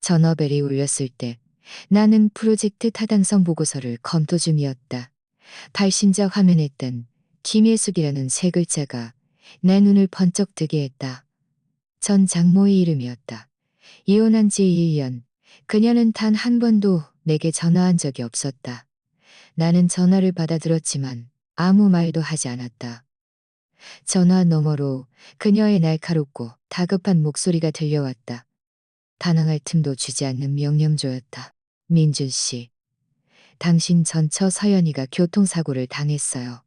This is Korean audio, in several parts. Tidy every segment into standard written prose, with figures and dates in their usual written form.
전화벨이 울렸을 때 나는 프로젝트 타당성 보고서를 검토 중이었다. 발신자 화면에 뜬 김예숙이라는 세 글자가 내 눈을 번쩍 뜨게 했다. 전 장모의 이름이었다. 이혼한 지 1년. 그녀는 단 한 번도 내게 전화한 적이 없었다. 나는 전화를 받아들었지만 아무 말도 하지 않았다. 전화 너머로 그녀의 날카롭고 다급한 목소리가 들려왔다. 반항할 틈도 주지 않는 명령조였다. 민준 씨, 당신 전처 서연이가 교통사고를 당했어요.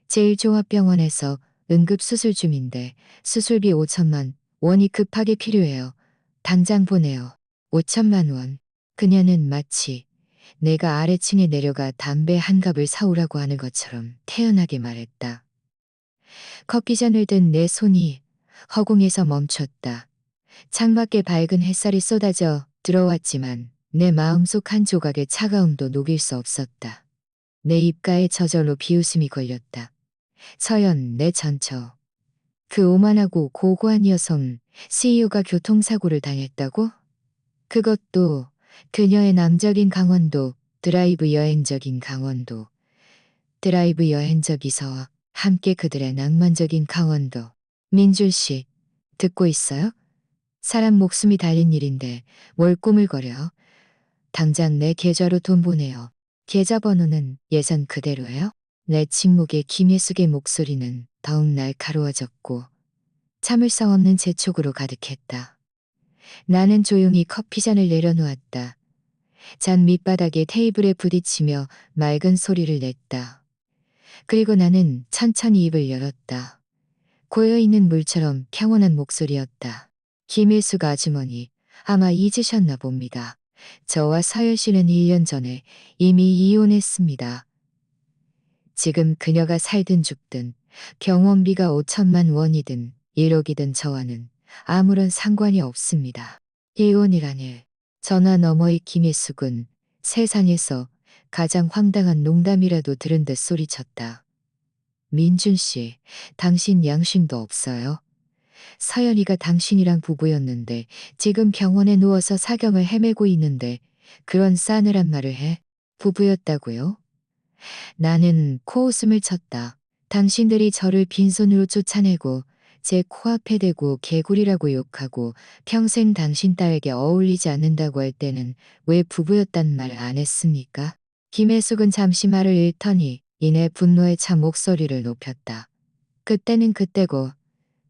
제1종합병원에서 응급수술 중인데 수술비 5천만 원이 급하게 필요해요. 당장 보내요. 5천만 원. 그녀는 마치 내가 아래층에 내려가 담배 한 갑을 사오라고 하는 것처럼 태연하게 말했다. 커피잔을 든 내 손이 허공에서 멈췄다. 창밖에 밝은 햇살이 쏟아져 들어왔지만 내 마음속 한 조각의 차가움도 녹일 수 없었다. 내 입가에 저절로 비웃음이 걸렸다. 서연, 내 전처. 그 오만하고 고고한 여성 CEO가 교통사고를 당했다고? 그것도 그녀의 남적인 강원도, 드라이브 여행적인 강원도. 드라이브 여행적이서 함께 그들의 낭만적인 강원도. 민준 씨, 듣고 있어요? 사람 목숨이 달린 일인데 뭘 꾸물거려. 당장 내 계좌로 돈 보내요. 계좌번호는 예전 그대로예요? 내 침묵에 김예숙의 목소리는 더욱 날카로워졌고 참을성 없는 재촉으로 가득했다. 나는 조용히 커피잔을 내려놓았다. 잔 밑바닥에 테이블에 부딪히며 맑은 소리를 냈다. 그리고 나는 천천히 입을 열었다. 고여있는 물처럼 평온한 목소리였다. 김일숙 아주머니, 아마 잊으셨나 봅니다. 저와 서연 씨는 1년 전에 이미 이혼했습니다. 지금 그녀가 살든 죽든 병원비가 5천만 원이든 1억이든 저와는 아무런 상관이 없습니다. 이혼이라니. 전화 너머의 김일숙은 세상에서 가장 황당한 농담이라도 들은 듯 소리쳤다. 민준 씨, 당신 양심도 없어요? 서연이가 당신이랑 부부였는데 지금 병원에 누워서 사경을 헤매고 있는데 그런 싸늘한 말을 해? 부부였다고요? 나는 코웃음을 쳤다. 당신들이 저를 빈손으로 쫓아내고 제 코앞에 대고 개구리라고 욕하고 평생 당신 딸에게 어울리지 않는다고 할 때는 왜 부부였단 말 안 했습니까? 김혜숙은 잠시 말을 잃더니 이내 분노에 차 목소리를 높였다. 그때는 그때고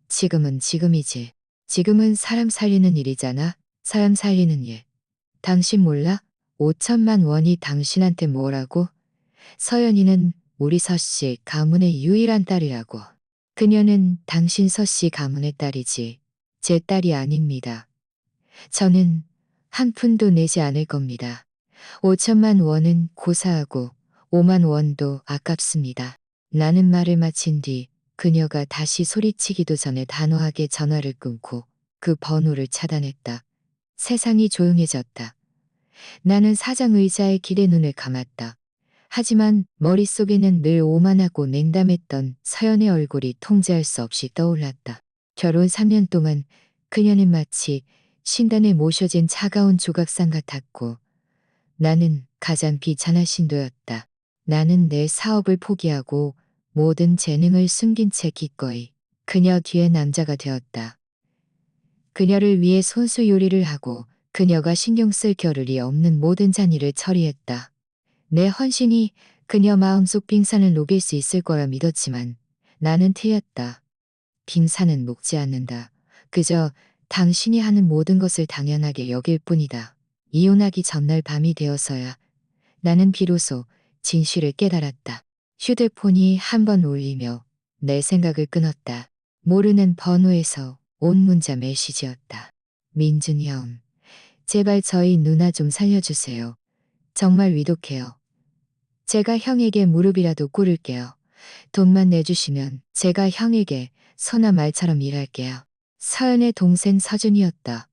지금은 지금이지. 지금은 사람 살리는 일이잖아. 사람 살리는 일. 당신 몰라? 5천만 원이 당신한테 뭐라고? 서연이는 우리 서씨 가문의 유일한 딸이라고. 그녀는 당신 서씨 가문의 딸이지 제 딸이 아닙니다. 저는 한 푼도 내지 않을 겁니다. 5천만 원은 고사하고 5만 원도 아깝습니다. 나는 말을 마친 뒤 그녀가 다시 소리치기도 전에 단호하게 전화를 끊고 그 번호를 차단했다. 세상이 조용해졌다. 나는 사장 의자에 기대 눈을 감았다. 하지만 머릿속에는 늘 오만하고 냉담했던 서연의 얼굴이 통제할 수 없이 떠올랐다. 결혼 3년 동안 그녀는 마치 신단에 모셔진 차가운 조각상 같았고 나는 가장 비천한 신도였다. 나는 내 사업을 포기하고 모든 재능을 숨긴 채 기꺼이 그녀 뒤에 남자가 되었다. 그녀를 위해 손수 요리를 하고 그녀가 신경 쓸 겨를이 없는 모든 잔일을 처리했다. 내 헌신이 그녀 마음속 빙산을 녹일 수 있을 거라 믿었지만 나는 틀렸다. 빙산은 녹지 않는다. 그저 당신이 하는 모든 것을 당연하게 여길 뿐이다. 이혼하기 전날 밤이 되어서야 나는 비로소 진실을 깨달았다. 휴대폰이 한 번 울리며 내 생각을 끊었다. 모르는 번호에서 온 문자 메시지였다. 민준 형, 제발 저희 누나 좀 살려주세요. 정말 위독해요. 제가 형에게 무릎이라도 꿇을게요. 돈만 내주시면 제가 형에게 소나 말처럼 일할게요. 서연의 동생 서준이었다.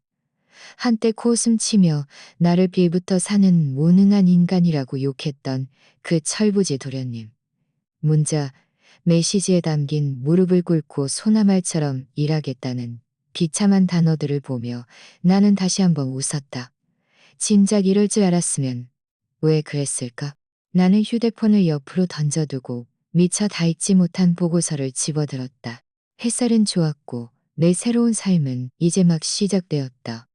한때 코웃음 치며 나를 빌부터 사는 무능한 인간이라고 욕했던 그 철부지 도련님. 문자, 메시지에 담긴 무릎을 꿇고 소나 말처럼 일하겠다는 비참한 단어들을 보며 나는 다시 한번 웃었다. 진작 이럴 줄 알았으면 왜 그랬을까? 나는 휴대폰을 옆으로 던져두고 미처 다 읽지 못한 보고서를 집어들었다. 햇살은 좋았고 내 새로운 삶은 이제 막 시작되었다.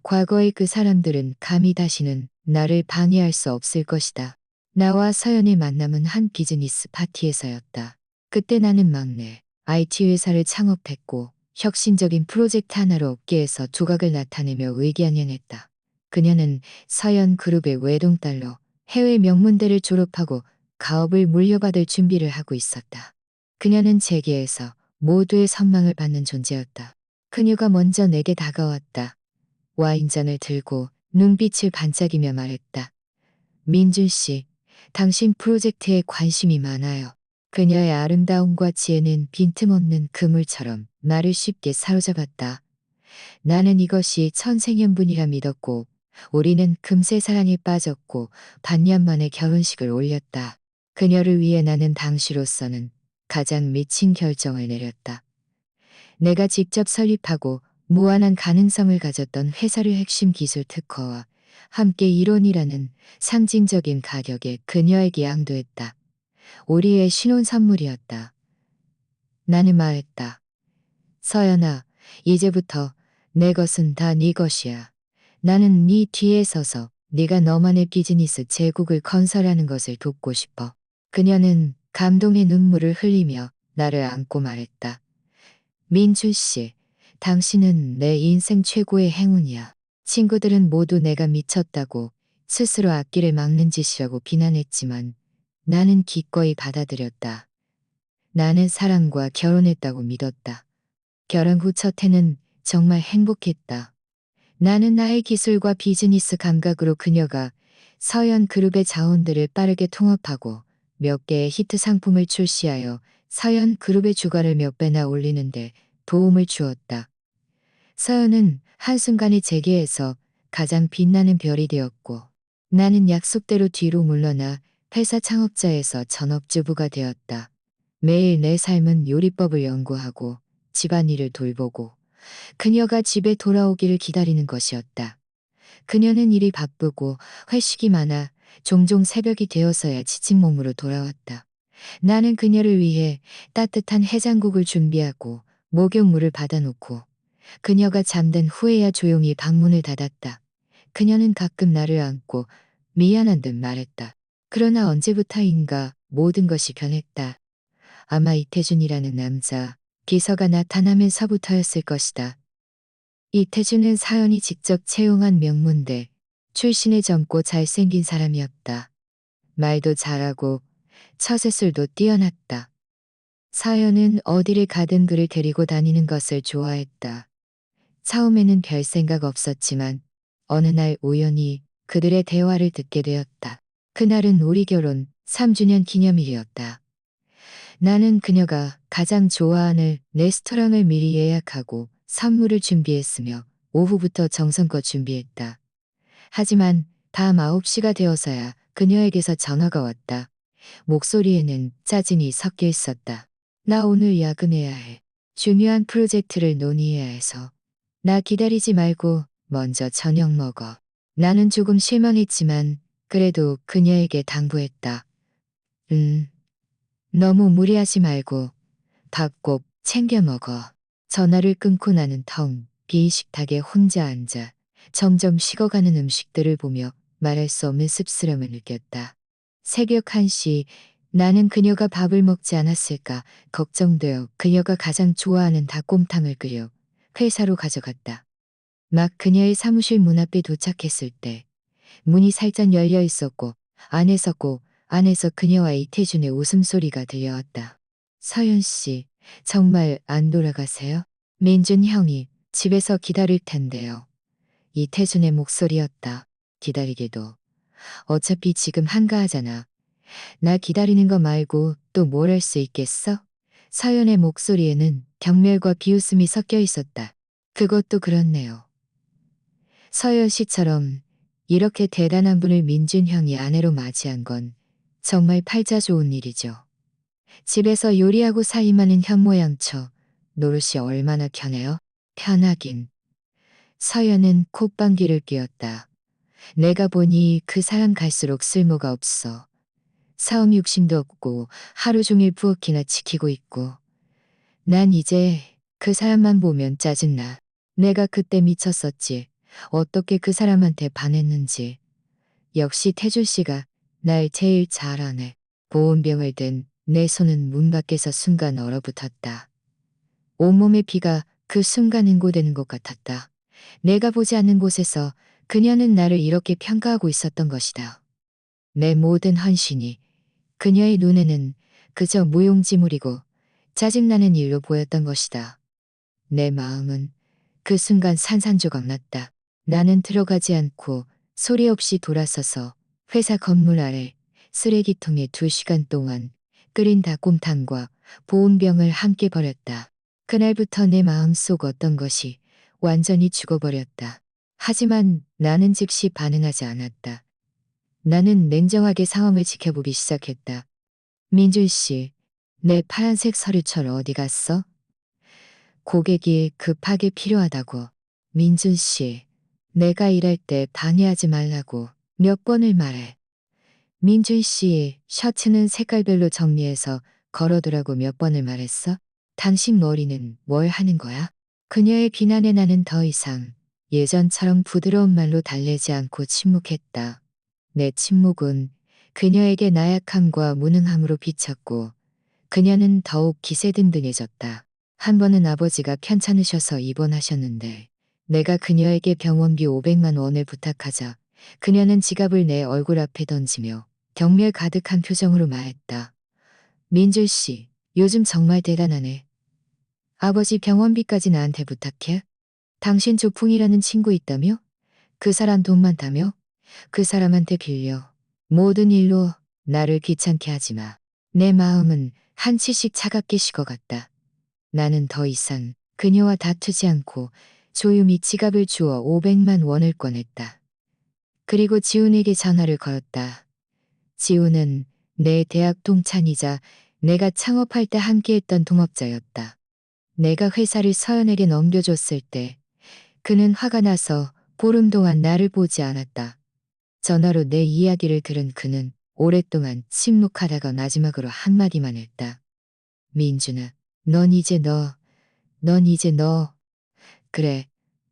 과거의 그 사람들은 감히 다시는 나를 방해할 수 없을 것이다. 나와 서연의 만남은 한 비즈니스 파티에서였다. 그때 나는 막내 IT 회사를 창업했고 혁신적인 프로젝트 하나로 업계에서 조각을 나타내며 의기양양했다. 그녀는 서연 그룹의 외동딸로 해외 명문대를 졸업하고 가업을 물려받을 준비를 하고 있었다. 그녀는 재계에서 모두의 선망을 받는 존재였다. 그녀가 먼저 내게 다가왔다. 와인잔을 들고 눈빛을 반짝이며 말했다. 민준 씨, 당신 프로젝트에 관심이 많아요. 그녀의 아름다움과 지혜는 빈틈없는 그물처럼 나를 쉽게 사로잡았다. 나는 이것이 천생연분이라 믿었고, 우리는 금세 사랑에 빠졌고, 반년 만에 결혼식을 올렸다. 그녀를 위해 나는 당시로서는 가장 미친 결정을 내렸다. 내가 직접 설립하고 무한한 가능성을 가졌던 회사를 핵심 기술 특허와 함께 1원이라는 상징적인 가격에 그녀에게 양도했다. 우리의 신혼 선물이었다. 나는 말했다. 서연아, 이제부터 내 것은 다 네 것이야. 나는 네 뒤에 서서 네가 너만의 비즈니스 제국을 건설하는 것을 돕고 싶어. 그녀는 감동의 눈물을 흘리며 나를 안고 말했다. 민준 씨, 당신은 내 인생 최고의 행운이야. 친구들은 모두 내가 미쳤다고 스스로 앞길을 막는 짓이라고 비난했지만 나는 기꺼이 받아들였다. 나는 사랑과 결혼했다고 믿었다. 결혼 후 첫 해는 정말 행복했다. 나는 나의 기술과 비즈니스 감각으로 그녀가 서연 그룹의 자원들을 빠르게 통합하고 몇 개의 히트 상품을 출시하여 서연 그룹의 주가를 몇 배나 올리는데 도움을 주었다. 서연은 한순간에 재계에서 가장 빛나는 별이 되었고 나는 약속대로 뒤로 물러나 회사 창업자에서 전업주부가 되었다. 매일 내 삶은 요리법을 연구하고 집안일을 돌보고 그녀가 집에 돌아오기를 기다리는 것이었다. 그녀는 일이 바쁘고 회식이 많아 종종 새벽이 되어서야 지친 몸으로 돌아왔다. 나는 그녀를 위해 따뜻한 해장국을 준비하고 목욕물을 받아놓고 그녀가 잠든 후에야 조용히 방문을 닫았다. 그녀는 가끔 나를 안고 미안한 듯 말했다. 그러나 언제부터인가 모든 것이 변했다. 아마 이태준이라는 남자, 비서가 나타나면서부터였을 것이다. 이태준은 사연이 직접 채용한 명문대 출신의 젊고 잘생긴 사람이었다. 말도 잘하고 처세술도 뛰어났다. 사연은 어디를 가든 그를 데리고 다니는 것을 좋아했다. 처음에는 별 생각 없었지만 어느 날 우연히 그들의 대화를 듣게 되었다. 그날은 우리 결혼 3주년 기념일이었다. 나는 그녀가 가장 좋아하는 레스토랑을 미리 예약하고 선물을 준비했으며 오후부터 정성껏 준비했다. 하지만 밤 9시가 되어서야 그녀에게서 전화가 왔다. 목소리에는 짜증이 섞여 있었다. 나 오늘 야근해야 해. 중요한 프로젝트를 논의해야 해서. 나 기다리지 말고 먼저 저녁 먹어. 나는 조금 실망했지만 그래도 그녀에게 당부했다. 너무 무리하지 말고 밥 꼭 챙겨 먹어. 전화를 끊고 나는 텅 빈 식탁에 혼자 앉아 점점 식어가는 음식들을 보며 말할 수 없는 씁쓸함을 느꼈다. 새벽 1시 나는 그녀가 밥을 먹지 않았을까 걱정되어 그녀가 가장 좋아하는 닭곰탕을 끓여 회사로 가져갔다. 막 그녀의 사무실 문 앞에 도착했을 때 문이 살짝 열려 있었고 안에서 그녀와 이태준의 웃음소리가 들려왔다. 서연 씨, 정말 안 돌아가세요? 민준 형이 집에서 기다릴 텐데요. 이태준의 목소리였다. 기다리게도. 어차피 지금 한가하잖아. 나 기다리는 거 말고 또 뭘 할 수 있겠어? 서연의 목소리에는 경멸과 비웃음이 섞여 있었다. 그것도 그렇네요. 서연 씨처럼 이렇게 대단한 분을 민준 형이 아내로 맞이한 건 정말 팔자 좋은 일이죠. 집에서 요리하고 사임하는 현모양처 노릇이 얼마나 편해요? 편하긴. 서연은 콧방귀를 뀌었다. 내가 보니 그 사람 갈수록 쓸모가 없어. 사업 욕심도 없고 하루 종일 부엌이나 지키고 있고. 난 이제 그 사람만 보면 짜증나. 내가 그때 미쳤었지. 어떻게 그 사람한테 반했는지. 역시 태주 씨가 날 제일 잘 아네. 보온병을 든 내 손은 문 밖에서 순간 얼어붙었다. 온몸에 피가 그 순간 응고되는 것 같았다. 내가 보지 않는 곳에서 그녀는 나를 이렇게 평가하고 있었던 것이다. 내 모든 헌신이 그녀의 눈에는 그저 무용지물이고 짜증나는 일로 보였던 것이다. 내 마음은 그 순간 산산조각 났다. 나는 들어가지 않고 소리 없이 돌아서서 회사 건물 아래 쓰레기통에 2시간 동안 끓인 닭곰탕과 보온병을 함께 버렸다. 그날부터 내 마음속 어떤 것이 완전히 죽어버렸다. 하지만 나는 즉시 반응하지 않았다. 나는 냉정하게 상황을 지켜보기 시작했다. 민준 씨, 내 파란색 서류철 어디 갔어? 고객이 급하게 필요하다고. 민준 씨, 내가 일할 때 방해하지 말라고 몇 번을 말해. 민준 씨, 셔츠는 색깔별로 정리해서 걸어두라고 몇 번을 말했어? 당신 머리는 뭘 하는 거야? 그녀의 비난에 나는 더 이상 예전처럼 부드러운 말로 달래지 않고 침묵했다. 내 침묵은 그녀에게 나약함과 무능함으로 비쳤고 그녀는 더욱 기세등등해졌다. 한 번은 아버지가 편찮으셔서 입원하셨는데 내가 그녀에게 병원비 500만 원을 부탁하자 그녀는 지갑을 내 얼굴 앞에 던지며 경멸 가득한 표정으로 말했다. 민줄 씨, 요즘 정말 대단하네. 아버지 병원비까지 나한테 부탁해? 당신 조풍이라는 친구 있다며? 그 사람 돈 많다며? 그 사람한테 빌려. 모든 일로 나를 귀찮게 하지 마. 내 마음은 한치씩 차갑게 식어갔다. 나는 더 이상 그녀와 다투지 않고 조용히 지갑을 주어 500만 원을 꺼냈다. 그리고 지훈에게 전화를 걸었다. 지훈은 내 대학 동창이자 내가 창업할 때 함께했던 동업자였다. 내가 회사를 서연에게 넘겨줬을 때 그는 화가 나서 보름 동안 나를 보지 않았다. 전화로 내 이야기를 들은 그는 오랫동안 침묵하다가 마지막으로 한마디만 했다. 민준아, 넌 이제 너. 그래,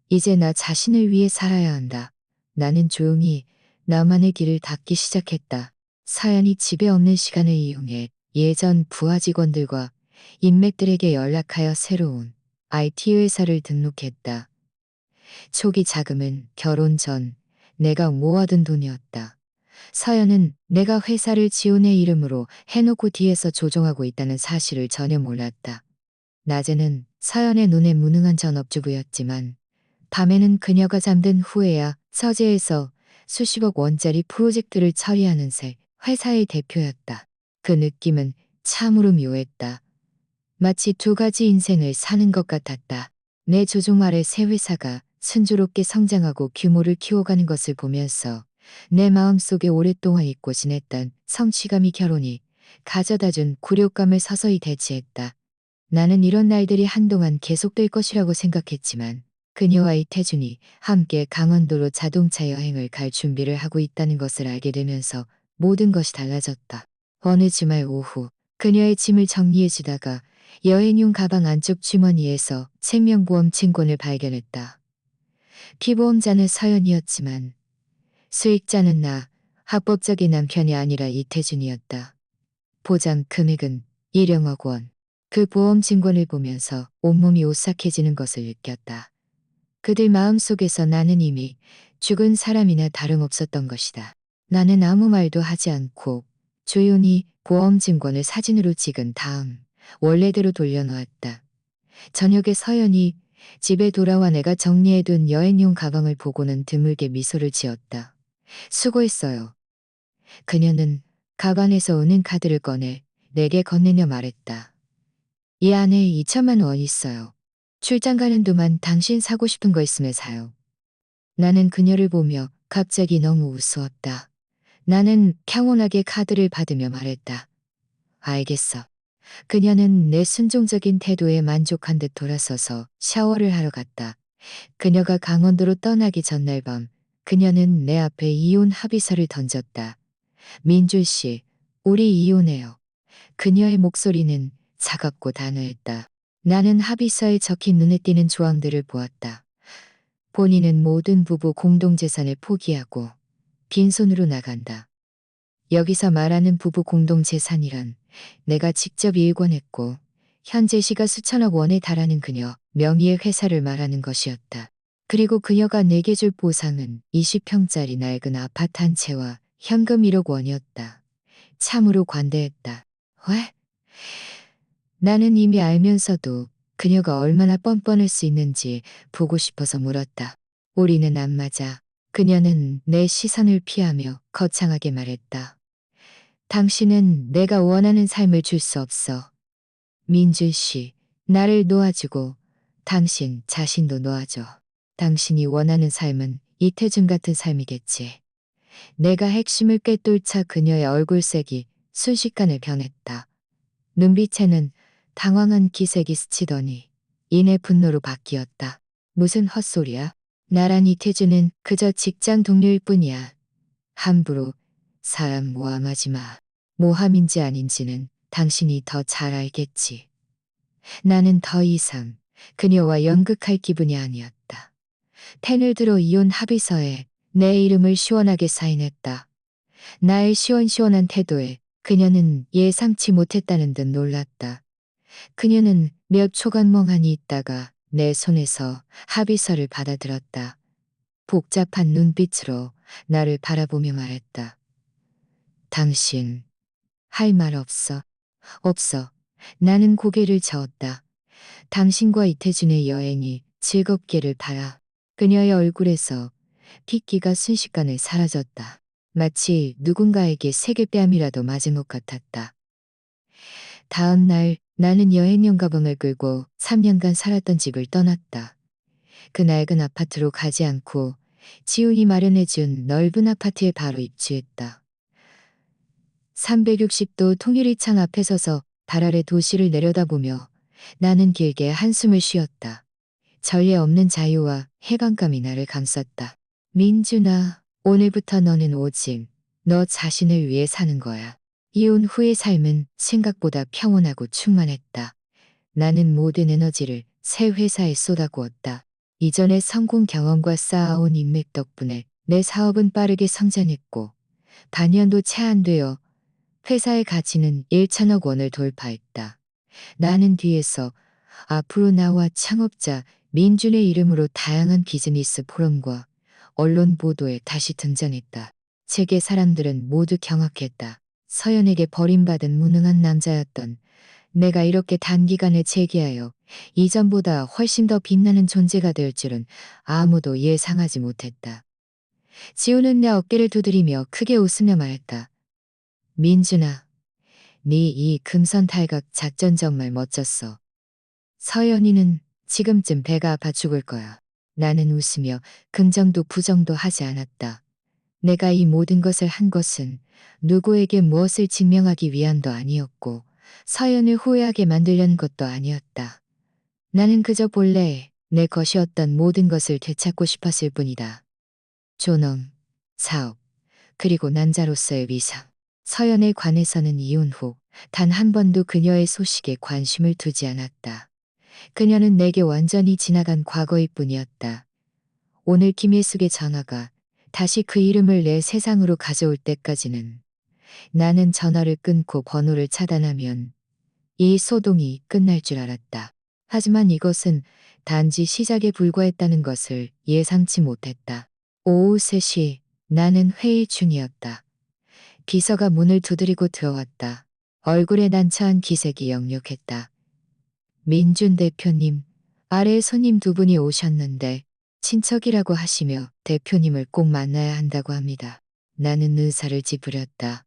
이제 나 자신을 위해 살아야 한다. 나는 조용히 나만의 길을 닫기 시작했다. 사연이 집에 없는 시간을 이용해 예전 부하 직원들과 인맥들에게 연락하여 새로운 IT 회사를 등록했다. 초기 자금은 결혼 전 내가 모아둔 돈이었다. 서연은 내가 회사를 지훈의 이름으로 해놓고 뒤에서 조종하고 있다는 사실을 전혀 몰랐다. 낮에는 서연의 눈에 무능한 전업주부였지만 밤에는 그녀가 잠든 후에야 서재에서 수십억 원짜리 프로젝트를 처리하는 새 회사의 대표였다. 그 느낌은 참으로 묘했다. 마치 두 가지 인생을 사는 것 같았다. 내 조종 아래 새 회사가 순조롭게 성장하고 규모를 키워가는 것을 보면서 내 마음속에 오랫동안 잊고 지냈던 성취감이 결혼이 가져다준 굴욕감을 서서히 대체했다. 나는 이런 날들이 한동안 계속될 것이라고 생각했지만 그녀와 이태준이 함께 강원도로 자동차 여행을 갈 준비를 하고 있다는 것을 알게 되면서 모든 것이 달라졌다. 어느 주말 오후 그녀의 짐을 정리해주다가 여행용 가방 안쪽 주머니에서 생명보험 증권을 발견했다. 피보험자는 서연이었지만 수익자는 나, 합법적인 남편이 아니라 이태준이었다. 보장 금액은 1억억 원. 그 보험 증권을 보면서 온몸이 오싹해지는 것을 느꼈다. 그들 마음속에서 나는 이미 죽은 사람이나 다름없었던 것이다. 나는 아무 말도 하지 않고 조용히 보험 증권을 사진으로 찍은 다음 원래대로 돌려놓았다. 저녁에 서연이 집에 돌아와 내가 정리해둔 여행용 가방을 보고는 드물게 미소를 지었다. 수고했어요. 그녀는 가방에서 은행카드를 꺼내 내게 건네며 말했다. 이 안에 2천만 원 있어요. 출장 가는 동안 당신 사고 싶은 거 있으면 사요. 나는 그녀를 보며 갑자기 너무 우스웠다. 나는 평온하게 카드를 받으며 말했다. 알겠어. 그녀는 내 순종적인 태도에 만족한 듯 돌아서서 샤워를 하러 갔다. 그녀가 강원도로 떠나기 전날 밤 그녀는 내 앞에 이혼 합의서를 던졌다. 민준 씨, 우리 이혼해요. 그녀의 목소리는 차갑고 단호했다. 나는 합의서에 적힌 눈에 띄는 조항들을 보았다. 본인은 모든 부부 공동재산을 포기하고 빈손으로 나간다. 여기서 말하는 부부 공동재산이란 내가 직접 일권했고 현재 시가 수천억 원에 달하는 그녀 명의의 회사를 말하는 것이었다. 그리고 그녀가 내게 줄 보상은 20평짜리 낡은 아파트 한 채와 현금 1억 원이었다. 참으로 관대했다. 왜? 나는 이미 알면서도 그녀가 얼마나 뻔뻔할 수 있는지 보고 싶어서 물었다. 우리는 안 맞아. 그녀는 내 시선을 피하며 거창하게 말했다. 당신은 내가 원하는 삶을 줄 수 없어. 민준 씨, 나를 놓아주고 당신 자신도 놓아줘. 당신이 원하는 삶은 이태준 같은 삶이겠지. 내가 핵심을 꿰뚫자 그녀의 얼굴색이 순식간에 변했다. 눈빛에는 당황한 기색이 스치더니 이내 분노로 바뀌었다. 무슨 헛소리야? 나란 이태준은 그저 직장 동료일 뿐이야. 함부로 사람 모함하지 마. 모함인지 아닌지는 당신이 더 잘 알겠지. 나는 더 이상 그녀와 연극할 기분이 아니었다. 펜을 들어 이혼 합의서에 내 이름을 시원하게 사인했다. 나의 시원시원한 태도에 그녀는 예상치 못했다는 듯 놀랐다. 그녀는 몇 초간 멍하니 있다가 내 손에서 합의서를 받아들었다. 복잡한 눈빛으로 나를 바라보며 말했다. 당신, 할 말 없어. 없어. 나는 고개를 저었다. 당신과 이태준의 여행이 즐겁기를 바라. 그녀의 얼굴에서 핏기가 순식간에 사라졌다. 마치 누군가에게 세계뺨이라도 맞은 것 같았다. 다음 날 나는 여행용 가방을 끌고 3년간 살았던 집을 떠났다. 그 낡은 아파트로 가지 않고 지훈이 마련해준 넓은 아파트에 바로 입주했다. 360도 통유리 창 앞에 서서 달 아래 도시를 내려다보며 나는 길게 한숨을 쉬었다. 전례 없는 자유와 해방감이 나를 감쌌다. 민준아, 오늘부터 너는 오직 너 자신을 위해 사는 거야. 이혼 후의 삶은 생각보다 평온하고 충만했다. 나는 모든 에너지를 새 회사에 쏟아부었다. 이전의 성공 경험과 쌓아온 인맥 덕분에 내 사업은 빠르게 성장했고 반년도 채 안 되어 회사의 가치는 1천억 원을 돌파했다. 나는 뒤에서 앞으로 나와 창업자 민준의 이름으로 다양한 비즈니스 포럼과 언론 보도에 다시 등장했다. 세계 사람들은 모두 경악했다. 서연에게 버림받은 무능한 남자였던 내가 이렇게 단기간에 재기하여 이전보다 훨씬 더 빛나는 존재가 될 줄은 아무도 예상하지 못했다. 지우는 내 어깨를 두드리며 크게 웃으며 말했다. 민준아, 네 이 금선탈각 작전 정말 멋졌어. 서연이는 지금쯤 배가 아파 죽을 거야. 나는 웃으며 긍정도 부정도 하지 않았다. 내가 이 모든 것을 한 것은 누구에게 무엇을 증명하기 위함도 아니었고 서연을 후회하게 만들려는 것도 아니었다. 나는 그저 본래 내 것이었던 모든 것을 되찾고 싶었을 뿐이다. 존엄, 사업, 그리고 난자로서의 위상. 서연에 관해서는 이혼 후 단 한 번도 그녀의 소식에 관심을 두지 않았다. 그녀는 내게 완전히 지나간 과거일 뿐이었다. 오늘 김일숙의 전화가 다시 그 이름을 내 세상으로 가져올 때까지는 나는 전화를 끊고 번호를 차단하면 이 소동이 끝날 줄 알았다. 하지만 이것은 단지 시작에 불과했다는 것을 예상치 못했다. 오후 3시 나는 회의 중이었다. 비서가 문을 두드리고 들어왔다. 얼굴에 난처한 기색이 역력했다. 민준 대표님, 아래 손님 두 분이 오셨는데 친척이라고 하시며 대표님을 꼭 만나야 한다고 합니다. 나는 의사를 찌푸렸다.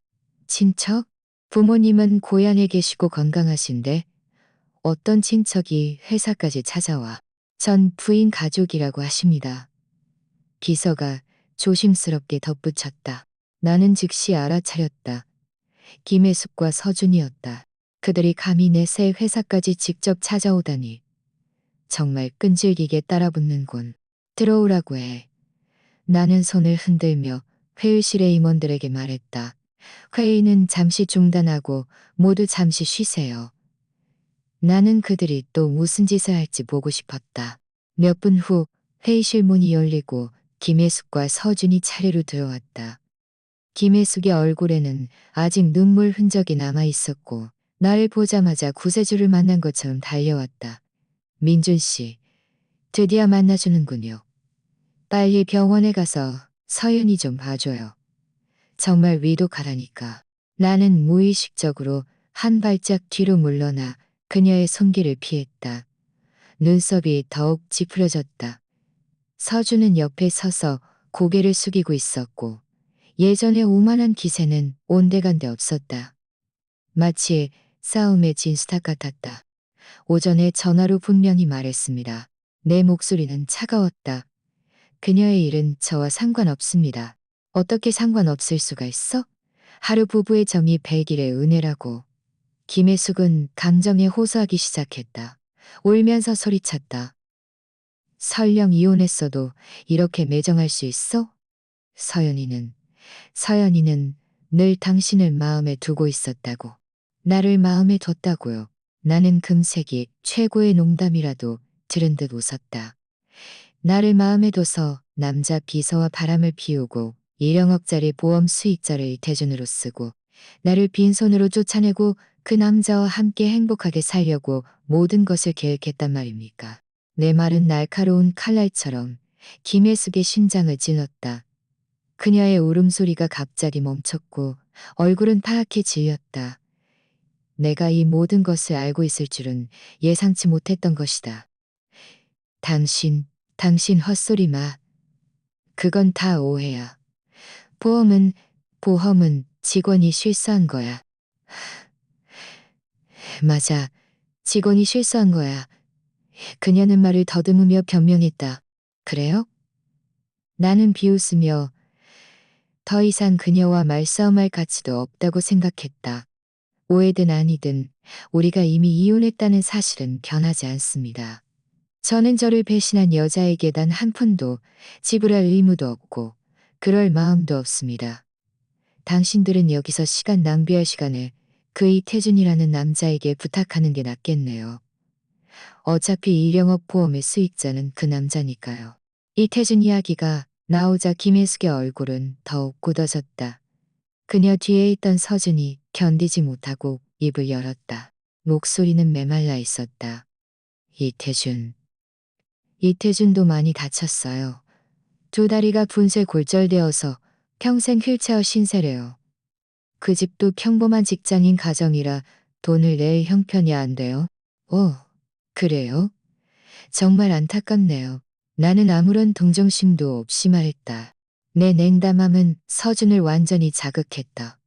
친척? 부모님은 고향에 계시고 건강하신데 어떤 친척이 회사까지 찾아와 전 부인 가족이라고 하십니다. 비서가 조심스럽게 덧붙였다. 나는 즉시 알아차렸다. 김혜숙과 서준이었다. 그들이 감히 내 새 회사까지 직접 찾아오다니. 정말 끈질기게 따라붙는군. 들어오라고 해. 나는 손을 흔들며 회의실의 임원들에게 말했다. 회의는 잠시 중단하고 모두 잠시 쉬세요. 나는 그들이 또 무슨 짓을 할지 보고 싶었다. 몇 분 후 회의실 문이 열리고 김혜숙과 서준이 차례로 들어왔다. 김혜숙의 얼굴에는 아직 눈물 흔적이 남아 있었고 나를 보자마자 구세주를 만난 것처럼 달려왔다. 민준 씨, 드디어 만나주는군요. 빨리 병원에 가서 서연이 좀 봐줘요. 정말 위도 가라니까. 나는 무의식적으로 한 발짝 뒤로 물러나 그녀의 손길을 피했다. 눈썹이 더욱 찌푸려졌다. 서준은 옆에 서서 고개를 숙이고 있었고 예전의 오만한 기세는 온데간데 없었다. 마치 싸움에 진 스타 같았다. 오전에 전화로 분명히 말했습니다. 내 목소리는 차가웠다. 그녀의 일은 저와 상관없습니다. 어떻게 상관없을 수가 있어? 하루 부부의 정이 100일의 은혜라고. 김혜숙은 감정에 호소하기 시작했다. 울면서 소리쳤다. 설령 이혼했어도 이렇게 매정할 수 있어? 서연이는 늘 당신을 마음에 두고 있었다고. 나를 마음에 뒀다고요. 나는 금색이 최고의 농담이라도 들은 듯 웃었다. 나를 마음에 둬서 남자 비서와 바람을 피우고 1억짜리 보험 수익자를 이태준으로 쓰고 나를 빈손으로 쫓아내고 그 남자와 함께 행복하게 살려고 모든 것을 계획했단 말입니까? 내 말은 날카로운 칼날처럼 김혜숙의 심장을 찔렀다. 그녀의 울음소리가 갑자기 멈췄고 얼굴은 파랗게 질렸다. 내가 이 모든 것을 알고 있을 줄은 예상치 못했던 것이다. 당신 헛소리 마. 그건 다 오해야. 보험은 직원이 실수한 거야. 맞아. 직원이 실수한 거야. 그녀는 말을 더듬으며 변명했다. 그래요? 나는 비웃으며 더 이상 그녀와 말싸움할 가치도 없다고 생각했다. 오해든 아니든 우리가 이미 이혼했다는 사실은 변하지 않습니다. 저는 저를 배신한 여자에게 단 한 푼도 지불할 의무도 없고 그럴 마음도 없습니다. 당신들은 여기서 시간 낭비할 시간에 그 이태준이라는 남자에게 부탁하는 게 낫겠네요. 어차피 일영업 보험의 수익자는 그 남자니까요. 이태준 이야기가 나오자 김혜숙의 얼굴은 더욱 굳어졌다. 그녀 뒤에 있던 서준이 견디지 못하고 입을 열었다. 목소리는 메말라 있었다. 이태준도 많이 다쳤어요. 두 다리가 분쇄 골절되어서 평생 휠체어 신세래요. 그 집도 평범한 직장인 가정이라 돈을 낼 형편이 안 돼요. 오, 그래요? 정말 안타깝네요. 나는 아무런 동정심도 없이 말했다. 내 냉담함은 서준을 완전히 자극했다.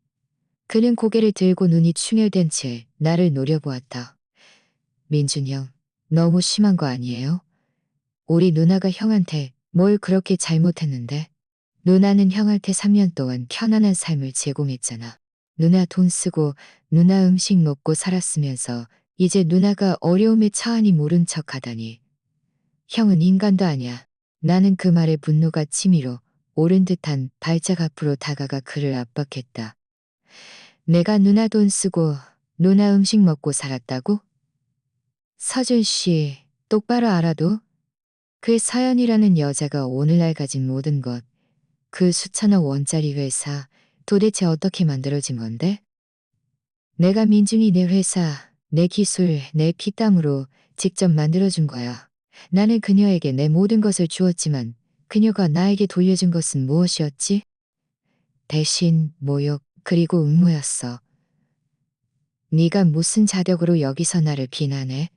그는 고개를 들고 눈이 충혈된 채 나를 노려보았다. 민준 형, 너무 심한 거 아니에요? 우리 누나가 형한테 뭘 그렇게 잘못했는데? 누나는 형한테 3년 동안 편안한 삶을 제공했잖아. 누나 돈 쓰고 누나 음식 먹고 살았으면서 이제 누나가 어려움에 처하니 모른 척 하다니. 형은 인간도 아니야. 나는 그 말에 분노가 치밀어 오른 듯한 발작 앞으로 다가가 그를 압박했다. 내가 누나 돈 쓰고 누나 음식 먹고 살았다고? 서준 씨, 똑바로 알아도 그 서연이라는 여자가 오늘날 가진 모든 것, 그 수천억 원짜리 회사 도대체 어떻게 만들어진 건데? 내가 민중이 내 회사, 내 기술, 내 피땀으로 직접 만들어준 거야. 나는 그녀에게 내 모든 것을 주었지만 그녀가 나에게 돌려준 것은 무엇이었지? 대신 모욕 그리고 음모였어. 네가 무슨 자격으로 여기서 나를 비난해?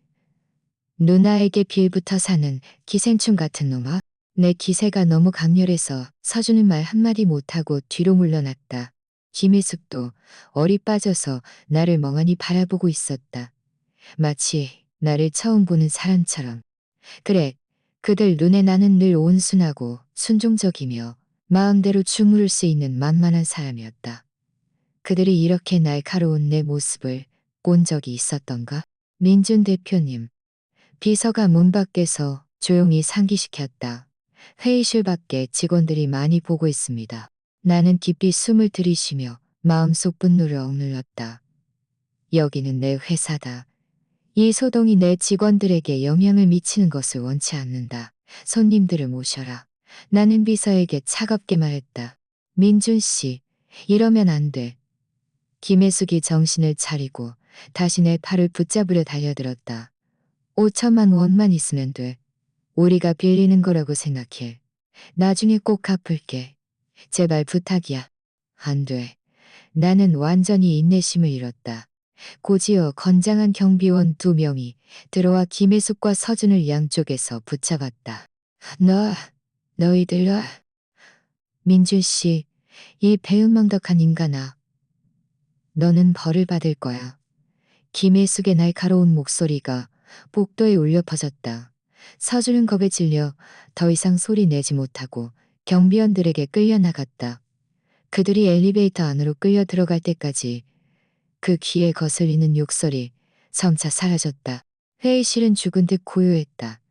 누나에게 빌붙어 사는 기생충 같은 놈아? 내 기세가 너무 강렬해서 서주는 말 한마디 못하고 뒤로 물러났다. 김혜숙도 얼이 빠져서 나를 멍하니 바라보고 있었다. 마치 나를 처음 보는 사람처럼. 그래, 그들 눈에 나는 늘 온순하고 순종적이며 마음대로 주무를 수 있는 만만한 사람이었다. 그들이 이렇게 날카로운 내 모습을 본 적이 있었던가? 민준 대표님, 비서가 문 밖에서 조용히 상기시켰다. 회의실 밖에 직원들이 많이 보고 있습니다. 나는 깊이 숨을 들이쉬며 마음속 분노를 억눌렀다. 여기는 내 회사다. 이 소동이 내 직원들에게 영향을 미치는 것을 원치 않는다. 손님들을 모셔라. 나는 비서에게 차갑게 말했다. 민준 씨, 이러면 안 돼. 김혜숙이 정신을 차리고 다시 내 팔을 붙잡으려 달려들었다. 5천만 원만 있으면 돼. 우리가 빌리는 거라고 생각해. 나중에 꼭 갚을게. 제발 부탁이야. 안 돼. 나는 완전히 인내심을 잃었다. 곧이어 건장한 경비원 2명이 들어와 김혜숙과 서준을 양쪽에서 붙잡았다. 너희들, 민준 씨, 이 배은망덕한 인간아. 너는 벌을 받을 거야. 김혜숙의 날카로운 목소리가 복도에 울려 퍼졌다. 서준은 겁에 질려 더 이상 소리 내지 못하고 경비원들에게 끌려나갔다. 그들이 엘리베이터 안으로 끌려 들어갈 때까지 그 귀에 거슬리는 욕설이 점차 사라졌다. 회의실은 죽은 듯 고요했다.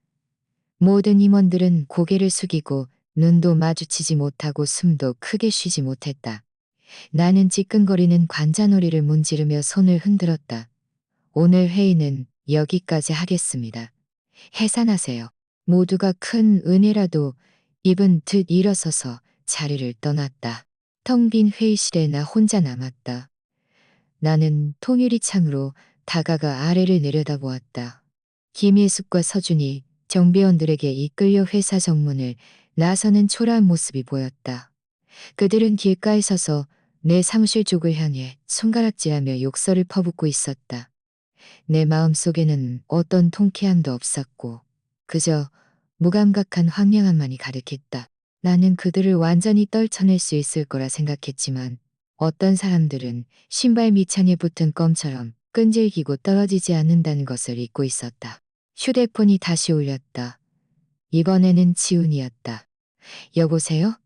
모든 임원들은 고개를 숙이고 눈도 마주치지 못하고 숨도 크게 쉬지 못했다. 나는 찌끈거리는 관자놀이를 문지르며 손을 흔들었다. 오늘 회의는 여기까지 하겠습니다. 해산하세요. 모두가 큰 은혜라도 입은 듯 일어서서 자리를 떠났다. 텅 빈 회의실에 나 혼자 남았다. 나는 통유리 창으로 다가가 아래를 내려다보았다. 김예숙과 서준이 정비원들에게 이끌려 회사 정문을 나서는 초라한 모습이 보였다. 그들은 길가에 서서 내 사무실 쪽을 향해 손가락질하며 욕설을 퍼붓고 있었다. 내 마음속에는 어떤 통쾌함도 없었고 그저 무감각한 황량함만이 가득했다. 나는 그들을 완전히 떨쳐낼 수 있을 거라 생각했지만 어떤 사람들은 신발 밑창에 붙은 껌처럼 끈질기고 떨어지지 않는다는 것을 잊고 있었다. 휴대폰이 다시 울렸다. 이번에는 지훈이었다. 여보세요?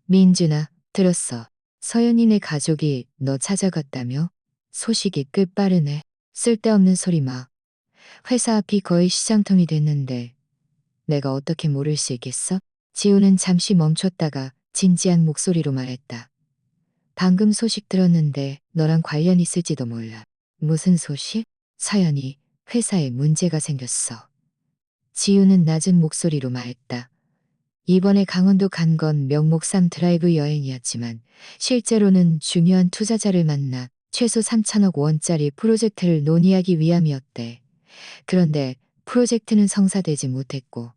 민준아, 들었어. 서연이네 가족이 너 찾아갔다며? 소식이 끝빠르네. 쓸데없는 소리 마. 회사 앞이 거의 시장통이 됐는데 내가 어떻게 모를 수 있겠어? 지우는 잠시 멈췄다가 진지한 목소리로 말했다. 방금 소식 들었는데 너랑 관련 있을지도 몰라. 무슨 소식? 서연이 회사에 문제가 생겼어. 지우는 낮은 목소리로 말했다. 이번에 강원도 간 건 명목상 드라이브 여행이었지만 실제로는 중요한 투자자를 만나 최소 3천억 원짜리 프로젝트를 논의하기 위함이었대. 그런데 프로젝트는 성사되지 못했고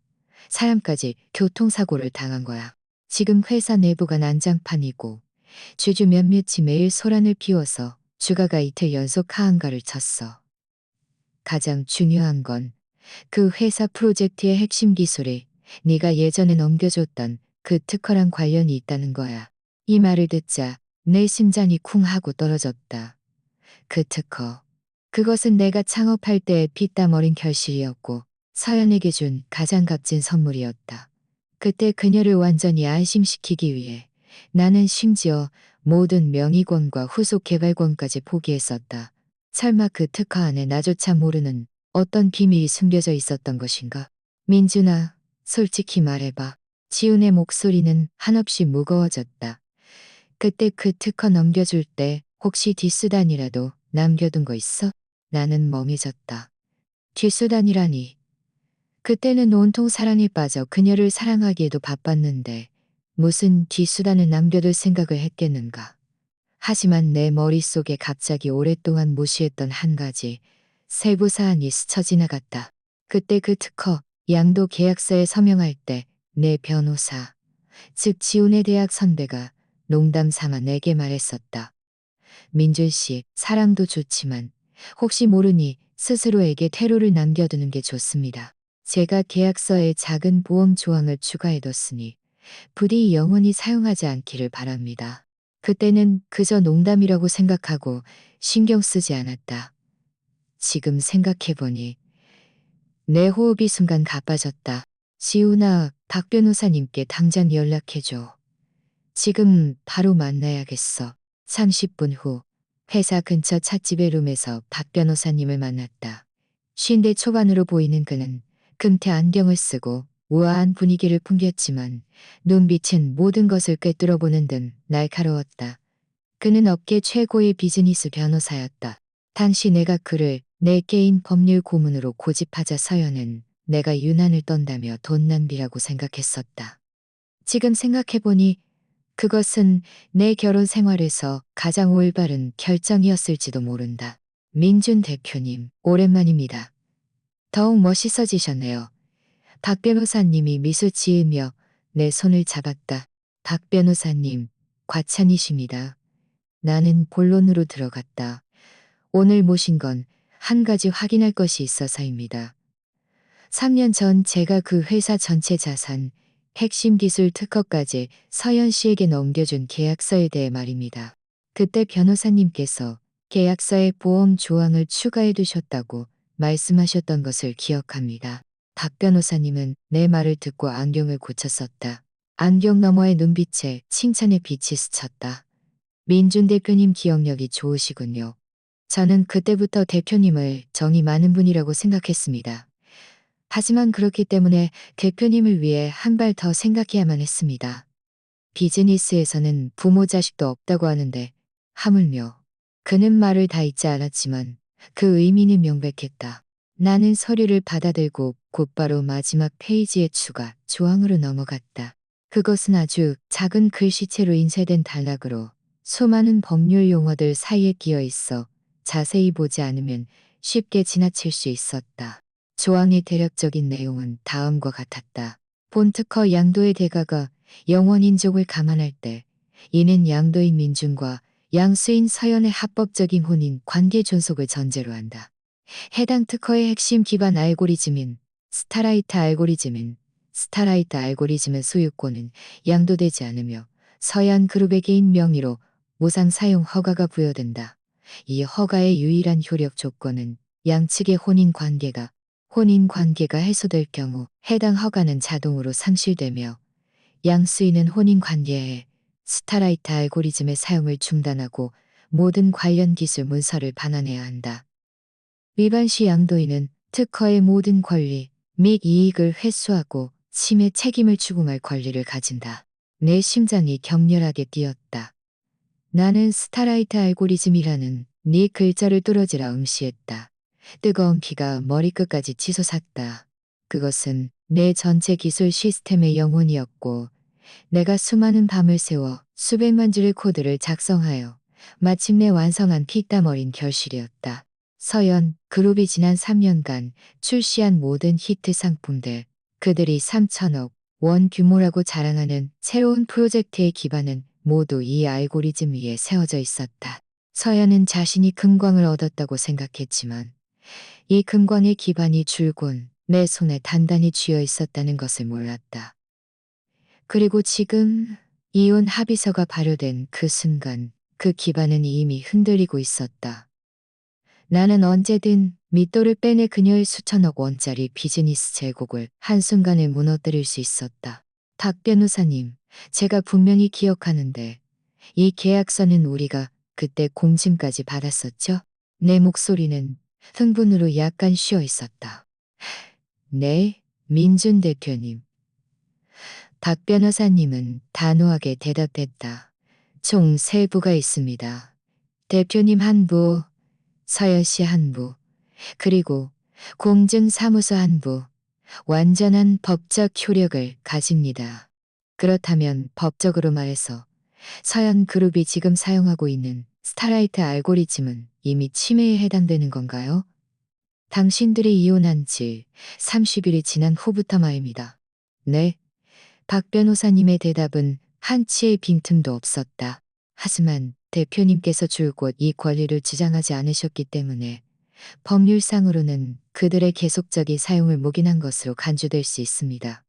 사람까지 교통사고를 당한 거야. 지금 회사 내부가 난장판이고 주주 몇몇이 매일 소란을 피워서 주가가 이틀 연속 하한가를 쳤어. 가장 중요한 건 그 회사 프로젝트의 핵심 기술이 네가 예전에 넘겨줬던 그 특허랑 관련이 있다는 거야. 이 말을 듣자 내 심장이 쿵 하고 떨어졌다. 그 특허. 그것은 내가 창업할 때의 피땀 어린 결실이었고 서연에게 준 가장 값진 선물이었다. 그때 그녀를 완전히 안심시키기 위해 나는 심지어 모든 명의권과 후속 개발권까지 포기했었다. 설마 그 특허 안에 나조차 모르는 어떤 비밀이 숨겨져 있었던 것인가? 민준아, 솔직히 말해봐. 지훈의 목소리는 한없이 무거워졌다. 그때 그 특허 넘겨줄 때 혹시 뒷수단이라도 남겨둔 거 있어? 나는 멍해졌다. 뒷수단이라니. 그때는 온통 사랑에 빠져 그녀를 사랑하기에도 바빴는데 무슨 뒷수단을 남겨둘 생각을 했겠는가. 하지만 내 머릿속에 갑자기 오랫동안 무시했던 한 가지 세부 사안이 스쳐 지나갔다. 그때 그 특허 양도 계약서에 서명할 때 내 변호사, 즉 지훈의 대학 선배가 농담 삼아 내게 말했었다. 민준 씨, 사랑도 좋지만 혹시 모르니 스스로에게 퇴로를 남겨두는 게 좋습니다. 제가 계약서에 작은 보험 조항을 추가해뒀으니 부디 영원히 사용하지 않기를 바랍니다. 그때는 그저 농담이라고 생각하고 신경 쓰지 않았다. 지금 생각해보니 내 호흡이 순간 가빠졌다. 지훈아, 박 변호사님께 당장 연락해줘. 지금 바로 만나야겠어. 30분 후 회사 근처 찻집의 룸에서 박 변호사님을 만났다. 50대 초반으로 보이는 그는 금태 안경을 쓰고 우아한 분위기를 풍겼지만 눈빛은 모든 것을 꿰뚫어보는 듯 날카로웠다. 그는 업계 최고의 비즈니스 변호사였다. 당시 내가 그를 내 개인 법률 고문으로 고집하자 서연은 내가 유난을 떤다며 돈 낭비라고 생각했었다. 지금 생각해보니 그것은 내 결혼 생활에서 가장 올바른 결정이었을지도 모른다. 민준 대표님, 오랜만입니다. 더욱 멋있어지셨네요. 박 변호사님이 미소 지으며 내 손을 잡았다. 박 변호사님, 과찬이십니다. 나는 본론으로 들어갔다. 오늘 모신 건 한 가지 확인할 것이 있어서입니다. 3년 전 제가 그 회사 전체 자산, 핵심 기술 특허까지 서연 씨에게 넘겨준 계약서에 대해 말입니다. 그때 변호사님께서 계약서에 보험 조항을 추가해 두셨다고 말씀하셨던 것을 기억합니다. 박 변호사님은 내 말을 듣고 안경을 고쳤었다. 안경 너머의 눈빛에 칭찬의 빛이 스쳤다. 민준 대표님 기억력이 좋으시군요. 저는 그때부터 대표님을 정이 많은 분이라고 생각했습니다. 하지만 그렇기 때문에 대표님을 위해 한 발 더 생각해야만 했습니다. 비즈니스에서는 부모 자식도 없다고 하는데 하물며 그는 말을 다 잊지 않았지만 그 의미는 명백했다. 나는 서류를 받아들고 곧바로 마지막 페이지에 추가 조항으로 넘어갔다. 그것은 아주 작은 글씨체로 인쇄된 단락으로 수많은 법률 용어들 사이에 끼어 있어 자세히 보지 않으면 쉽게 지나칠 수 있었다. 조항의 대략적인 내용은 다음과 같았다. 본특허 양도의 대가가 영원인족을 감안할 때 이는 양도인 민준과 양수인 서연의 합법적인 혼인 관계 존속을 전제로 한다. 해당 특허의 핵심 기반 알고리즘인 스타라이트 알고리즘의 소유권은 양도되지 않으며 서연 그룹의 개인 명의로 무상 사용 허가가 부여된다. 이 허가의 유일한 효력 조건은 양측의 혼인 관계가 해소될 경우 해당 허가는 자동으로 상실되며 양수인은 혼인 관계에 스타라이트 알고리즘의 사용을 중단하고 모든 관련 기술 문서를 반환해야 한다. 위반 시 양도인은 특허의 모든 권리 및 이익을 회수하고 침해 책임을 추궁할 권리를 가진다. 내 심장이 격렬하게 뛰었다. 나는 스타라이트 알고리즘이라는 네 글자를 뚫어지라 응시했다. 뜨거운 피가 머리끝까지 치솟았다. 그것은 내 전체 기술 시스템의 영혼이었고 내가 수많은 밤을 새워 수백만 줄의 코드를 작성하여 마침내 완성한 피땀 어린 결실이었다. 서연 그룹이 지난 3년간 출시한 모든 히트 상품들, 그들이 3천억 원 규모라고 자랑하는 새로운 프로젝트의 기반은 모두 이 알고리즘 위에 세워져 있었다. 서연은 자신이 금광을 얻었다고 생각했지만 이 금광의 기반이 줄곧 내 손에 단단히 쥐어 있었다는 것을 몰랐다. 그리고 지금 이혼 합의서가 발효된 그 순간 그 기반은 이미 흔들리고 있었다. 나는 언제든 밑돌을 빼내 그녀의 수천억 원짜리 비즈니스 제국을 한순간에 무너뜨릴 수 있었다. 박 변호사님, 제가 분명히 기억하는데 이 계약서는 우리가 그때 공증까지 받았었죠? 내 목소리는 흥분으로 약간 쉬어 있었다. 네, 민준 대표님. 박 변호사님은 단호하게 대답했다. 총 3부가 있습니다. 대표님 1부, 서연 씨 1부, 그리고 공증사무소 1부, 완전한 법적 효력을 가집니다. 그렇다면 법적으로 말해서 서연 그룹이 지금 사용하고 있는 스타라이트 알고리즘은 이미 침해에 해당되는 건가요? 당신들이 이혼한 지 30일이 지난 후부터 말입니다. 네. 박 변호사님의 대답은 한치의 빈틈도 없었다. 하지만 대표님께서 줄곧 이 권리를 주장하지 않으셨기 때문에 법률상으로는 그들의 계속적인 사용을 묵인한 것으로 간주될 수 있습니다.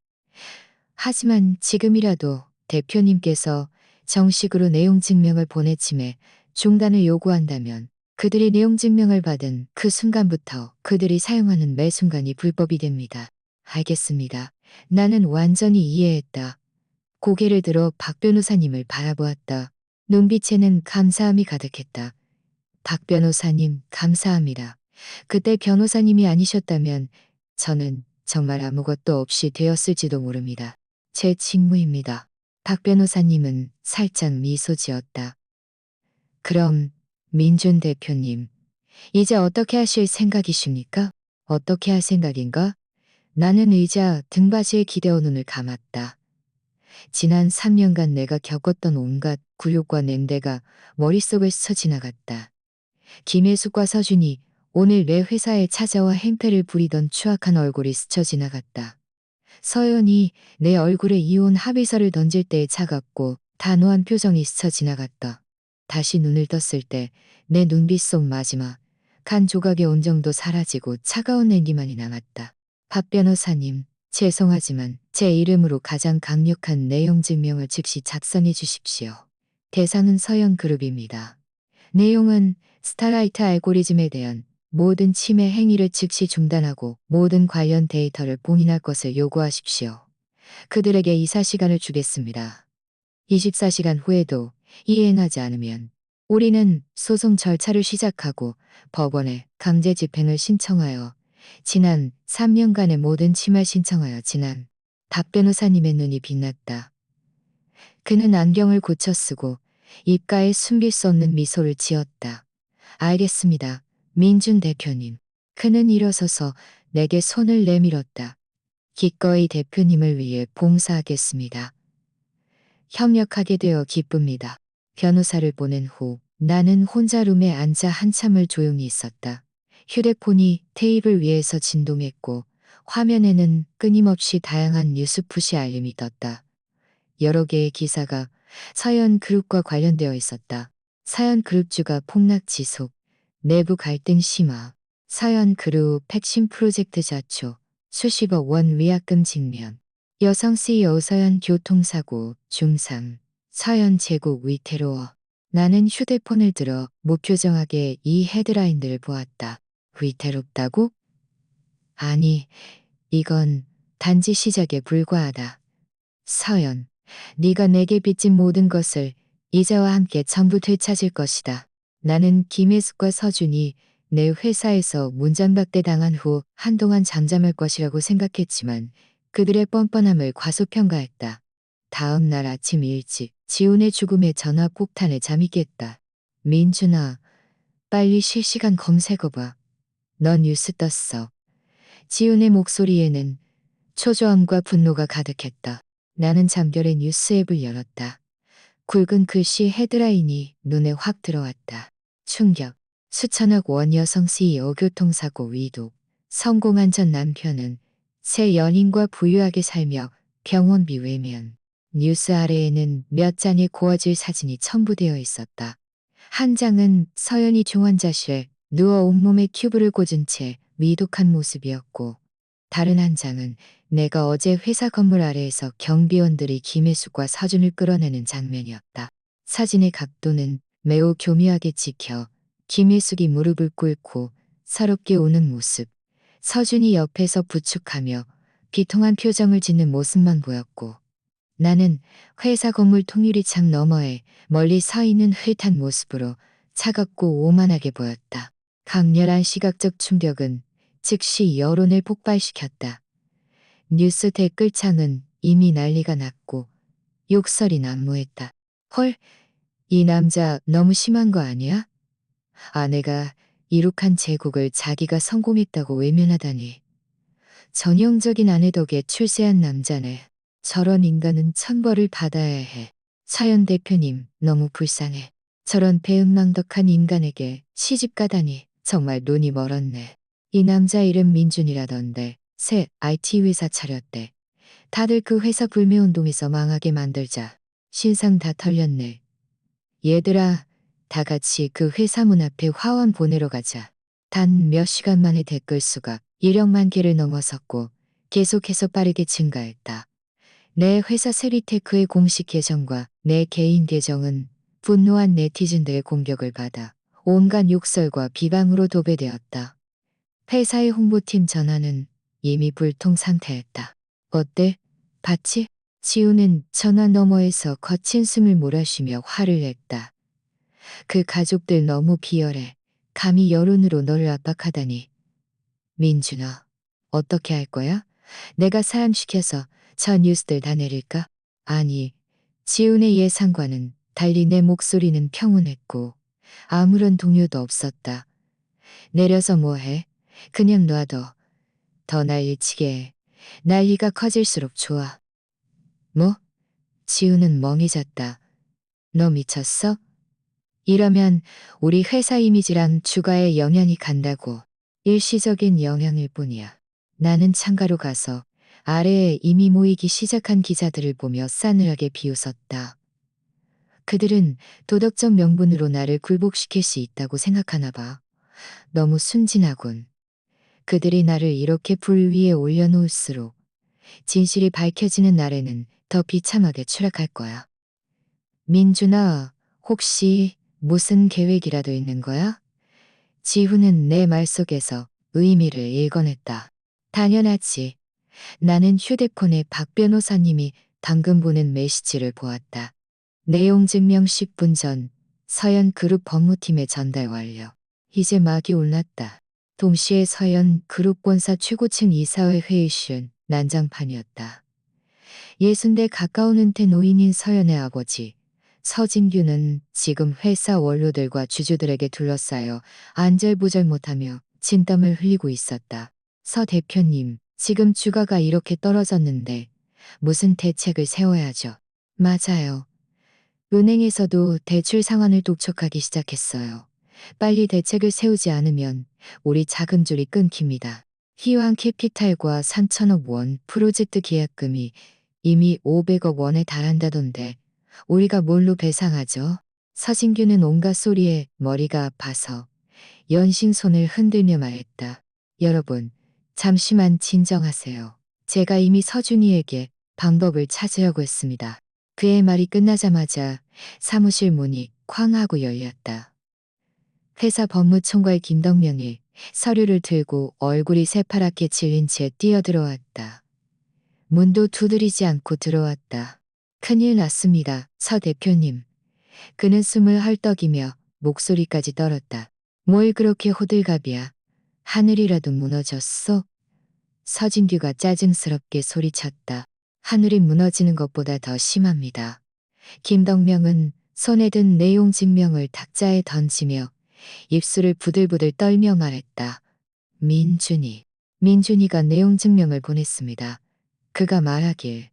하지만 지금이라도 대표님께서 정식으로 내용 증명을 보내침에 중단을 요구한다면 그들이 내용 증명을 받은 그 순간부터 그들이 사용하는 매 순간이 불법이 됩니다. 알겠습니다. 나는 완전히 이해했다. 고개를 들어 박 변호사님을 바라보았다. 눈빛에는 감사함이 가득했다. 박 변호사님, 감사합니다. 그때 변호사님이 아니셨다면 저는 정말 아무것도 없이 되었을지도 모릅니다. 제 직무입니다. 박 변호사님은 살짝 미소 지었다. 그럼 민준 대표님, 이제 어떻게 하실 생각이십니까? 어떻게 할 생각인가? 나는 의자 등받이에 기대어 눈을 감았다. 지난 3년간 내가 겪었던 온갖 굴욕과 냄새가 머릿속을 스쳐 지나갔다. 김혜숙과 서준이 오늘 내 회사에 찾아와 행패를 부리던 추악한 얼굴이 스쳐 지나갔다. 서연이 내 얼굴에 이혼 합의서를 던질 때의 차갑고 단호한 표정이 스쳐 지나갔다. 다시 눈을 떴을 때 내 눈빛 속 마지막 간 조각의 온정도 사라지고 차가운 냉기만이 남았다. 박 변호사님, 죄송하지만 제 이름으로 가장 강력한 내용 증명을 즉시 작성해 주십시오. 대상은 서연그룹입니다. 내용은 스타라이트 알고리즘에 대한 모든 침해 행위를 즉시 중단하고 모든 관련 데이터를 봉인할 것을 요구하십시오. 그들에게 이사 시간을 주겠습니다. 24시간 후에도 이행하지 않으면 우리는 소송 절차를 시작하고 법원에 강제 집행을 신청하여 지난 3년간의 모든 침해 신청하여 박 변호사님의 눈이 빛났다. 그는 안경을 고쳐 쓰고 입가에 숨길 수 없는 미소를 지었다. 알겠습니다. 민준 대표님. 그는 일어서서 내게 손을 내밀었다. 기꺼이 대표님을 위해 봉사하겠습니다. 협력하게 되어 기쁩니다. 변호사를 보낸 후 나는 혼자 룸에 앉아 한참을 조용히 있었다. 휴대폰이 테이블 위에서 진동했고 화면에는 끊임없이 다양한 뉴스푸시 알림이 떴다. 여러 개의 기사가 서연그룹과 관련되어 있었다. 서연그룹주가 폭락 지속, 내부 갈등 심화, 서연그룹 핵심 프로젝트 자초, 수십억 원 위약금 직면, 여성 CEO 서연 교통사고 중상, 서연 제국 위태로워. 나는 휴대폰을 들어 무표정하게 이 헤드라인들을 보았다. 위태롭다고? 아니, 이건 단지 시작에 불과하다. 서연, 네가 내게 빚진 모든 것을 이자와 함께 전부 되찾을 것이다. 나는 김혜숙과 서준이 내 회사에서 문전박대 당한 후 한동안 잠잠할 것이라고 생각했지만 그들의 뻔뻔함을 과소평가했다. 다음 날 아침 일찍 지훈의 죽음에 전화 폭탄에 잠이 깼다. 민준아, 빨리 실시간 검색어봐. 넌 뉴스 떴어. 지훈의 목소리에는 초조함과 분노가 가득했다. 나는 잠결에 뉴스 앱을 열었다. 굵은 글씨 헤드라인이 눈에 확 들어왔다. 충격. 수천억 원 여성 CEO 교통사고 위독. 성공한 전 남편은 새 연인과 부유하게 살며 병원비 외면. 뉴스 아래에는 몇 장의 고화질 사진이 첨부되어 있었다. 한 장은 서연이 중환자실에 누워 온몸에 큐브를 꽂은 채 위독한 모습이었고 다른 한 장은 내가 어제 회사 건물 아래에서 경비원들이 김혜숙과 서준을 끌어내는 장면이었다. 사진의 각도는 매우 교묘하게 찍혀 김혜숙이 무릎을 꿇고 서럽게 우는 모습, 서준이 옆에서 부축하며 비통한 표정을 짓는 모습만 보였고 나는 회사 건물 통유리창 너머에 멀리 서 있는 흐릿한 모습으로 차갑고 오만하게 보였다. 강렬한 시각적 충격은 즉시 여론을 폭발시켰다. 뉴스 댓글창은 이미 난리가 났고 욕설이 난무했다. 헐, 이 남자 너무 심한 거 아니야? 아내가 이룩한 제국을 자기가 성공했다고 외면하다니. 전형적인 아내 덕에 출세한 남자네. 저런 인간은 천벌을 받아야 해. 차연 대표님, 너무 불쌍해. 저런 배은망덕한 인간에게 시집가다니 정말 눈이 멀었네. 이 남자 이름 민준이라던데 새 IT 회사 차렸대. 다들 그 회사 불매운동에서 망하게 만들자. 신상 다 털렸네. 얘들아, 다 같이 그 회사 문 앞에 화환 보내러 가자. 단 몇 시간 만에 댓글 수가 1억만 개를 넘어섰고 계속해서 빠르게 증가했다. 내 회사 세리테크의 공식 계정과 내 개인 계정은 분노한 네티즌들의 공격을 받아 온갖 욕설과 비방으로 도배되었다. 회사의 홍보팀 전화는 이미 불통 상태였다. 어때? 봤지? 지우는 전화 너머에서 거친 숨을 몰아쉬며 화를 냈다. 그 가족들 너무 비열해. 감히 여론으로 너를 압박하다니. 민준아, 어떻게 할 거야? 내가 사람 시켜서 저 뉴스들 다 내릴까? 아니, 지훈의 예상과는 달리 내 목소리는 평온했고 아무런 동요도 없었다. 내려서 뭐해? 그냥 놔둬. 더 난리치게 해. 난리가 커질수록 좋아. 뭐? 지훈은 멍이 졌다. 너 미쳤어? 이러면 우리 회사 이미지랑 주가에 영향이 간다고. 일시적인 영향일 뿐이야. 나는 창가로 가서 아래에 이미 모이기 시작한 기자들을 보며 싸늘하게 비웃었다. 그들은 도덕적 명분으로 나를 굴복시킬 수 있다고 생각하나 봐. 너무 순진하군. 그들이 나를 이렇게 불 위에 올려놓을수록 진실이 밝혀지는 날에는 더 비참하게 추락할 거야. 민준아, 혹시 무슨 계획이라도 있는 거야? 지훈은 내 말 속에서 의미를 읽어냈다. 당연하지. 나는 휴대폰에 박 변호사님이 방금 보낸 메시지를 보았다. 내용 증명 10분 전 서현 그룹 법무팀에 전달 완료. 이제 막이 올랐다. 동시에 서현 그룹 본사 최고층 이사회 회의실은 난장판이었다. 60대 가까운 은퇴 노인인 서현의 아버지 서진규는 지금 회사 원로들과 주주들에게 둘러싸여 안절부절 못하며 진땀을 흘리고 있었다. 서 대표님, 지금 주가가 이렇게 떨어졌는데 무슨 대책을 세워야죠. 맞아요. 은행에서도 대출 상환을 독촉하기 시작했어요. 빨리 대책을 세우지 않으면 우리 자금줄이 끊깁니다. 희왕 캐피탈과 3천억 원 프로젝트 계약금이 이미 500억 원에 달한다던데 우리가 뭘로 배상하죠? 서진규는 온갖 소리에 머리가 아파서 연신 손을 흔들며 말했다. 여러분, 잠시만 진정하세요. 제가 이미 서준이에게 방법을 찾으려고 했습니다. 그의 말이 끝나자마자 사무실 문이 쾅 하고 열렸다. 회사 법무총괄 김덕명이 서류를 들고 얼굴이 새파랗게 질린 채 뛰어들어왔다. 문도 두드리지 않고 들어왔다. 큰일 났습니다, 서 대표님. 그는 숨을 헐떡이며 목소리까지 떨었다. 뭘 그렇게 호들갑이야. 하늘이라도 무너졌어? 서진규가 짜증스럽게 소리쳤다. 하늘이 무너지는 것보다 더 심합니다. 김덕명은 손에 든 내용 증명을 탁자에 던지며 입술을 부들부들 떨며 말했다. 민준이가 내용 증명을 보냈습니다. 그가 말하길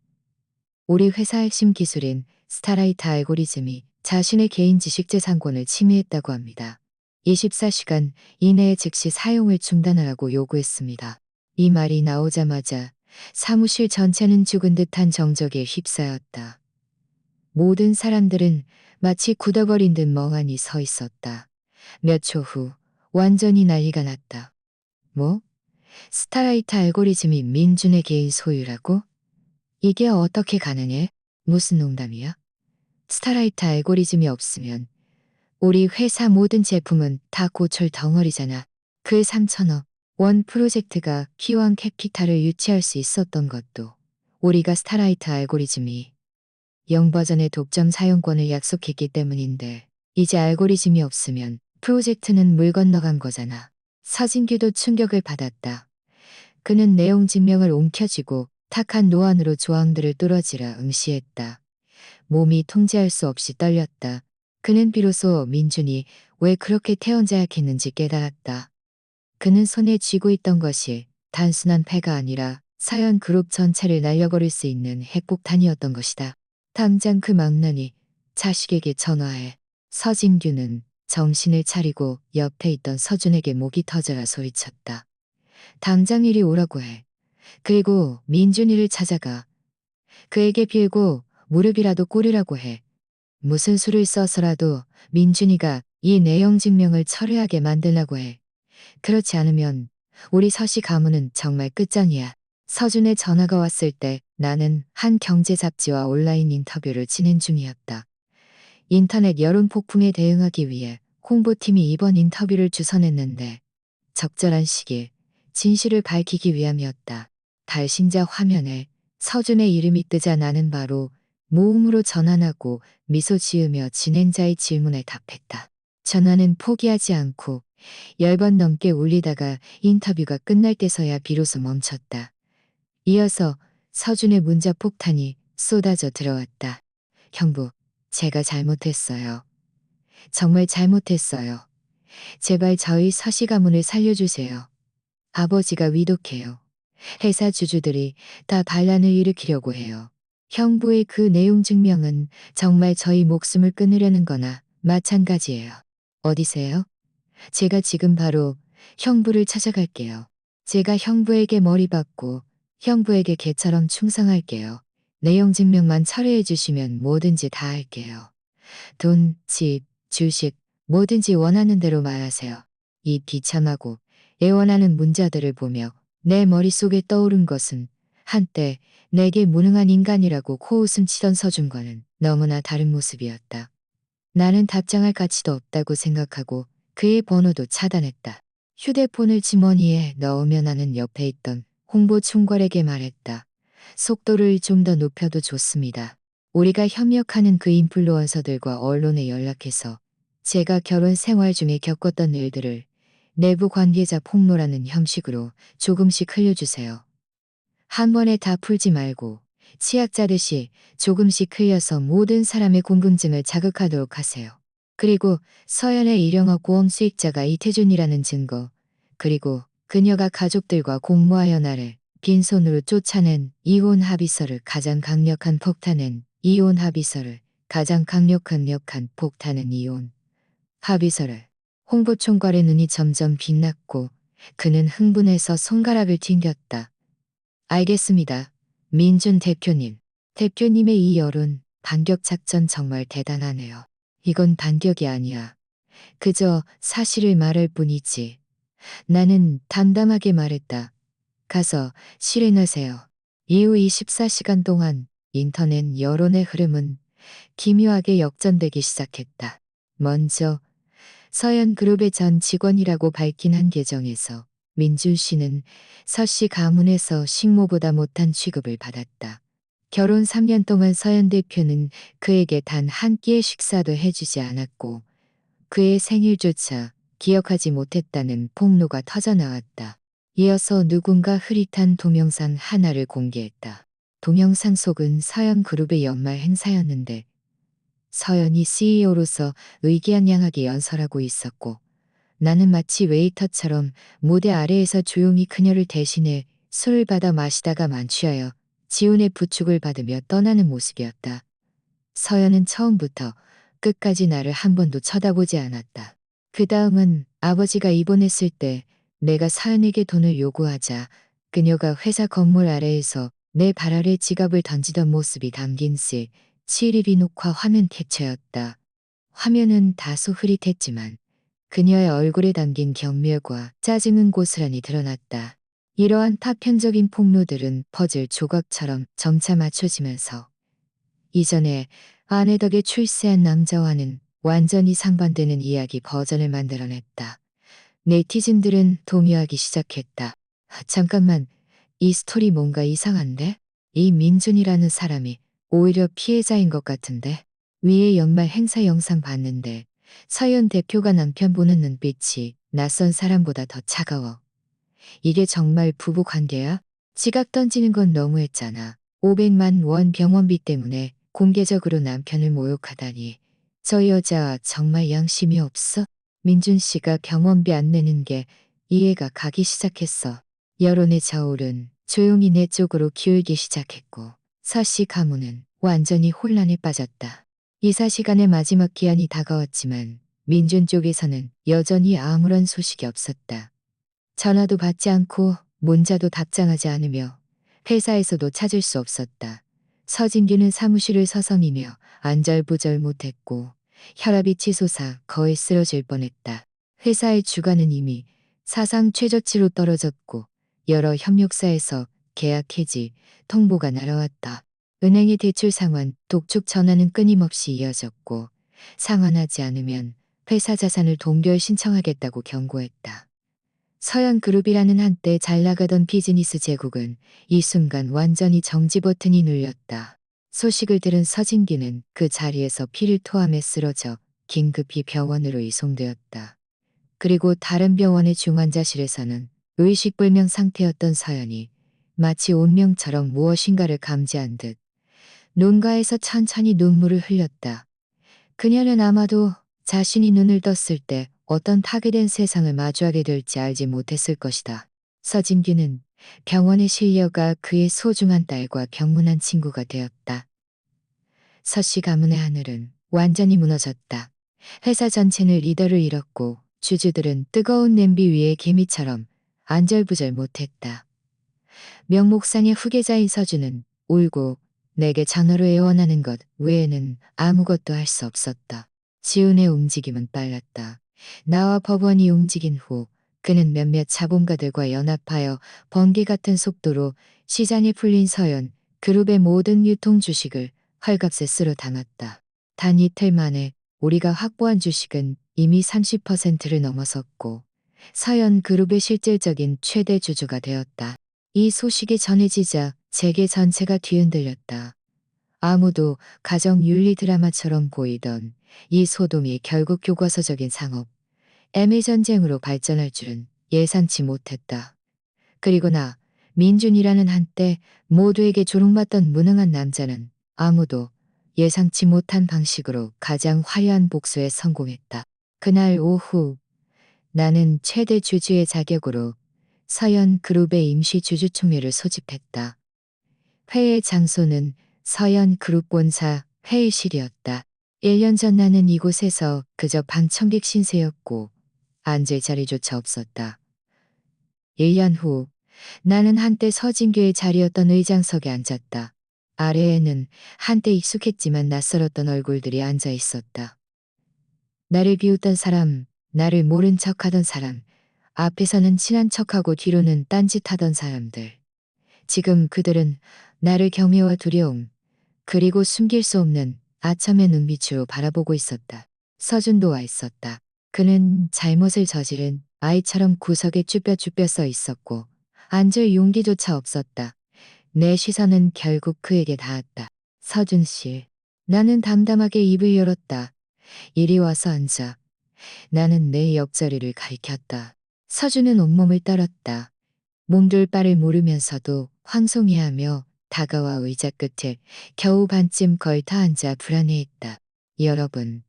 우리 회사 핵심 기술인 스타라이트 알고리즘이 자신의 개인 지식재산권을 침해했다고 합니다. 24시간 이내에 즉시 사용을 중단하라고 요구했습니다. 이 말이 나오자마자 사무실 전체는 죽은 듯한 정적에 휩싸였다. 모든 사람들은 마치 굳어버린 듯 멍하니 서 있었다. 몇 초 후 완전히 난리가 났다. 뭐? 스타라이트 알고리즘이 민준의 개인 소유라고? 이게 어떻게 가능해? 무슨 농담이야? 스타라이트 알고리즘이 없으면 우리 회사 모든 제품은 다 고철 덩어리잖아. 그 3천억 원 프로젝트가 키원 캐피탈을 유치할 수 있었던 것도 우리가 스타라이트 알고리즘이 0버전의 독점 사용권을 약속했기 때문인데 이제 알고리즘이 없으면 프로젝트는 물 건너간 거잖아. 서진규도 충격을 받았다. 그는 내용 증명을 움켜쥐고 탁한 노안으로 조항들을 뚫어지라 응시했다. 몸이 통제할 수 없이 떨렸다. 그는 비로소 민준이 왜 그렇게 태연자약했는지 깨달았다. 그는 손에 쥐고 있던 것이 단순한 패가 아니라 사연 그룹 전체를 날려버릴 수 있는 핵폭탄이었던 것이다. 당장 그 망나니 자식에게 전화해. 서진규는 정신을 차리고 옆에 있던 서준에게 목이 터져라 소리쳤다. 당장 이리 오라고 해. 그리고 민준이를 찾아가. 그에게 빌고 무릎이라도 꿇으라고 해. 무슨 수를 써서라도 민준이가 이 내용 증명을 철회하게 만들라고 해. 그렇지 않으면 우리 서씨 가문은 정말 끝장이야. 서준의 전화가 왔을 때 나는 한 경제 잡지와 온라인 인터뷰를 진행 중이었다. 인터넷 여론 폭풍에 대응하기 위해 홍보팀이 이번 인터뷰를 주선했는데 적절한 시기에 진실을 밝히기 위함이었다. 발신자 화면에 서준의 이름이 뜨자 나는 바로 모음으로 전환하고 미소 지으며 진행자의 질문에 답했다. 전화는 포기하지 않고 10번 넘게 울리다가 인터뷰가 끝날 때서야 비로소 멈췄다. 이어서 서준의 문자 폭탄이 쏟아져 들어왔다. 형부, 제가 잘못했어요. 정말 잘못했어요. 제발 저희 서씨 가문을 살려주세요. 아버지가 위독해요. 회사 주주들이 다 반란을 일으키려고 해요. 형부의 그 내용 증명은 정말 저희 목숨을 끊으려는 거나 마찬가지예요. 어디세요? 제가 지금 바로 형부를 찾아갈게요. 제가 형부에게 머리 박고 형부에게 개처럼 충성할게요. 내용 증명만 철회해 주시면 뭐든지 다 할게요. 돈, 집, 주식, 뭐든지 원하는 대로 말하세요. 이 비참하고 애원하는 문자들을 보며 내 머릿속에 떠오른 것은 한때 내게 무능한 인간이라고 코웃음 치던 서준과는 너무나 다른 모습이었다. 나는 답장할 가치도 없다고 생각하고 그의 번호도 차단했다. 휴대폰을 주머니에 넣으며 나는 옆에 있던 홍보 총괄에게 말했다. 속도를 좀 더 높여도 좋습니다. 우리가 협력하는 그 인플루언서들과 언론에 연락해서 제가 결혼 생활 중에 겪었던 일들을 내부 관계자 폭로라는 형식으로 조금씩 흘려주세요. 한 번에 다 풀지 말고 치약자듯이 조금씩 흘려서 모든 사람의 궁금증을 자극하도록 하세요. 그리고 서연의 일용업 보험 수익자가 이태준이라는 증거, 그리고 그녀가 가족들과 공모하여 나를 빈손으로 쫓아낸 이혼 합의서를 가장 강력한 폭탄은 이혼 합의서를 가장 강력한 폭탄은 이혼 합의서를. 홍보총괄의 눈이 점점 빛났고 그는 흥분해서 손가락을 튕겼다. 알겠습니다. 민준 대표님. 대표님의 이 여론 반격 작전 정말 대단하네요. 이건 반격이 아니야. 그저 사실을 말할 뿐이지. 나는 담담하게 말했다. 가서 실행하세요. 이후 24시간 동안 인터넷 여론의 흐름은 기묘하게 역전되기 시작했다. 먼저 서현그룹의 전 직원이라고 밝힌 한 계정에서 민준 씨는 서 씨 가문에서 식모보다 못한 취급을 받았다. 결혼 3년 동안 서현 대표는 그에게 단 한 끼의 식사도 해주지 않았고 그의 생일조차 기억하지 못했다는 폭로가 터져나왔다. 이어서 누군가 흐릿한 동영상 하나를 공개했다. 동영상 속은 서현그룹의 연말 행사였는데 서연이 CEO로서 의기양양하게 연설하고 있었고 나는 마치 웨이터처럼 무대 아래에서 조용히 그녀를 대신해 술을 받아 마시다가 만취하여 지훈의 부축을 받으며 떠나는 모습이었다. 서연은 처음부터 끝까지 나를 한 번도 쳐다보지 않았다. 그 다음은 아버지가 입원했을 때 내가 서연에게 돈을 요구하자 그녀가 회사 건물 아래에서 내 발 아래 지갑을 던지던 모습이 담긴 C712 녹화 화면 캡처였다. 화면은 다소 흐릿했지만 그녀의 얼굴에 담긴 경멸과 짜증은 고스란히 드러났다. 이러한 파편적인 폭로들은 퍼즐 조각처럼 점차 맞춰지면서 이전에 아내 덕에 출세한 남자와는 완전히 상반되는 이야기 버전을 만들어냈다. 네티즌들은 동요하기 시작했다. 잠깐만, 이 스토리 뭔가 이상한데? 이 민준이라는 사람이 오히려 피해자인 것 같은데? 위에 연말 행사 영상 봤는데 서현 대표가 남편 보는 눈빛이 낯선 사람보다 더 차가워. 이게 정말 부부 관계야? 지갑 던지는 건 너무했잖아. 500만 원 병원비 때문에 공개적으로 남편을 모욕하다니. 저 여자 정말 양심이 없어? 민준 씨가 병원비 안 내는 게 이해가 가기 시작했어. 여론의 저울은 조용히 내 쪽으로 기울기 시작했고 서 씨 가문은 완전히 혼란에 빠졌다. 이사 시간의 마지막 기한이 다가왔지만 민준 쪽에서는 여전히 아무런 소식이 없었다. 전화도 받지 않고 문자도 답장하지 않으며 회사에서도 찾을 수 없었다. 서진규는 사무실을 서성이며 안절부절 못했고 혈압이 치솟아 거의 쓰러질 뻔했다. 회사의 주가는 이미 사상 최저치로 떨어졌고 여러 협력사에서 계약 해지 통보가 날아왔다. 은행의 대출 상환, 독촉 전화는 끊임없이 이어졌고 상환하지 않으면 회사 자산을 동결 신청하겠다고 경고했다. 서현그룹이라는 한때 잘 나가던 비즈니스 제국은 이 순간 완전히 정지 버튼이 눌렸다. 소식을 들은 서진기는 그 자리에서 피를 토하며 쓰러져 긴급히 병원으로 이송되었다. 그리고 다른 병원의 중환자실에서는 의식불명 상태였던 서연이 마치 운명처럼 무엇인가를 감지한 듯 눈가에서 천천히 눈물을 흘렸다. 그녀는 아마도 자신이 눈을 떴을 때 어떤 파괴된 세상을 마주하게 될지 알지 못했을 것이다. 서진규는 병원에 실려가 그의 소중한 딸과 병문안 친구가 되었다. 서씨 가문의 하늘은 완전히 무너졌다. 회사 전체는 리더를 잃었고 주주들은 뜨거운 냄비 위에 개미처럼 안절부절 못했다. 명목상의 후계자인 서준은 울고 내게 전화로 애원하는 것 외에는 아무것도 할 수 없었다. 지훈의 움직임은 빨랐다. 나와 법원이 움직인 후 그는 몇몇 자본가들과 연합하여 번개 같은 속도로 시장에 풀린 서연 그룹의 모든 유통 주식을 헐값에 쓸어 담았다. 단 이틀 만에 우리가 확보한 주식은 이미 30%를 넘어섰고 서연 그룹의 실질적인 최대 주주가 되었다. 이 소식이 전해지자 재계 전체가 뒤흔들렸다. 아무도 가정 윤리 드라마처럼 보이던 이 소동이 결국 교과서적인 상업, 애매 전쟁으로 발전할 줄은 예상치 못했다. 그리고 나, 민준이라는 한때 모두에게 조롱받던 무능한 남자는 아무도 예상치 못한 방식으로 가장 화려한 복수에 성공했다. 그날 오후 나는 최대 주주의 자격으로 서연 그룹의 임시 주주총회를 소집했다. 회의 장소는 서연 그룹 본사 회의실이었다. 1년 전 나는 이곳에서 그저 방청객 신세였고 앉을 자리조차 없었다. 1년 후 나는 한때 서진규의 자리였던 의장석에 앉았다. 아래에는 한때 익숙했지만 낯설었던 얼굴들이 앉아 있었다. 나를 비웃던 사람, 나를 모른 척하던 사람, 앞에서는 친한 척하고 뒤로는 딴짓하던 사람들. 지금 그들은 나를 경외와 두려움, 그리고 숨길 수 없는 아첨의 눈빛으로 바라보고 있었다. 서준도 와 있었다. 그는 잘못을 저지른 아이처럼 구석에 쭈뼛쭈뼛 서 있었고 앉을 용기조차 없었다. 내 시선은 결국 그에게 닿았다. 서준 씨. 나는 담담하게 입을 열었다. 이리 와서 앉아. 나는 내 옆자리를 가리켰다. 서준은 온몸을 떨었다. 몸둘 바를 모르면서도 황송해하며 다가와 의자 끝에 겨우 반쯤 걸터 앉아 불안해했다. 여러분.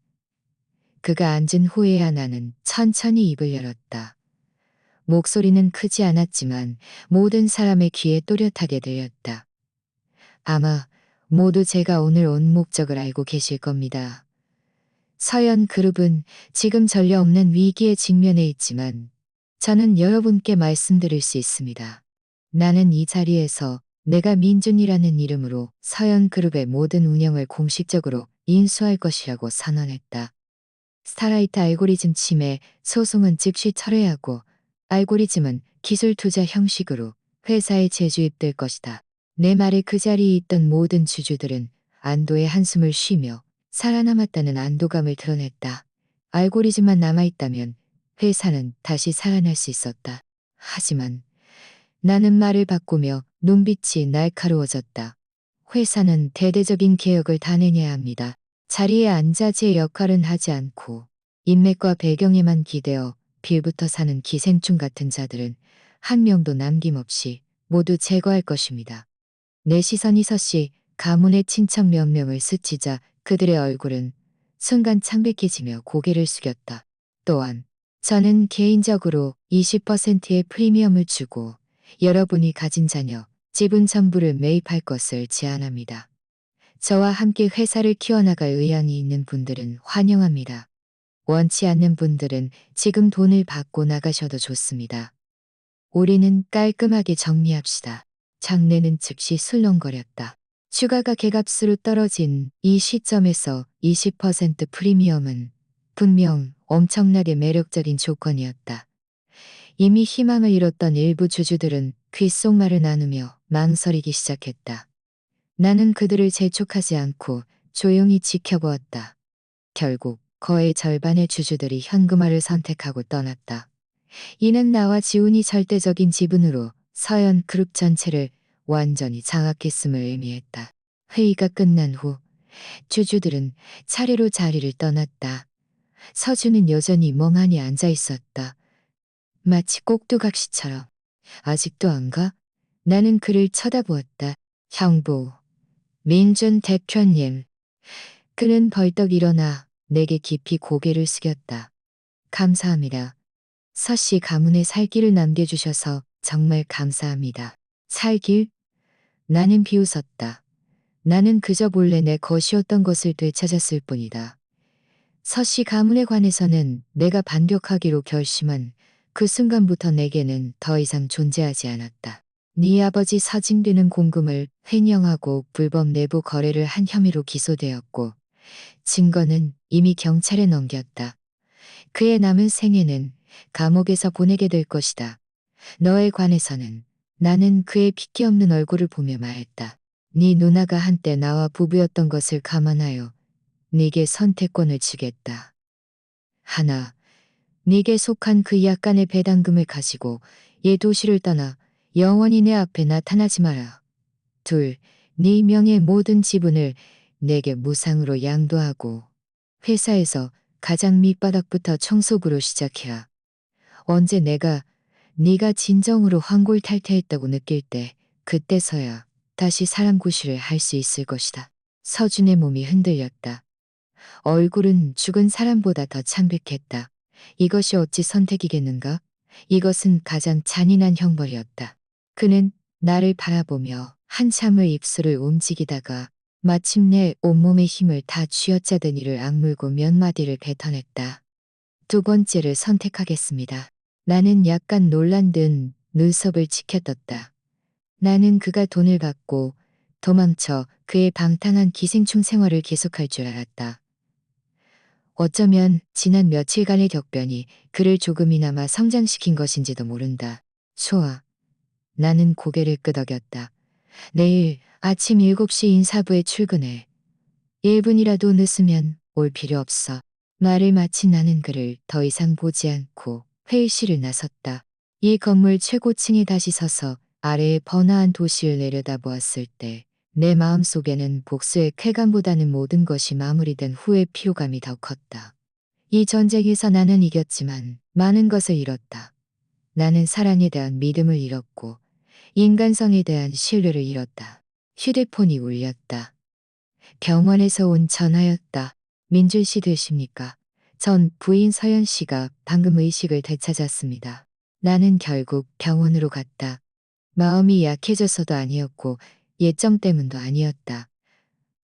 그가 앉은 후에야 나는 천천히 입을 열었다. 목소리는 크지 않았지만 모든 사람의 귀에 또렷하게 들렸다. 아마 모두 제가 오늘 온 목적을 알고 계실 겁니다. 서연 그룹은 지금 전혀 없는 위기에 직면해 있지만 저는 여러분께 말씀드릴 수 있습니다. 나는 이 자리에서 내가 민준이라는 이름으로 서연 그룹의 모든 운영을 공식적으로 인수할 것이라고 선언했다. 스타라이트 알고리즘 침해 소송은 즉시 철회하고 알고리즘은 기술 투자 형식으로 회사에 재주입될 것이다. 내 말에 그 자리에 있던 모든 주주들은 안도의 한숨을 쉬며 살아남았다는 안도감을 드러냈다. 알고리즘만 남아있다면 회사는 다시 살아날 수 있었다. 하지만 나는 말을 바꾸며 눈빛이 날카로워졌다. 회사는 대대적인 개혁을 다 내내야 합니다. 자리에 앉아 제 역할은 하지 않고 인맥과 배경에만 기대어 빌부터 사는 기생충 같은 자들은 한 명도 남김없이 모두 제거할 것입니다. 내 시선이 서씨 가문의 친척 몇 명을 스치자 그들의 얼굴은 순간 창백해지며 고개를 숙였다. 또한 저는 개인적으로 20%의 프리미엄을 주고 여러분이 가진 자녀, 지분 전부를 매입할 것을 제안합니다. 저와 함께 회사를 키워나갈 의향이 있는 분들은 환영합니다. 원치 않는 분들은 지금 돈을 받고 나가셔도 좋습니다. 우리는 깔끔하게 정리합시다. 장내는 즉시 술렁거렸다. 추가가 개값으로 떨어진 이 시점에서 20% 프리미엄은 분명 엄청나게 매력적인 조건이었다. 이미 희망을 잃었던 일부 주주들은 귓속말을 나누며 망설이기 시작했다. 나는 그들을 재촉하지 않고 조용히 지켜보았다. 결국 거의 절반의 주주들이 현금화를 선택하고 떠났다. 이는 나와 지훈이 절대적인 지분으로 서연 그룹 전체를 완전히 장악했음을 의미했다. 회의가 끝난 후 주주들은 차례로 자리를 떠났다. 서준은 여전히 멍하니 앉아 있었다. 마치 꼭두각시처럼. 아직도 안 가? 나는 그를 쳐다보았다. 형부, 민준 대표님. 그는 벌떡 일어나 내게 깊이 고개를 숙였다. 감사합니다. 서씨 가문에 살길을 남겨주셔서 정말 감사합니다. 살길? 나는 비웃었다. 나는 그저 본래 내 것이었던 것을 되찾았을 뿐이다. 서씨 가문에 관해서는 내가 반격하기로 결심한 그 순간부터 내게는 더 이상 존재하지 않았다. 네 아버지 서징되는 공금을 횡령하고 불법 내부 거래를 한 혐의로 기소되었고 증거는 이미 경찰에 넘겼다. 그의 남은 생애는 감옥에서 보내게 될 것이다. 너에 관해서는 나는 그의 핏기 없는 얼굴을 보며 말했다. 네 누나가 한때 나와 부부였던 것을 감안하여 네게 선택권을 주겠다. 하나, 네게 속한 그 약간의 배당금을 가지고 이 도시를 떠나 영원히 내 앞에 나타나지 마라. 둘, 네 명의 모든 지분을 내게 무상으로 양도하고 회사에서 가장 밑바닥부터 청소부로 시작해라. 언제 내가 네가 진정으로 환골탈태했다고 느낄 때 그때서야 다시 사람 구실을 할 수 있을 것이다. 서준의 몸이 흔들렸다. 얼굴은 죽은 사람보다 더 창백했다. 이것이 어찌 선택이겠는가? 이것은 가장 잔인한 형벌이었다. 그는 나를 바라보며 한참을 입술을 움직이다가 마침내 온몸의 힘을 다 쥐어짜든 이를 악물고 몇 마디를 뱉어냈다. 두 번째를 선택하겠습니다. 나는 약간 놀란 듯 눈썹을 치켜떴다. 나는 그가 돈을 받고 도망쳐 그의 방탕한 기생충 생활을 계속할 줄 알았다. 어쩌면 지난 며칠간의 격변이 그를 조금이나마 성장시킨 것인지도 모른다. 좋아. 나는 고개를 끄덕였다. 내일 아침 7시 인사부에 출근해. 1분이라도 늦으면 올 필요 없어. 말을 마친 나는 그를 더 이상 보지 않고 회의실을 나섰다. 이 건물 최고층에 다시 서서 아래의 번화한 도시를 내려다보았을 때 내 마음속에는 복수의 쾌감보다는 모든 것이 마무리된 후의 피로감이 더 컸다. 이 전쟁에서 나는 이겼지만 많은 것을 잃었다. 나는 사랑에 대한 믿음을 잃었고 인간성에 대한 신뢰를 잃었다. 휴대폰이 울렸다. 병원에서 온 전화였다. 민준 씨 되십니까? 전 부인 서연 씨가 방금 의식을 되찾았습니다. 나는 결국 병원으로 갔다. 마음이 약해져서도 아니었고 예정 때문도 아니었다.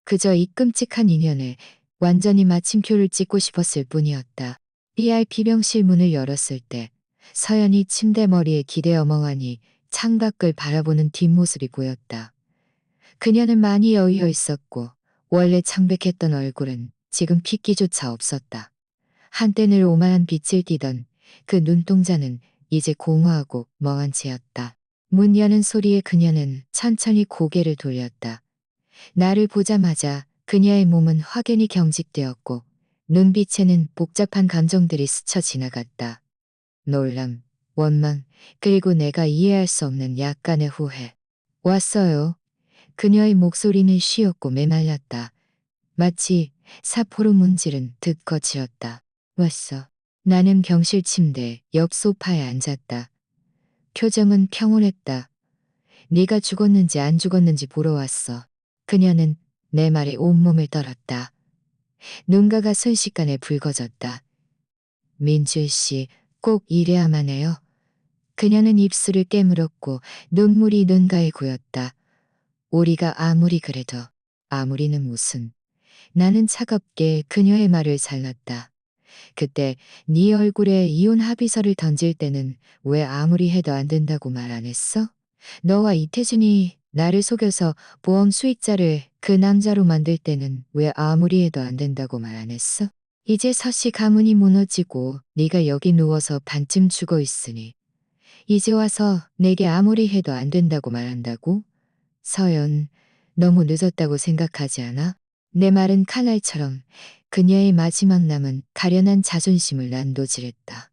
그저 이 끔찍한 인연에 완전히 마침표를 찍고 싶었을 뿐이었다. VIP 병실 문을 열었을 때 서연이 침대 머리에 기대어 멍하니 창밖을 바라보는 뒷모습이 보였다. 그녀는 많이 여위어 있었고 원래 창백했던 얼굴은 지금 핏기조차 없었다. 한때 늘 오만한 빛을 띠던 그 눈동자는 이제 공허하고 멍한 채였다. 문 여는 소리에 그녀는 천천히 고개를 돌렸다. 나를 보자마자 그녀의 몸은 확연히 경직되었고 눈빛에는 복잡한 감정들이 스쳐 지나갔다. 놀람, 원망, 그리고 내가 이해할 수 없는 약간의 후회. 왔어요. 그녀의 목소리는 쉬었고 메말랐다. 마치 사포로 문지른 듯 거칠었다. 왔어. 나는 병실 침대 옆 소파에 앉았다. 표정은 평온했다. 네가 죽었는지 안 죽었는지 보러 왔어. 그녀는 내 말에 온몸을 떨었다. 눈가가 순식간에 붉어졌다. 민준 씨, 꼭 이래야만 해요. 그녀는 입술을 깨물었고 눈물이 눈가에 고였다. 우리가 아무리 그래도 아무리는 무슨. 나는 차갑게 그녀의 말을 잘랐다. 그때 네 얼굴에 이혼 합의서를 던질 때는 왜 아무리 해도 안 된다고 말 안 했어? 너와 이태준이 나를 속여서 보험 수익자를 그 남자로 만들 때는 왜 아무리 해도 안 된다고 말 안 했어? 이제 서씨 가문이 무너지고 네가 여기 누워서 반쯤 죽어 있으니 이제 와서 내게 아무리 해도 안 된다고 말한다고? 서연, 너무 늦었다고 생각하지 않아? 내 말은 칼날처럼 그녀의 마지막 남은 가련한 자존심을 난도질했다.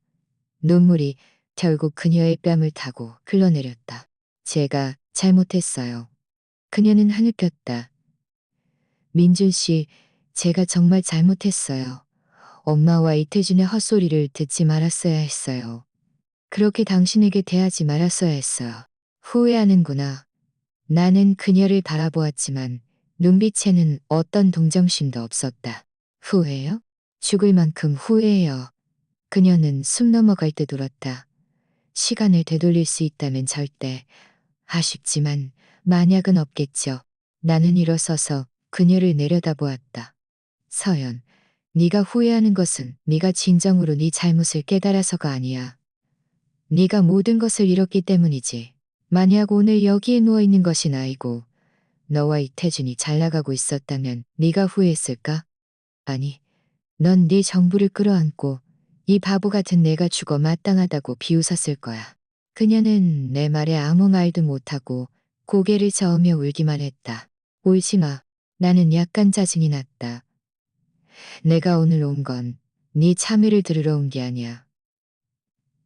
눈물이 결국 그녀의 뺨을 타고 흘러내렸다. 제가 잘못했어요. 그녀는 하늘켰다. 민준 씨, 제가 정말 잘못했어요. 엄마와 이태준의 헛소리를 듣지 말았어야 했어요. 그렇게 당신에게 대하지 말았어야 했어요. 후회하는구나. 나는 그녀를 바라보았지만 눈빛에는 어떤 동정심도 없었다. 후회요? 죽을 만큼 후회해요. 그녀는 숨 넘어갈 듯 울었다. 시간을 되돌릴 수 있다면 절대. 아쉽지만 만약은 없겠죠. 나는 일어서서 그녀를 내려다보았다. 서연, 네가 후회하는 것은 네가 진정으로 네 잘못을 깨달아서가 아니야. 네가 모든 것을 잃었기 때문이지. 만약 오늘 여기에 누워있는 것이 나이고 너와 이태준이 잘 나가고 있었다면 네가 후회했을까? 아니, 넌 네 정부를 끌어안고 이 바보 같은 내가 죽어 마땅하다고 비웃었을 거야. 그녀는 내 말에 아무 말도 못하고 고개를 저으며 울기만 했다. 울지 마. 나는 약간 짜증이 났다. 내가 오늘 온 건 네 참회를 들으러 온 게 아니야.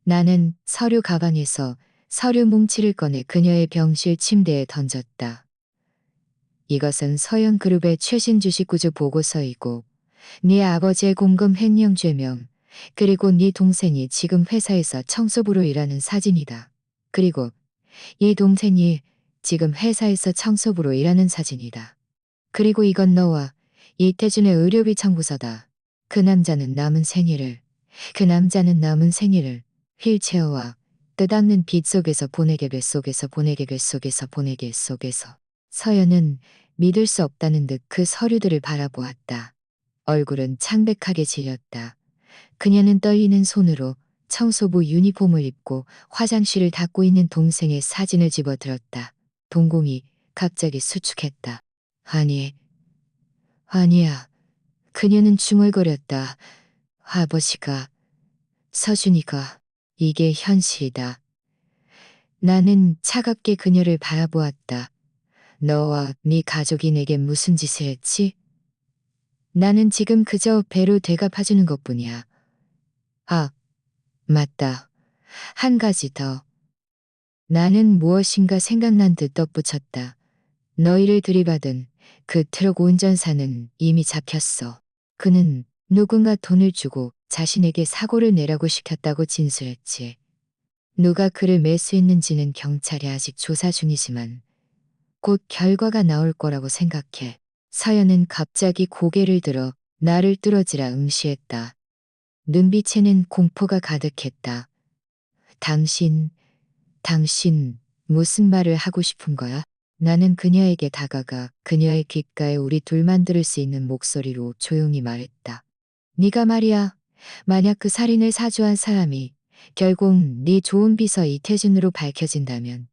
나는 서류 가방에서 서류 뭉치를 꺼내 그녀의 병실 침대에 던졌다. 이것은 서현그룹의 최신 주식구조 보고서이고 네 아버지의 공금 횡령 죄명 그리고 네 동생이 지금 회사에서 청소부로 일하는 사진이다. 그리고 이 동생이 지금 회사에서 청소부로 일하는 사진이다. 그리고 이건 너와 이태준의 의료비 청구서다. 그 남자는 남은 생일을 휠체어와 뜻없는 빛 속에서 보내게 뱃속에서 보내게 뱃속에서 보내게 속에서 서연은 믿을 수 없다는 듯 그 서류들을 바라보았다. 얼굴은 창백하게 질렸다. 그녀는 떨리는 손으로 청소부 유니폼을 입고 화장실을 닦고 있는 동생의 사진을 집어들었다. 동공이 갑자기 수축했다. 아니야. 그녀는 중얼거렸다. 아버지가, 서준이가, 이게 현실이다. 나는 차갑게 그녀를 바라보았다. 너와 네 가족이 내게 무슨 짓을 했지? 나는 지금 그저 배로 되갚아주는 것뿐이야. 아, 맞다. 한 가지 더. 나는 무엇인가 생각난 듯 덧붙였다. 너희를 들이받은 그 트럭 운전사는 이미 잡혔어. 그는 누군가 돈을 주고 자신에게 사고를 내라고 시켰다고 진술했지. 누가 그를 매수했는지는 경찰이 아직 조사 중이지만 곧 결과가 나올 거라고 생각해. 서연은 갑자기 고개를 들어 나를 뚫어지라 응시했다. 눈빛에는 공포가 가득했다. 당신, 당신, 무슨 말을 하고 싶은 거야? 나는 그녀에게 다가가 그녀의 귓가에 우리 둘만 들을 수 있는 목소리로 조용히 말했다. 네가 말이야. 만약 그 살인을 사주한 사람이 결국 네 좋은 비서 이태준으로 밝혀진다면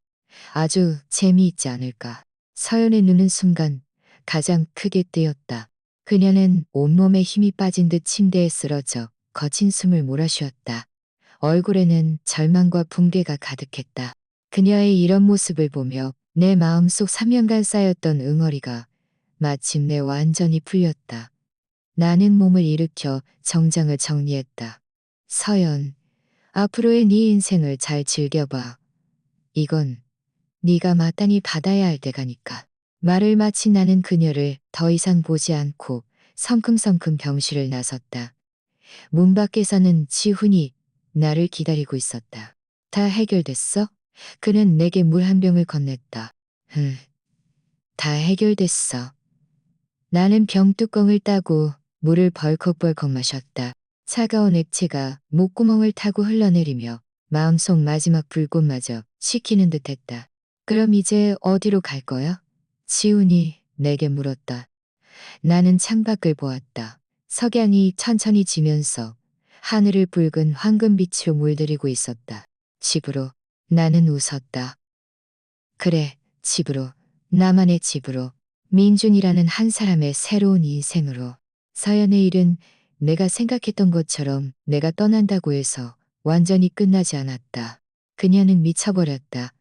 아주 재미있지 않을까. 서연의 눈은 순간 가장 크게 뜨였다. 그녀는 온몸에 힘이 빠진 듯 침대에 쓰러져 거친 숨을 몰아쉬었다. 얼굴에는 절망과 붕괴가 가득했다. 그녀의 이런 모습을 보며 내 마음속 3년간 쌓였던 응어리가 마침내 완전히 풀렸다. 나는 몸을 일으켜 정장을 정리했다. 서연, 앞으로의 네 인생을 잘 즐겨봐. 이건 네가 마땅히 받아야 할 때가니까. 말을 마친 나는 그녀를 더 이상 보지 않고 성큼성큼 병실을 나섰다. 문 밖에서는 지훈이 나를 기다리고 있었다. 다 해결됐어? 그는 내게 물 한 병을 건넸다. 다 해결됐어. 나는 병뚜껑을 따고 물을 벌컥벌컥 마셨다. 차가운 액체가 목구멍을 타고 흘러내리며 마음속 마지막 불꽃마저 식히는 듯했다. 그럼 이제 어디로 갈 거야? 지훈이 내게 물었다. 나는 창밖을 보았다. 석양이 천천히 지면서 하늘을 붉은 황금빛으로 물들이고 있었다. 집으로. 나는 웃었다. 그래, 집으로. 나만의 집으로. 민준이라는 한 사람의 새로운 인생으로. 서연의 일은 내가 생각했던 것처럼 내가 떠난다고 해서 완전히 끝나지 않았다. 그녀는 미쳐버렸다.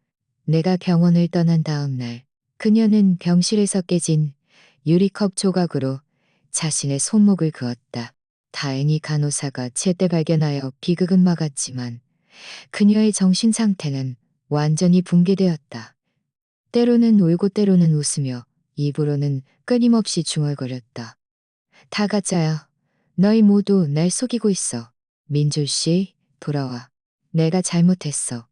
내가 병원을 떠난 다음 날 그녀는 병실에서 깨진 유리컵 조각으로 자신의 손목을 그었다. 다행히 간호사가 제때 발견하여 비극은 막았지만 그녀의 정신 상태는 완전히 붕괴되었다. 때로는 울고 때로는 웃으며 입으로는 끊임없이 중얼거렸다. 다 가짜야. 너희 모두 날 속이고 있어. 민준 씨, 돌아와. 내가 잘못했어.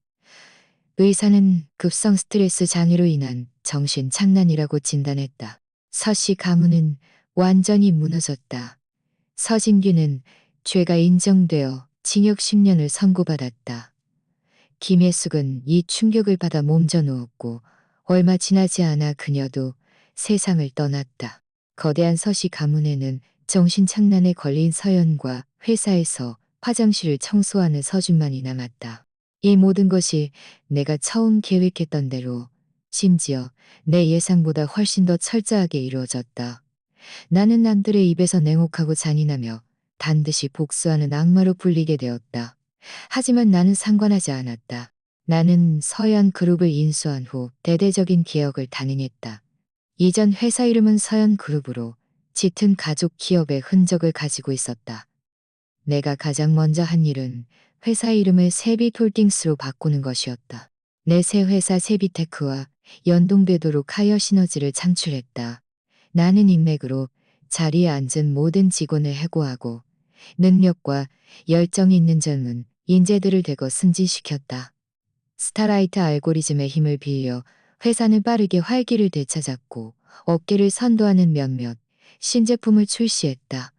의사는 급성 스트레스 장애로 인한 정신 착란이라고 진단했다. 서씨 가문은 완전히 무너졌다. 서진규는 죄가 인정되어 징역 10년을 선고받았다. 김혜숙은 이 충격을 받아 몸져 누웠고 얼마 지나지 않아 그녀도 세상을 떠났다. 거대한 서씨 가문에는 정신착란에 걸린 서연과 회사에서 화장실을 청소하는 서준만이 남았다. 이 모든 것이 내가 처음 계획했던 대로 심지어 내 예상보다 훨씬 더 철저하게 이루어졌다. 나는 남들의 입에서 냉혹하고 잔인하며 반드시 복수하는 악마로 불리게 되었다. 하지만 나는 상관하지 않았다. 나는 서현 그룹을 인수한 후 대대적인 개혁을 단행했다. 이전 회사 이름은 서현 그룹으로 짙은 가족 기업의 흔적을 가지고 있었다. 내가 가장 먼저 한 일은 회사 이름을 세비톨딩스로 바꾸는 것이었다. 내 새 회사 세비테크와 연동되도록 하여 시너지를 창출했다. 나는 인맥으로 자리에 앉은 모든 직원을 해고하고 능력과 열정이 있는 젊은 인재들을 대거 승진시켰다. 스타라이트 알고리즘의 힘을 빌려 회사는 빠르게 활기를 되찾았고 업계를 선도하는 몇몇 신제품을 출시했다.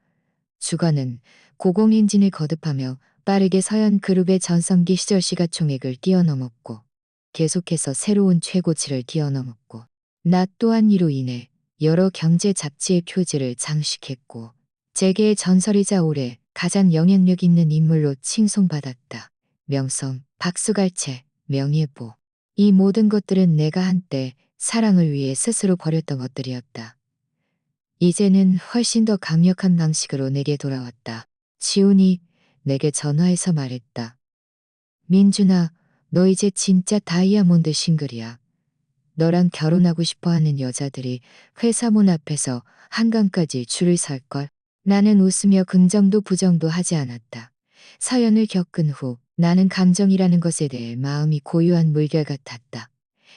주가는 고공행진을 거듭하며 빠르게 서현그룹의 전성기 시절 시가총액을 뛰어넘었고 계속해서 새로운 최고치를 뛰어넘었고 나 또한 이로 인해 여러 경제 잡지의 표지를 장식했고 재계의 전설이자 올해 가장 영향력 있는 인물로 칭송받았다. 명성, 박수갈채, 명예보. 이 모든 것들은 내가 한때 사랑을 위해 스스로 버렸던 것들이었다. 이제는 훨씬 더 강력한 방식으로 내게 돌아왔다. 지훈이 내게 전화해서 말했다. 민준아, 너 이제 진짜 다이아몬드 싱글이야. 너랑 결혼하고 싶어 하는 여자들이 회사 문 앞에서 한강까지 줄을 설걸. 나는 웃으며 긍정도 부정도 하지 않았다. 사연을 겪은 후 나는 감정이라는 것에 대해 마음이 고요한 물결 같았다.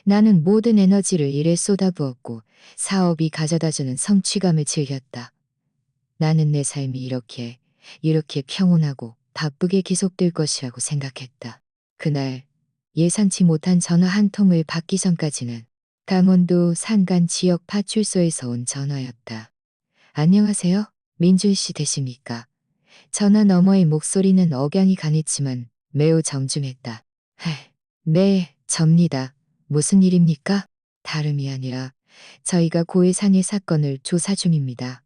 나는 모든 에너지를 일에 쏟아부었고 사업이 가져다주는 성취감을 즐겼다. 나는 내 삶이 이렇게 평온하고 바쁘게 계속될 것이라고 생각했다. 그날 예상치 못한 전화 한 통을 받기 전까지는 강원도 산간 지역 파출소에서 온 전화였다. 안녕하세요. 민준 씨 되십니까? 전화 너머의 목소리는 억양이 강했지만 매우 정중했다. 네, 접니다. 무슨 일입니까? 다름이 아니라 저희가 고해상해 사건을 조사 중입니다.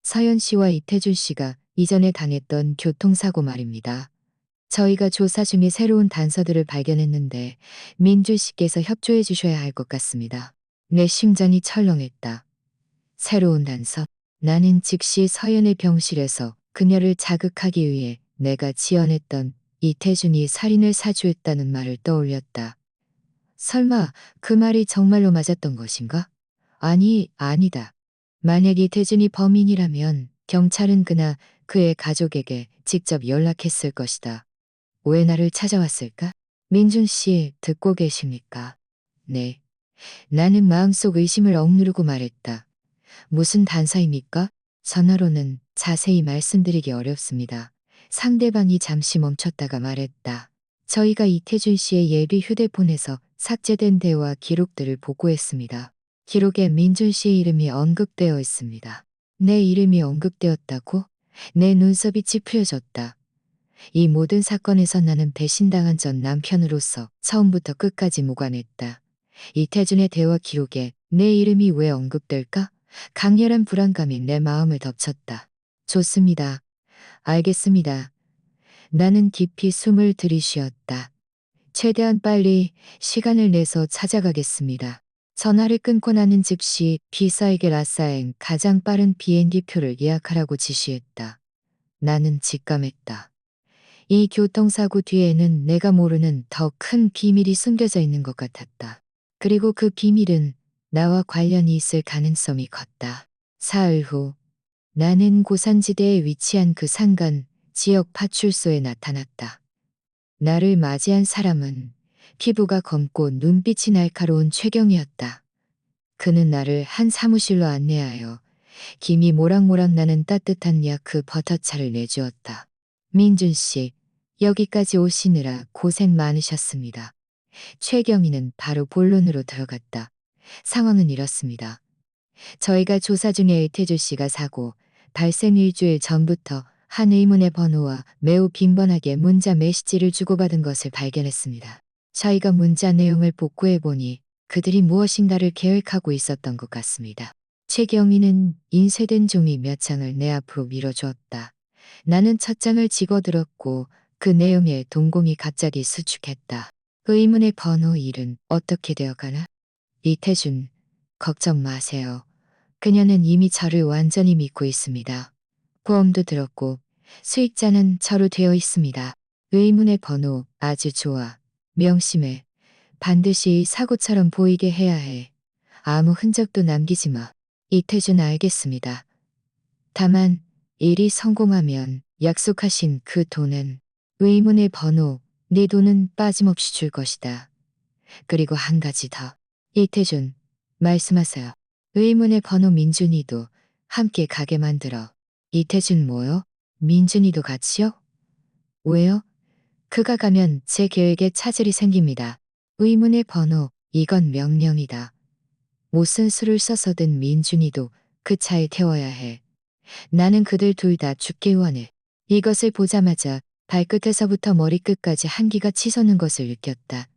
서현 씨와 이태준 씨가 이전에 당했던 교통사고 말입니다. 저희가 조사 중에 새로운 단서들을 발견했는데 민준 씨께서 협조해 주셔야 할 것 같습니다. 내 심장이 철렁했다. 새로운 단서. 나는 즉시 서연의 병실에서 그녀를 자극하기 위해 내가 지어냈던 이태준이 살인을 사주했다는 말을 떠올렸다. 설마 그 말이 정말로 맞았던 것인가? 아니다. 만약 이태준이 범인이라면 경찰은 그나 그의 가족에게 직접 연락했을 것이다. 왜 나를 찾아왔을까? 민준 씨 듣고 계십니까? 네. 나는 마음속 의심을 억누르고 말했다. 무슨 단서입니까? 전화로는 자세히 말씀드리기 어렵습니다. 상대방이 잠시 멈췄다가 말했다. 저희가 이태준 씨의 예비 휴대폰에서 삭제된 대화 기록들을 보고했습니다. 기록에 민준 씨의 이름이 언급되어 있습니다. 내 이름이 언급되었다고? 내 눈썹이 찌푸려졌다. 이 모든 사건에서 나는 배신당한 전 남편으로서 처음부터 끝까지 무관했다. 이태준의 대화 기록에 내 이름이 왜 언급될까? 강렬한 불안감이 내 마음을 덮쳤다. 좋습니다. 알겠습니다. 나는 깊이 숨을 들이쉬었다. 최대한 빨리 시간을 내서 찾아가겠습니다. 전화를 끊고 나는 즉시 비서에게 라싸행 가장 빠른 비행기 표를 예약하라고 지시했다. 나는 직감했다. 이 교통사고 뒤에는 내가 모르는 더 큰 비밀이 숨겨져 있는 것 같았다. 그리고 그 비밀은 나와 관련이 있을 가능성이 컸다. 사흘 후 나는 고산지대에 위치한 그 산간 지역 파출소에 나타났다. 나를 맞이한 사람은 피부가 검고 눈빛이 날카로운 최경이었다. 그는 나를 한 사무실로 안내하여 김이 모락모락 나는 따뜻한 야크 버터차를 내주었다. 민준 씨, 여기까지 오시느라 고생 많으셨습니다. 최경희는 바로 본론으로 들어갔다. 상황은 이렇습니다. 저희가 조사 중에 이태주 씨가 사고 발생 일주일 전부터 한 의문의 번호와 매우 빈번하게 문자 메시지를 주고받은 것을 발견했습니다. 저희가 문자 내용을 복구해보니 그들이 무엇인가를 계획하고 있었던 것 같습니다. 최경희는 인쇄된 종이 몇 장을 내 앞으로 밀어주었다. 나는 첫 장을 집어들었고 그 내용에 동공이 갑자기 수축했다. 의문의 번호 1은 어떻게 되어가나? 이태준, 걱정 마세요. 그녀는 이미 저를 완전히 믿고 있습니다. 보험도 들었고 수익자는 저로 되어 있습니다. 의문의 번호 아주 좋아. 명심해. 반드시 사고처럼 보이게 해야 해. 아무 흔적도 남기지 마. 이태준 알겠습니다. 다만 일이 성공하면 약속하신 그 돈은 의문의 번호 네 돈은 빠짐없이 줄 것이다. 그리고 한 가지 더. 이태준 말씀하세요. 의문의 번호 민준이도 함께 가게 만들어. 이태준 뭐요? 민준이도 같이요? 왜요? 그가 가면 제 계획에 차질이 생깁니다. 의문의 번호 이건 명령이다. 무슨 수를 써서든 민준이도 그 차에 태워야 해. 나는 그들 둘 다 죽게 원해. 이것을 보자마자 발끝에서부터 머리끝까지 한기가 치솟는 것을 느꼈다.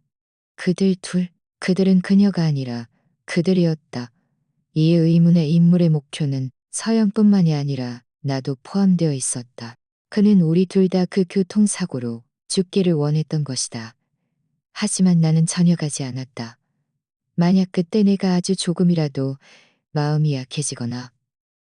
그들 둘, 그들은 그녀가 아니라 그들이었다. 이 의문의 인물의 목표는 서연뿐만이 아니라 나도 포함되어 있었다. 그는 우리 둘 다 그 교통사고로 죽기를 원했던 것이다. 하지만 나는 전혀 가지 않았다. 만약 그때 내가 아주 조금이라도 마음이 약해지거나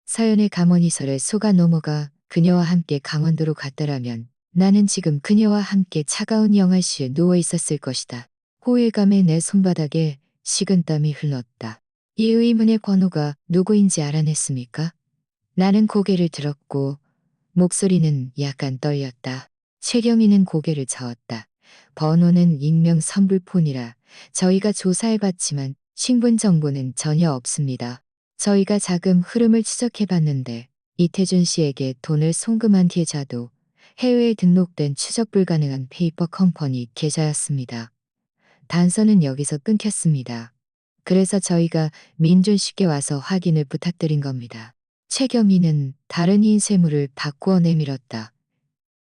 서연의 감언이설에 속아 넘어가 그녀와 함께 강원도로 갔더라면 나는 지금 그녀와 함께 차가운 영하시에 누워 있었을 것이다. 호일감에 내 손바닥에 식은땀이 흘렀다. 이 의문의 번호가 누구인지 알아냈습니까? 나는 고개를 들었고 목소리는 약간 떨렸다. 최경희는 고개를 저었다. 번호는 익명 선불폰이라 저희가 조사해봤지만 신분 정보는 전혀 없습니다. 저희가 자금 흐름을 추적해봤는데 이태준 씨에게 돈을 송금한 계좌도 해외에 등록된 추적 불가능한 페이퍼 컴퍼니 계좌였습니다. 단서는 여기서 끊겼습니다. 그래서 저희가 민준 씨께 와서 확인을 부탁드린 겁니다. 최경희는 다른 인쇄물을 바꾸어 내밀었다.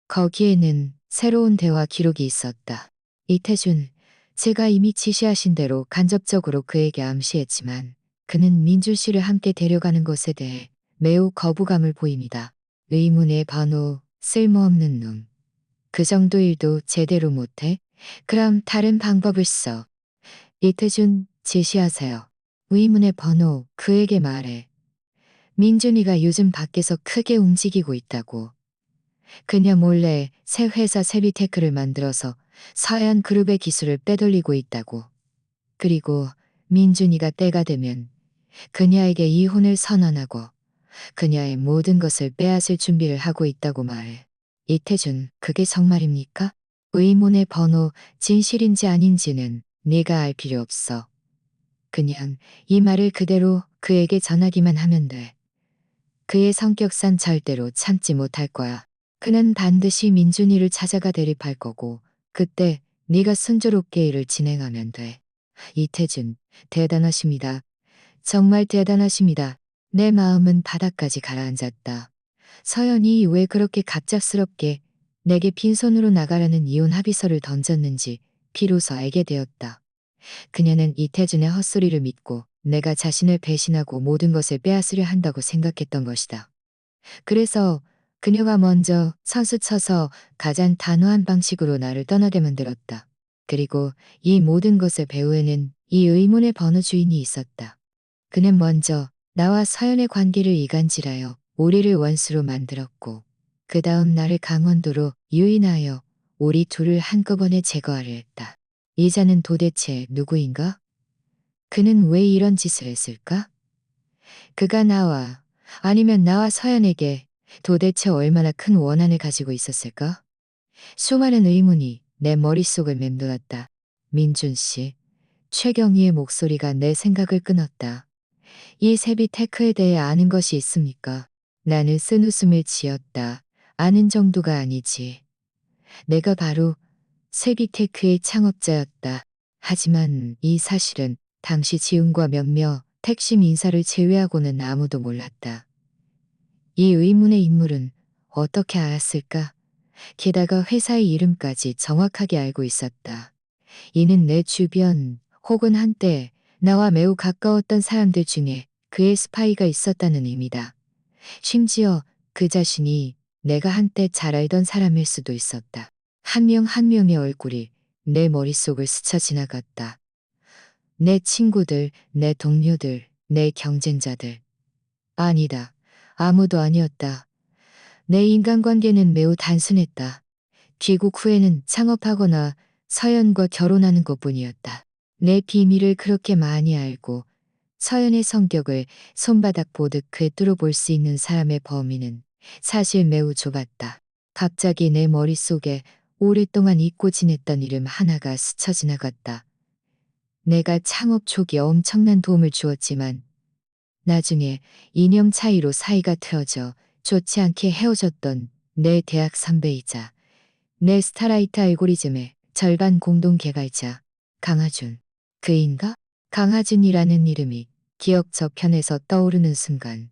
거기에는 새로운 대화 기록이 있었다. 이태준, 제가 이미 지시하신 대로 간접적으로 그에게 암시했지만 그는 민준 씨를 함께 데려가는 것에 대해 매우 거부감을 보입니다. 의문의 번호, 쓸모없는 놈. 그 정도 일도 제대로 못해? 그럼 다른 방법을 써. 이태준, 제시하세요. 의문의 번호, 그에게 말해. 민준이가 요즘 밖에서 크게 움직이고 있다고. 그녀 몰래 새 회사 세비테크를 만들어서 서해안 그룹의 기술을 빼돌리고 있다고. 그리고 민준이가 때가 되면 그녀에게 이혼을 선언하고 그녀의 모든 것을 빼앗을 준비를 하고 있다고 말해. 이태준, 그게 정말입니까? 의문의 번호, 진실인지 아닌지는 네가 알 필요 없어. 그냥 이 말을 그대로 그에게 전하기만 하면 돼. 그의 성격상 절대로 참지 못할 거야. 그는 반드시 민준이를 찾아가 대립할 거고 그때 네가 순조롭게 일을 진행하면 돼. 이태준, 대단하십니다. 정말 대단하십니다. 내 마음은 바닥까지 가라앉았다. 서연이 왜 그렇게 갑작스럽게 내게 빈손으로 나가라는 이혼 합의서를 던졌는지 비로소 알게 되었다. 그녀는 이태준의 헛소리를 믿고 내가 자신을 배신하고 모든 것을 빼앗으려 한다고 생각했던 것이다. 그래서 그녀가 먼저 선수 쳐서 가장 단호한 방식으로 나를 떠나게 만들었다. 그리고 이 모든 것의 배후에는 이 의문의 번호 주인이 있었다. 그는 먼저 나와 서연의 관계를 이간질하여 우리를 원수로 만들었고 그 다음 나를 강원도로 유인하여 우리 둘을 한꺼번에 제거하려 했다. 이 자는 도대체 누구인가? 그는 왜 이런 짓을 했을까? 그가 나와 아니면 나와 서연에게 도대체 얼마나 큰 원한을 가지고 있었을까? 수많은 의문이 내 머릿속을 맴돌았다. 민준 씨, 최경희의 목소리가 내 생각을 끊었다. 이 세비테크에 대해 아는 것이 있습니까? 나는 쓴웃음을 지었다. 아는 정도가 아니지. 내가 바로 세비테크의 창업자였다. 하지만 이 사실은 당시 지훈과 몇몇 택시 인사를 제외하고는 아무도 몰랐다. 이 의문의 인물은 어떻게 알았을까? 게다가 회사의 이름까지 정확하게 알고 있었다. 이는 내 주변 혹은 한때 나와 매우 가까웠던 사람들 중에 그의 스파이가 있었다는 의미다. 심지어 그 자신이 내가 한때 잘 알던 사람일 수도 있었다. 한 명 한 명의 얼굴이 내 머릿속을 스쳐 지나갔다. 내 친구들, 내 동료들, 내 경쟁자들. 아니다. 아무도 아니었다. 내 인간관계는 매우 단순했다. 귀국 후에는 창업하거나 서연과 결혼하는 것뿐이었다. 내 비밀을 그렇게 많이 알고 서연의 성격을 손바닥 보듯 꿰뚫어 볼 수 있는 사람의 범위는 사실 매우 좁았다. 갑자기 내 머릿속에 오랫동안 잊고 지냈던 이름 하나가 스쳐 지나갔다. 내가 창업 초기 엄청난 도움을 주었지만 나중에 이념 차이로 사이가 틀어져 좋지 않게 헤어졌던 내 대학 선배이자 내 스타라이트 알고리즘의 절반 공동 개발자 강하준. 그인가? 강하준이라는 이름이 기억 저편에서 떠오르는 순간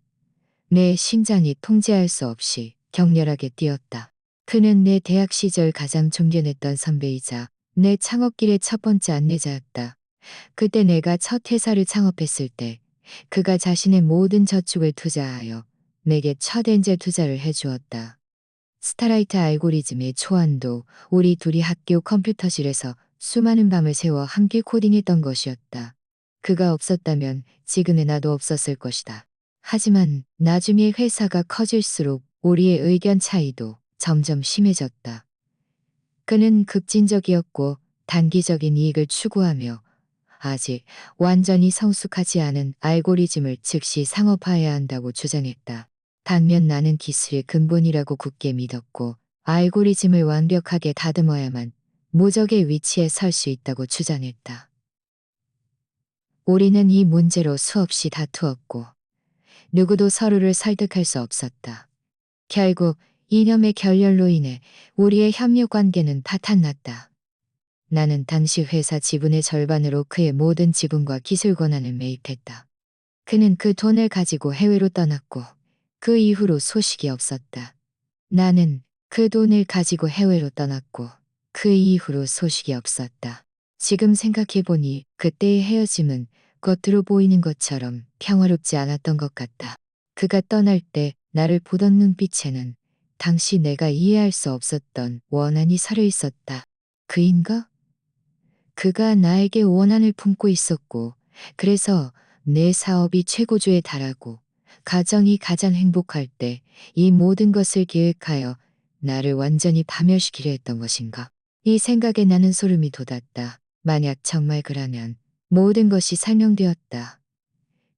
내 심장이 통제할 수 없이 격렬하게 뛰었다. 그는 내 대학 시절 가장 존경했던 선배이자 내 창업길의 첫 번째 안내자였다. 그때 내가 첫 회사를 창업했을 때 그가 자신의 모든 저축을 투자하여 내게 첫 엔젤 투자를 해주었다. 스타라이트 알고리즘의 초안도 우리 둘이 학교 컴퓨터실에서 수많은 밤을 새워 함께 코딩했던 것이었다. 그가 없었다면 지금의 나도 없었을 것이다. 하지만 나중에 회사가 커질수록 우리의 의견 차이도 점점 심해졌다. 그는 급진적이었고 단기적인 이익을 추구하며 아직 완전히 성숙하지 않은 알고리즘을 즉시 상업화해야 한다고 주장했다. 반면 나는 기술의 근본이라고 굳게 믿었고 알고리즘을 완벽하게 다듬어야만 무적의 위치에 설 수 있다고 주장했다. 우리는 이 문제로 수없이 다투었고 누구도 서로를 설득할 수 없었다. 결국 이념의 결렬로 인해 우리의 협력 관계는 파탄났다. 나는 당시 회사 지분의 절반으로 그의 모든 지분과 기술 권한을 매입했다. 그는 그 돈을 가지고 해외로 떠났고 그 이후로 소식이 없었다. 나는 그 돈을 가지고 해외로 떠났고 그 이후로 소식이 없었다. 지금 생각해보니 그때의 헤어짐은 겉으로 보이는 것처럼 평화롭지 않았던 것 같다. 그가 떠날 때 나를 보던 눈빛에는 당시 내가 이해할 수 없었던 원한이 서려 있었다. 그인가? 그가 나에게 원한을 품고 있었고 그래서 내 사업이 최고조에 달하고 가정이 가장 행복할 때 이 모든 것을 계획하여 나를 완전히 파멸시키려 했던 것인가? 이 생각에 나는 소름이 돋았다. 만약 정말 그라면 모든 것이 설명되었다.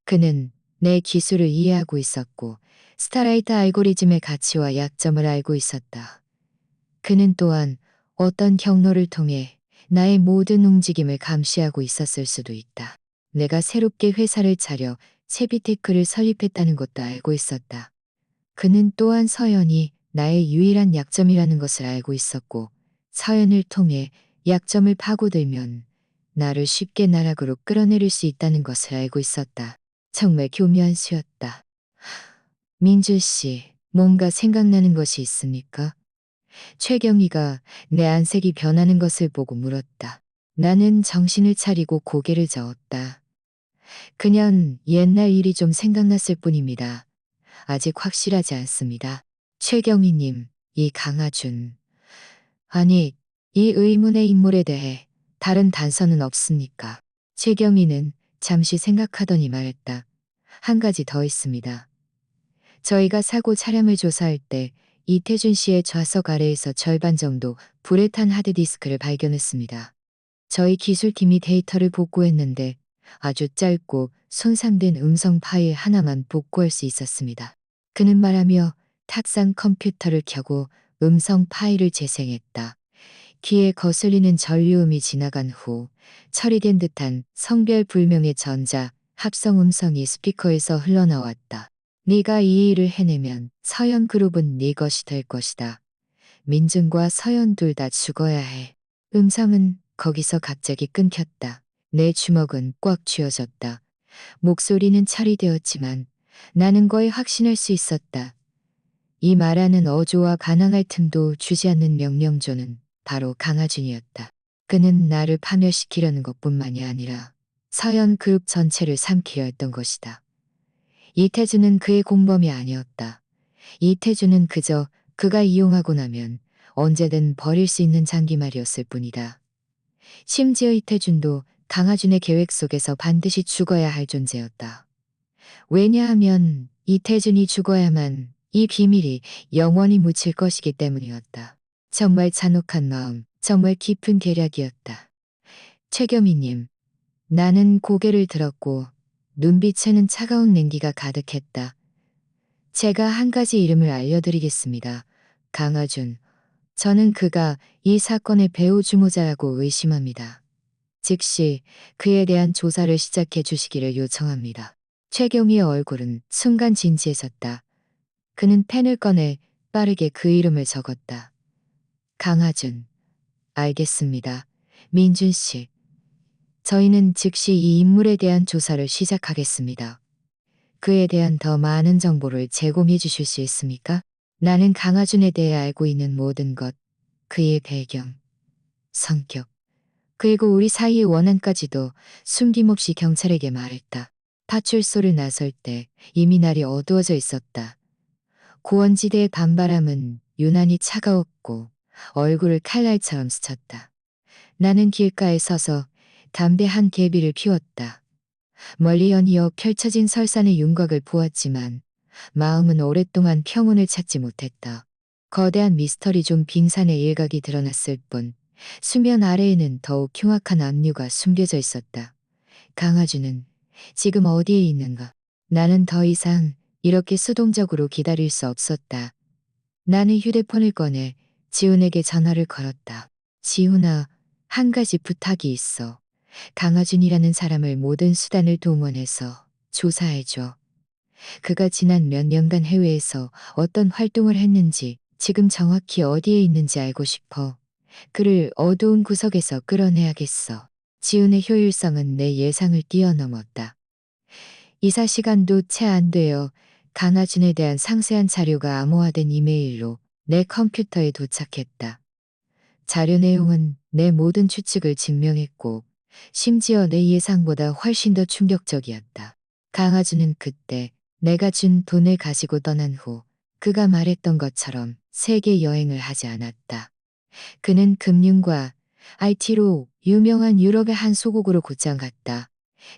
그는 내 기술을 이해하고 있었고 스타라이트 알고리즘의 가치와 약점을 알고 있었다. 그는 또한 어떤 경로를 통해 나의 모든 움직임을 감시하고 있었을 수도 있다. 내가 새롭게 회사를 차려 채비테크를 설립했다는 것도 알고 있었다. 그는 또한 서연이 나의 유일한 약점이라는 것을 알고 있었고 서연을 통해 약점을 파고들면 나를 쉽게 나락으로 끌어내릴 수 있다는 것을 알고 있었다. 정말 교묘한 수였다. 민주 씨, 뭔가 생각나는 것이 있습니까? 최경희가 내 안색이 변하는 것을 보고 물었다. 나는 정신을 차리고 고개를 저었다. 그냥 옛날 일이 좀 생각났을 뿐입니다. 아직 확실하지 않습니다. 최경희님, 이 강하준. 아니, 이 의문의 인물에 대해 다른 단서는 없습니까? 최경희는 잠시 생각하더니 말했다. 한 가지 더 있습니다. 저희가 사고 차량을 조사할 때 이태준 씨의 좌석 아래에서 절반 정도 불에 탄 하드디스크를 발견했습니다. 저희 기술팀이 데이터를 복구했는데 아주 짧고 손상된 음성 파일 하나만 복구할 수 있었습니다. 그는 말하며 탁상 컴퓨터를 켜고 음성 파일을 재생했다. 귀에 거슬리는 전류음이 지나간 후 처리된 듯한 성별 불명의 전자 합성 음성이 스피커에서 흘러나왔다. 네가 이 일을 해내면 서연 그룹은 네 것이 될 것이다. 민준과 서연 둘 다 죽어야 해. 음성은 거기서 갑자기 끊겼다. 내 주먹은 꽉 쥐어졌다. 목소리는 처리되었지만 나는 거의 확신할 수 있었다. 이 말하는 어조와 반항할 틈도 주지 않는 명령조는 바로 강하준이었다. 그는 나를 파멸시키려는 것뿐만이 아니라 서현 그룹 전체를 삼키려 했던 것이다. 이태준은 그의 공범이 아니었다. 이태준은 그저 그가 이용하고 나면 언제든 버릴 수 있는 장기말이었을 뿐이다. 심지어 이태준도 강하준의 계획 속에서 반드시 죽어야 할 존재였다. 왜냐하면 이태준이 죽어야만 이 비밀이 영원히 묻힐 것이기 때문이었다. 정말 잔혹한 마음, 정말 깊은 계략이었다. 최겸희님, 나는 고개를 들었고 눈빛에는 차가운 냉기가 가득했다. 제가 한 가지 이름을 알려드리겠습니다. 강하준. 저는 그가 이 사건의 배후 주모자라고 의심합니다. 즉시 그에 대한 조사를 시작해 주시기를 요청합니다. 최경희의 얼굴은 순간 진지해졌다. 그는 펜을 꺼내 빠르게 그 이름을 적었다. 강하준. 알겠습니다. 민준 씨. 저희는 즉시 이 인물에 대한 조사를 시작하겠습니다. 그에 대한 더 많은 정보를 제공해 주실 수 있습니까? 나는 강하준에 대해 알고 있는 모든 것, 그의 배경, 성격, 그리고 우리 사이의 원한까지도 숨김없이 경찰에게 말했다. 파출소를 나설 때 이미 날이 어두워져 있었다. 고원지대의 밤바람은 유난히 차가웠고 얼굴을 칼날처럼 스쳤다. 나는 길가에 서서 담배 한 개비를 피웠다. 멀리 연이어 펼쳐진 설산의 윤곽을 보았지만 마음은 오랫동안 평온을 찾지 못했다. 거대한 미스터리 중 빙산의 일각이 드러났을 뿐 수면 아래에는 더욱 흉악한 압류가 숨겨져 있었다. 강하준은 지금 어디에 있는가? 나는 더 이상 이렇게 수동적으로 기다릴 수 없었다. 나는 휴대폰을 꺼내 지훈에게 전화를 걸었다. 지훈아, 한 가지 부탁이 있어. 강하준이라는 사람을 모든 수단을 동원해서 조사해줘. 그가 지난 몇 년간 해외에서 어떤 활동을 했는지, 지금 정확히 어디에 있는지 알고 싶어. 그를 어두운 구석에서 끌어내야겠어. 지훈의 효율성은 내 예상을 뛰어넘었다. 이사 시간도 채 안 되어 강하준에 대한 상세한 자료가 암호화된 이메일로 내 컴퓨터에 도착했다. 자료 내용은 내 모든 추측을 증명했고 심지어 내 예상보다 훨씬 더 충격적이었다. 강하준은 그때 내가 준 돈을 가지고 떠난 후 그가 말했던 것처럼 세계 여행을 하지 않았다. 그는 금융과 IT로 유명한 유럽의 한 소국으로 곧장 갔다.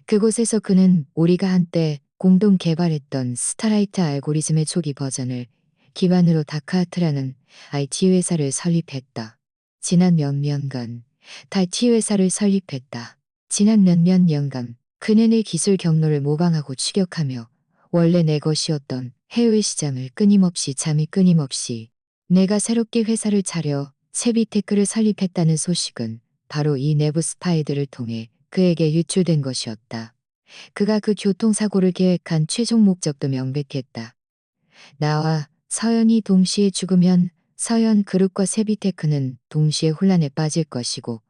그곳에서 그는 우리가 한때 공동 개발했던 스타라이트 알고리즘의 초기 버전을 기반으로 다크하트라는 IT 회사를 설립했다. 지난 몇 년간 다이티 회사를 설립했다. 지난 몇몇 년간 그는 내 기술 경로를 모방하고 추격하며 원래 내 것이었던 해외 시장을 잠이 끊임없이 내가 새롭게 회사를 차려 세비테크를 설립했다는 소식은 바로 이 내부 스파이들을 통해 그에게 유출된 것이었다. 그가 그 교통사고를 계획한 최종 목적도 명백했다. 나와 서연이 동시에 죽으면 서현 그룹과 세비테크는 동시에 혼란에 빠질 것이고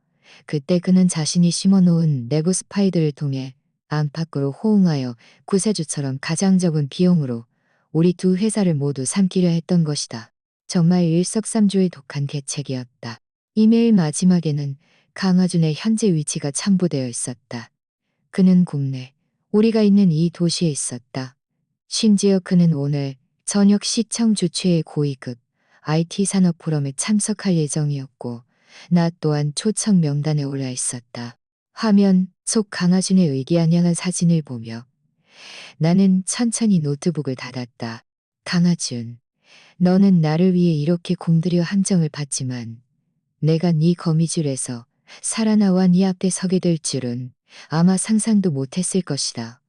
그때 그는 자신이 심어놓은 내부 스파이들을 통해 안팎으로 호응하여 구세주처럼 가장 적은 비용으로 우리 두 회사를 모두 삼키려 했던 것이다. 정말 일석삼조의 독한 계책이었다. 이메일 마지막에는 강하준의 현재 위치가 첨부되어 있었다. 그는 국내, 우리가 있는 이 도시에 있었다. 심지어 그는 오늘 저녁 시청 주최의 고위급 IT 산업 포럼에 참석할 예정이었고 나 또한 초청 명단에 올라 있었다. 화면 속 강하준의 의기양양한 사진을 보며 나는 천천히 노트북을 닫았다. 강하준, 너는 나를 위해 이렇게 공들여 함정을 봤지만 내가 네 거미줄에서 살아나와 네 앞에 서게 될 줄은 아마 상상도 못했을 것이다.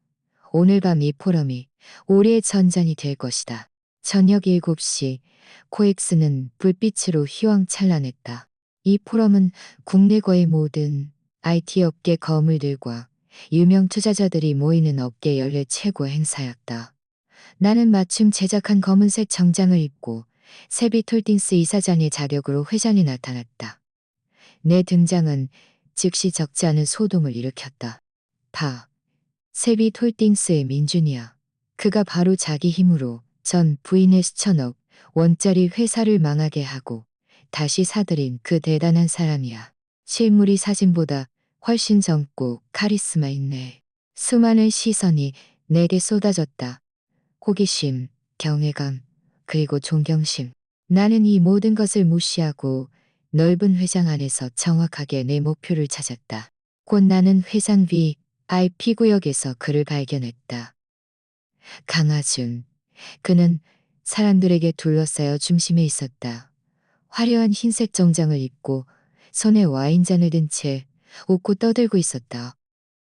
오늘 밤 이 포럼이 우리의 전장이 될 것이다. 저녁 7시 코엑스는 불빛으로 휘황찬란했다. 이 포럼은 국내 거의 모든 IT 업계 거물들과 유명 투자자들이 모이는 업계 연례 최고 행사였다. 나는 맞춤 제작한 검은색 정장을 입고 세비톨딩스 이사장의 자격으로 회장에 나타났다. 내 등장은 즉시 적지 않은 소동을 일으켰다. 세빛 홀딩스의 민준이야. 그가 바로 자기 힘으로 전 부인의 수천억 원짜리 회사를 망하게 하고 다시 사들인 그 대단한 사람이야. 실물이 사진보다 훨씬 젊고 카리스마 있네. 수많은 시선이 내게 쏟아졌다. 호기심, 경외감, 그리고 존경심. 나는 이 모든 것을 무시하고 넓은 회장 안에서 정확하게 내 목표를 찾았다. 곧 나는 회장 VIP 구역에서 그를 발견했다. 강하준. 그는 사람들에게 둘러싸여 중심에 있었다. 화려한 흰색 정장을 입고 손에 와인잔을 든 채 웃고 떠들고 있었다.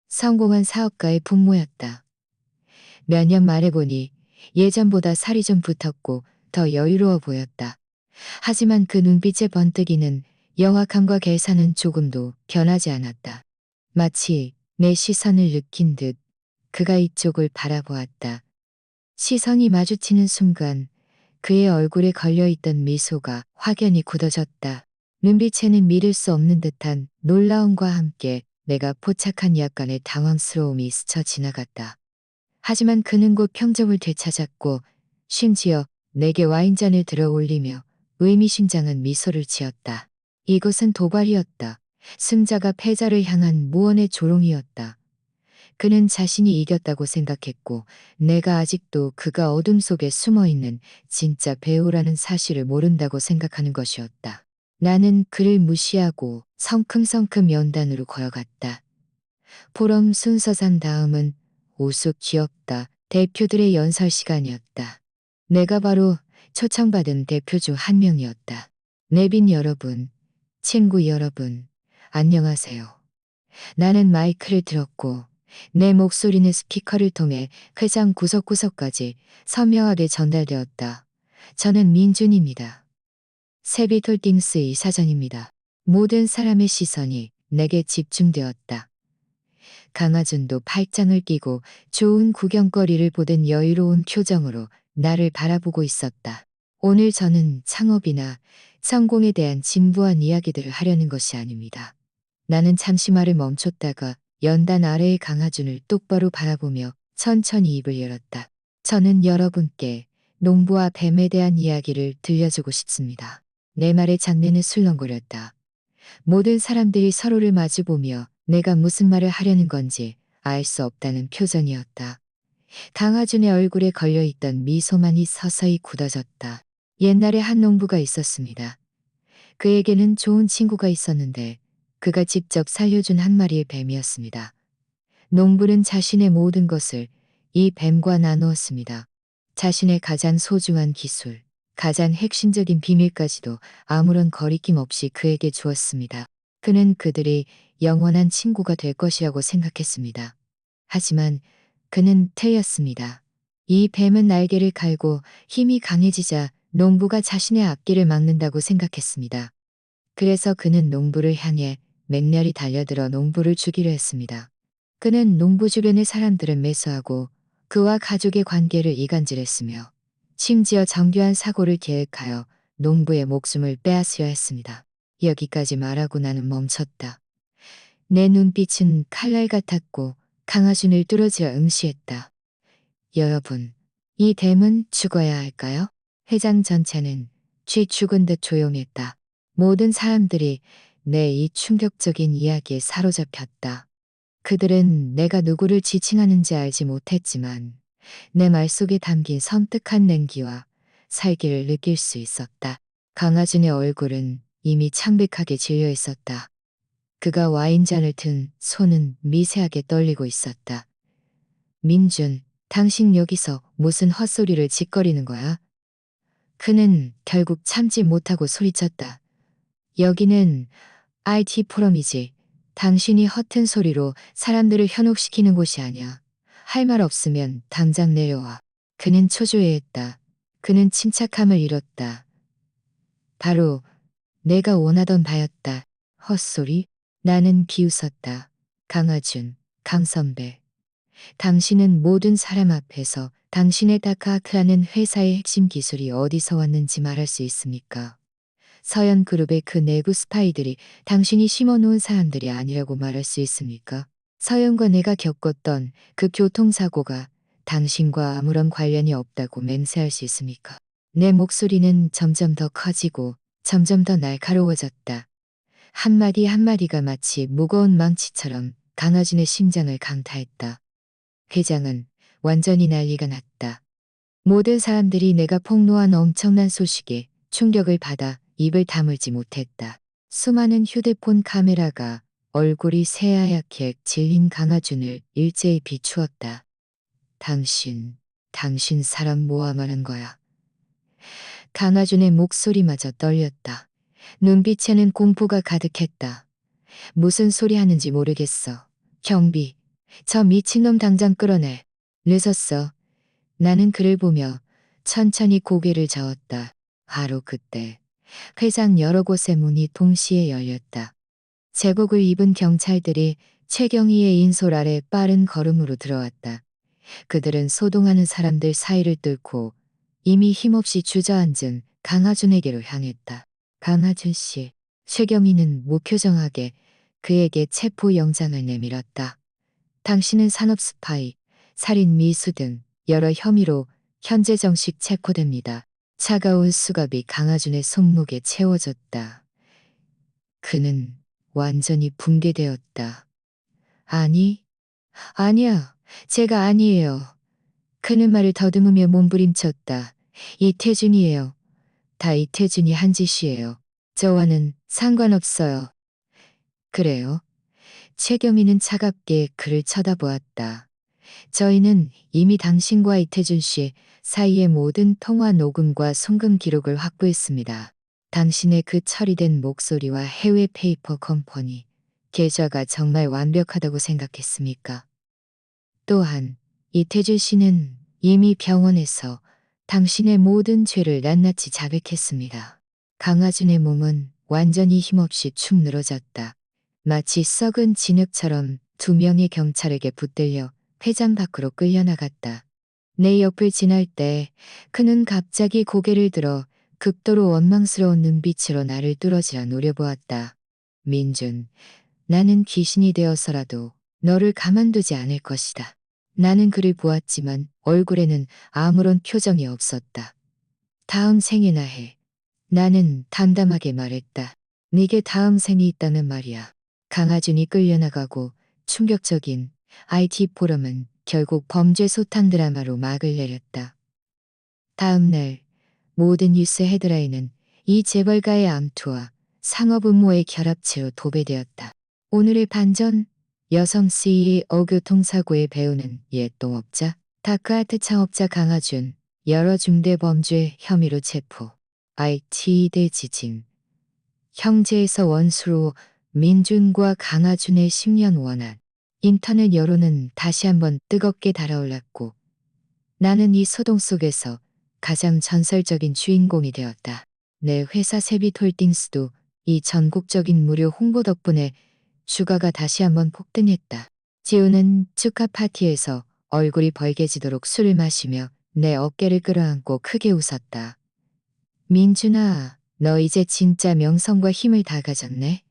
성공한 사업가의 분모였다. 몇 년 만에 보니 예전보다 살이 좀 붙었고 더 여유로워 보였다. 하지만 그 눈빛의 번뜩이는 영악함과 계산은 조금도 변하지 않았다. 마치 내 시선을 느낀 듯 그가 이쪽을 바라보았다. 시선이 마주치는 순간 그의 얼굴에 걸려있던 미소가 확연히 굳어졌다. 눈빛에는 믿을 수 없는 듯한 놀라움과 함께 내가 포착한 약간의 당황스러움이 스쳐 지나갔다. 하지만 그는 곧 평정을 되찾았고 심지어 내게 와인잔을 들어 올리며 의미심장한 미소를 지었다. 이것은 도발이었다. 승자가 패자를 향한 무언의 조롱이었다. 그는 자신이 이겼다고 생각했고 내가 아직도 그가 어둠 속에 숨어있는 진짜 배우라는 사실을 모른다고 생각하는 것이었다. 나는 그를 무시하고 성큼성큼 연단으로 걸어갔다. 포럼 순서상 다음은 우수 기업가 대표들의 연설 시간이었다. 내가 바로 초청받은 대표 중 한 명이었다. 내빈 여러분, 친구 여러분, 안녕하세요. 나는 마이크를 들었고 내 목소리는 스피커를 통해 회장 구석구석까지 선명하게 전달되었다. 저는 민준입니다. 세빛홀딩스 이사장입니다. 모든 사람의 시선이 내게 집중되었다. 강하준도 팔짱을 끼고 좋은 구경거리를 보던 여유로운 표정으로 나를 바라보고 있었다. 오늘 저는 창업이나 성공에 대한 진부한 이야기들을 하려는 것이 아닙니다. 나는 잠시 말을 멈췄다가 연단 아래의 강하준을 똑바로 바라보며 천천히 입을 열었다. 저는 여러분께 농부와 뱀에 대한 이야기를 들려주고 싶습니다. 내 말에 장내는 술렁거렸다. 모든 사람들이 서로를 마주보며 내가 무슨 말을 하려는 건지 알 수 없다는 표정이었다. 강하준의 얼굴에 걸려있던 미소만이 서서히 굳어졌다. 옛날에 한 농부가 있었습니다. 그에게는 좋은 친구가 있었는데 그가 직접 살려준 한 마리의 뱀이었습니다. 농부는 자신의 모든 것을 이 뱀과 나누었습니다. 자신의 가장 소중한 기술, 가장 핵심적인 비밀까지도 아무런 거리낌 없이 그에게 주었습니다. 그는 그들이 영원한 친구가 될 것이라고 생각했습니다. 하지만 그는 틀렸습니다. 이 뱀은 날개를 갈고 힘이 강해지자 농부가 자신의 앞길을 막는다고 생각했습니다. 그래서 그는 농부를 향해 맹렬히 달려들어 농부를 죽이려 했습니다. 그는 농부 주변의 사람들을 매수하고 그와 가족의 관계를 이간질했으며 심지어 정교한 사고를 계획하여 농부의 목숨을 빼앗으려 했습니다. 여기까지 말하고 나는 멈췄다. 내 눈빛은 칼날 같았고 강하준을 뚫어지어 응시했다. 여러분, 이 뱀은 죽어야 할까요? 회장 전체는 쥐 죽은 듯 조용했다. 모든 사람들이 내 이 충격적인 이야기에 사로잡혔다. 그들은 내가 누구를 지칭하는지 알지 못했지만 내 말 속에 담긴 섬뜩한 냉기와 살기를 느낄 수 있었다. 강하준의 얼굴은 이미 창백하게 질려 있었다. 그가 와인잔을 든 손은 미세하게 떨리고 있었다. 민준, 당신 여기서 무슨 헛소리를 짓거리는 거야? 그는 결국 참지 못하고 소리쳤다. 여기는 IT 포럼이지. 당신이 허튼 소리로 사람들을 현혹시키는 곳이 아니야. 할 말 없으면 당장 내려와. 그는 초조해했다. 그는 침착함을 잃었다. 바로 내가 원하던 바였다. 헛소리? 나는 비웃었다. 강하준, 강선배. 당신은 모든 사람 앞에서 당신의 다크아크라는 회사의 핵심 기술이 어디서 왔는지 말할 수 있습니까? 서현 그룹의 그 내부 스파이들이 당신이 심어놓은 사람들이 아니라고 말할 수 있습니까? 서현과 내가 겪었던 그 교통사고가 당신과 아무런 관련이 없다고 맹세할 수 있습니까? 내 목소리는 점점 더 커지고 점점 더 날카로워졌다. 한마디 한마디가 마치 무거운 망치처럼 강아준의 심장을 강타했다. 회장은 완전히 난리가 났다. 모든 사람들이 내가 폭로한 엄청난 소식에 충격을 받아 입을 다물지 못했다. 수많은 휴대폰 카메라가 얼굴이 새하얗게 질린 강아준을 일제히 비추었다. 당신 사람 모함하는 거야. 강아준의 목소리마저 떨렸다. 눈빛에는 공포가 가득했다. 무슨 소리 하는지 모르겠어. 경비, 저 미친놈 당장 끌어내. 늦었어. 나는 그를 보며 천천히 고개를 저었다. 바로 그때 회장 여러 곳의 문이 동시에 열렸다. 제복을 입은 경찰들이 최경희의 인솔 아래 빠른 걸음으로 들어왔다. 그들은 소동하는 사람들 사이를 뚫고 이미 힘없이 주저앉은 강하준에게로 향했다. 강하준 씨, 최경희는 무표정하게 그에게 체포 영장을 내밀었다. 당신은 산업 스파이, 살인 미수 등 여러 혐의로 현재 정식 체포됩니다. 차가운 수갑이 강하준의 손목에 채워졌다. 그는 완전히 붕괴되었다. 아니야, 제가 아니에요. 그는 말을 더듬으며 몸부림쳤다. 이태준이에요. 다 이태준이 한 짓이에요. 저와는 상관없어요. 그래요? 최경희는 차갑게 그를 쳐다보았다. 저희는 이미 당신과 이태준 씨 사이의 모든 통화 녹음과 송금 기록을 확보했습니다. 당신의 그 처리된 목소리와 해외 페이퍼 컴퍼니 계좌가 정말 완벽하다고 생각했습니까? 또한 이태준 씨는 이미 병원에서 당신의 모든 죄를 낱낱이 자백했습니다. 강하준의 몸은 완전히 힘없이 축 늘어졌다. 마치 썩은 진흙처럼 두 명의 경찰에게 붙들려 회장 밖으로 끌려나갔다. 내 옆을 지날 때 그는 갑자기 고개를 들어 극도로 원망스러운 눈빛으로 나를 뚫어지라 노려보았다. 민준, 나는 귀신이 되어서라도 너를 가만두지 않을 것이다. 나는 그를 보았지만 얼굴에는 아무런 표정이 없었다. 다음 생에나 해. 나는 담담하게 말했다. 네게 다음 생이 있다는 말이야. 강하준이 끌려나가고 충격적인 IT 포럼은 결국 범죄 소탕 드라마로 막을 내렸다. 다음 날 모든 뉴스 헤드라인은 이 재벌가의 암투와 상업 음모의 결합체로 도배되었다. 오늘의 반전, 여성 CEO 교통사고의 배우는 옛 동업자, 다크아트 창업자 강하준, 여러 중대 범죄 혐의로 체포. IT 대 지진. 형제에서 원수로 민준과 강하준의 10년 원한. 인터넷 여론은 다시 한번 뜨겁게 달아올랐고 나는 이 소동 속에서 가장 전설적인 주인공이 되었다. 내 회사 세빛홀딩스도 이 전국적인 무료 홍보 덕분에 주가가 다시 한번 폭등했다. 지우는 축하 파티에서 얼굴이 벌개지도록 술을 마시며 내 어깨를 끌어안고 크게 웃었다. 민준아, 너 이제 진짜 명성과 힘을 다 가졌네.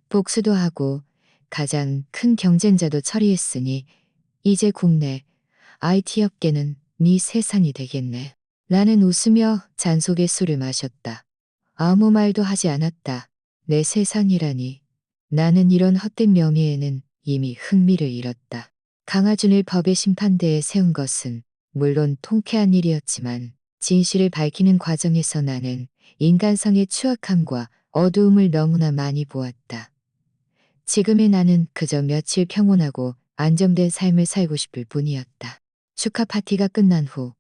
복수도 하고 가장 큰 경쟁자도 처리했으니 이제 국내 IT 업계는 네 세상이 되겠네. 나는 웃으며 잔속에 술을 마셨다. 아무 말도 하지 않았다. 내 세상이라니. 나는 이런 헛된 명예에는 이미 흥미를 잃었다. 강하준을 법의 심판대에 세운 것은 물론 통쾌한 일이었지만 진실을 밝히는 과정에서 나는 인간성의 추악함과 어두움을 너무나 많이 보았다. 지금의 나는 그저 며칠 평온하고 안정된 삶을 살고 싶을 뿐이었다. 축하 파티가 끝난 후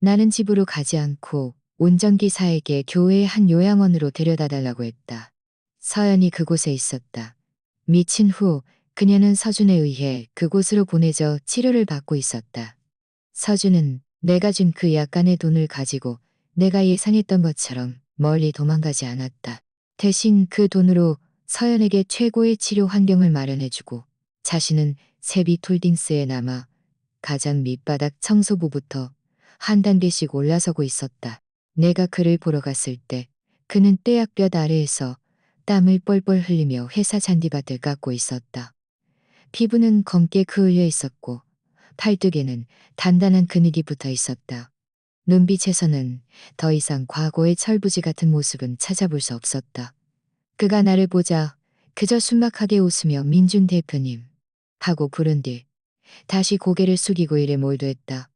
나는 집으로 가지 않고 운전기사에게 교회의 한 요양원으로 데려다 달라고 했다. 서연이 그곳에 있었다. 미친 후 그녀는 서준에 의해 그곳으로 보내져 치료를 받고 있었다. 서준은 내가 준 그 약간의 돈을 가지고 내가 예상했던 것처럼 멀리 도망가지 않았다. 대신 그 돈으로 서연에게 최고의 치료 환경을 마련해주고 자신은 세빛홀딩스에 남아 가장 밑바닥 청소부부터 한 단계씩 올라서고 있었다. 내가 그를 보러 갔을 때 그는 떼약볕 아래에서 땀을 뻘뻘 흘리며 회사 잔디밭을 깎고 있었다. 피부는 검게 그을려 있었고 팔뚝에는 단단한 근육이 붙어 있었다. 눈빛에서는 더 이상 과거의 철부지 같은 모습은 찾아볼 수 없었다. 그가 나를 보자 그저 순박하게 웃으며 민준 대표님 하고 부른 뒤 다시 고개를 숙이고 일에 몰두했다.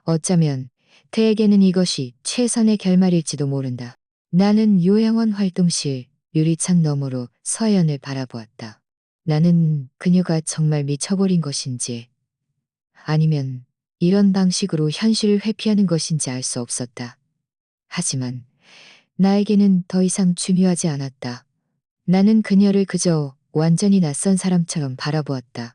어쩌면 그에게는 이것이 최선의 결말일지도 모른다. 나는 요양원 활동실 유리창 너머로 서연을 바라보았다. 나는 그녀가 정말 미쳐버린 것인지 아니면 이런 방식으로 현실을 회피하는 것인지 알 수 없었다. 하지만 나에게는 더 이상 중요하지 않았다. 나는 그녀를 그저 완전히 낯선 사람처럼 바라보았다.